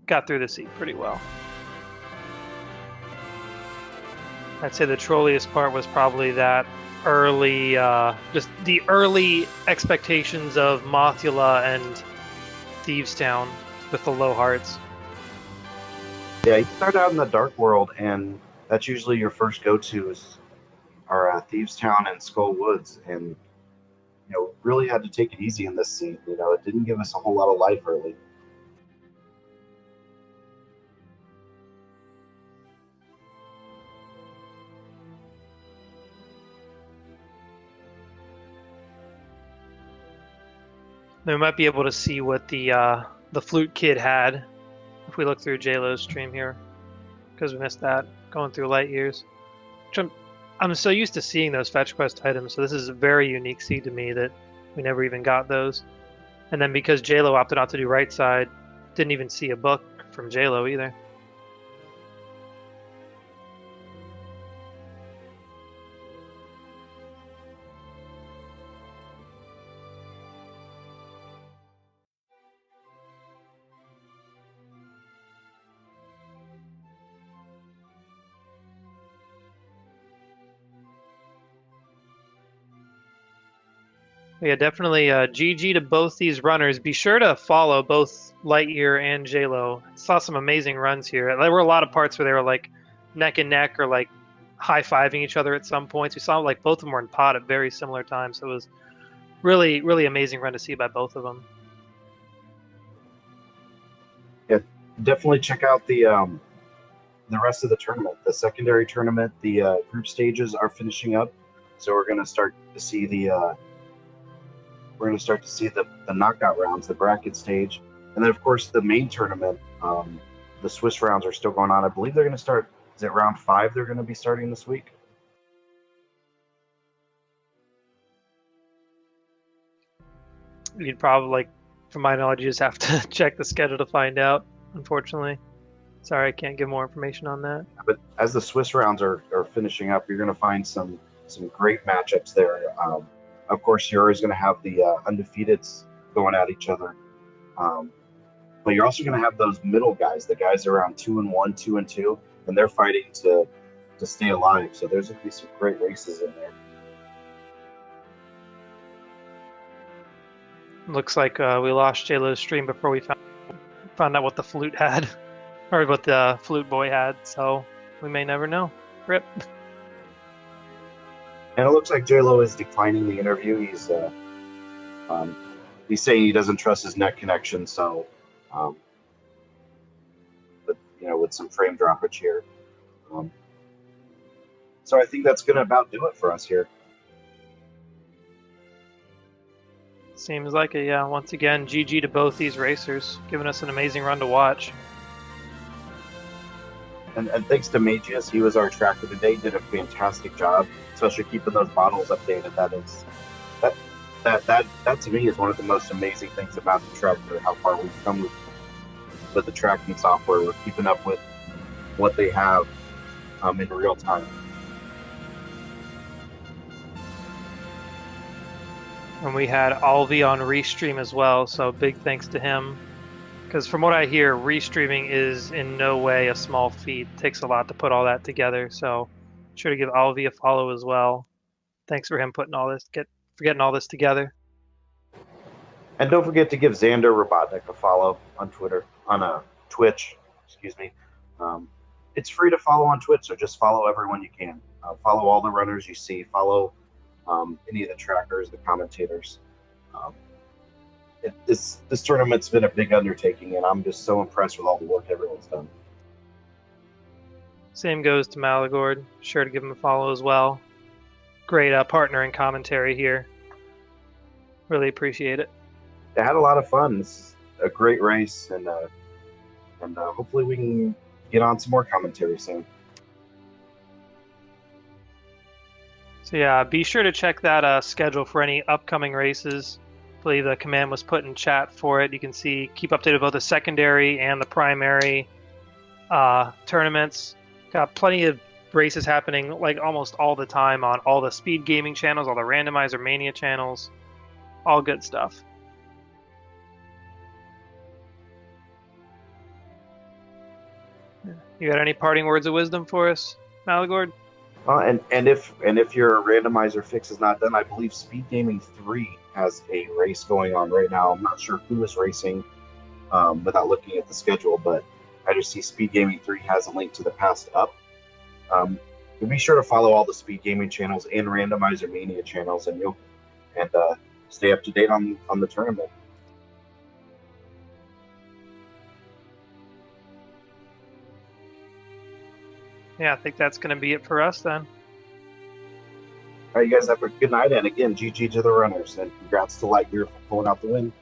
Got through the seed pretty well. I'd say the trolliest part was probably that early, just the early expectations of Mothula and Thieves Town with the low hearts.
Yeah, you start out in the Dark World, and that's usually your first go-tos are Thieves Town and Skull Woods, and really had to take it easy in this scene. It didn't give us a whole lot of life early.
Then we might be able to see what the flute kid had if we look through Jaylow's stream here, because we missed that going through LiteYears. I'm so used to seeing those fetch quest items, so this is a very unique seed to me that we never even got those. And then because Jaylow opted not to do right side, didn't even see a book from Jaylow either. Yeah, definitely GG to both these runners. Be sure to follow both LiteYear and Jaylow. Saw some amazing runs here. There were a lot of parts where they were like neck and neck or like high-fiving each other at some points. We saw like both of them were in pot at very similar times. So it was really, really amazing run to see by both of them.
Yeah, definitely check out the rest of the tournament. The secondary tournament, the group stages are finishing up, so we're going to start to see the knockout rounds, the bracket stage, and then of course the main tournament. The Swiss rounds are still going on. I believe they're going to start. Is it round 5? They're going to be starting this week.
You'd probably, like, from my knowledge, you just have to check the schedule to find out, unfortunately. Sorry, I can't give more information on that.
But as the Swiss rounds are finishing up, you're going to find some great matchups there. Of course, you're always going to have the undefeateds going at each other. But you're also going to have those middle guys, the guys around 2-1, 2-2, and they're fighting to stay alive. So there's going to be some great races in there.
Looks like we lost Jaylow's stream before we found out what the flute had, or what the flute boy had. So we may never know. Rip.
And it looks like Jaylow is declining the interview. He's saying he doesn't trust his net connection. So, but with some frame droppage here. So I think that's going to about do it for us here.
Seems like it, yeah. Once again, GG to both these racers, giving us an amazing run to watch.
And thanks to Magius, he was our tracker today. Did a fantastic job, especially keeping those bottles updated. That to me is one of the most amazing things about the tracker. How far we've come with the tracking software. We're keeping up with what they have in real time.
And we had Alvi on restream as well, so big thanks to him. Because from what I hear, restreaming is in no way a small feat. It takes a lot to put all that together, so sure to give Alvi a follow as well. Thanks for him putting all this, for getting all this together.
And don't forget to give Xander Robotnik a follow on Twitter, on Twitch. Excuse me. It's free to follow on Twitch, so just follow everyone you can. Follow all the runners you see. Follow any of the trackers, the commentators. This tournament's been a big undertaking, and I'm just so impressed with all the work everyone's done.
Same goes to Malagord. Sure to give him a follow as well. Great partner in commentary here. Really appreciate it.
I had a lot of fun. This is a great race, and hopefully we can get on some more commentary soon.
So yeah, be sure to check that schedule for any upcoming races. I believe the command was put in chat for it. You can keep updated about the secondary and the primary tournaments. Got plenty of races happening like almost all the time on all the speed gaming channels, all the Randomizer Mania channels. All good stuff. You got any parting words of wisdom for us, Malagord?
And if your randomizer fix is not done, I believe Speed Gaming 3 has a race going on right now. I'm not sure who is racing without looking at the schedule, but I just see Speed Gaming 3 has a link to the past up. Be sure to follow all the Speed Gaming channels and Randomizer Mania channels, and stay up to date on the tournament.
Yeah, I think that's going to be it for us then.
All right, you guys have a good night, and again, GG to the runners, and congrats to LiteYear for pulling out the win.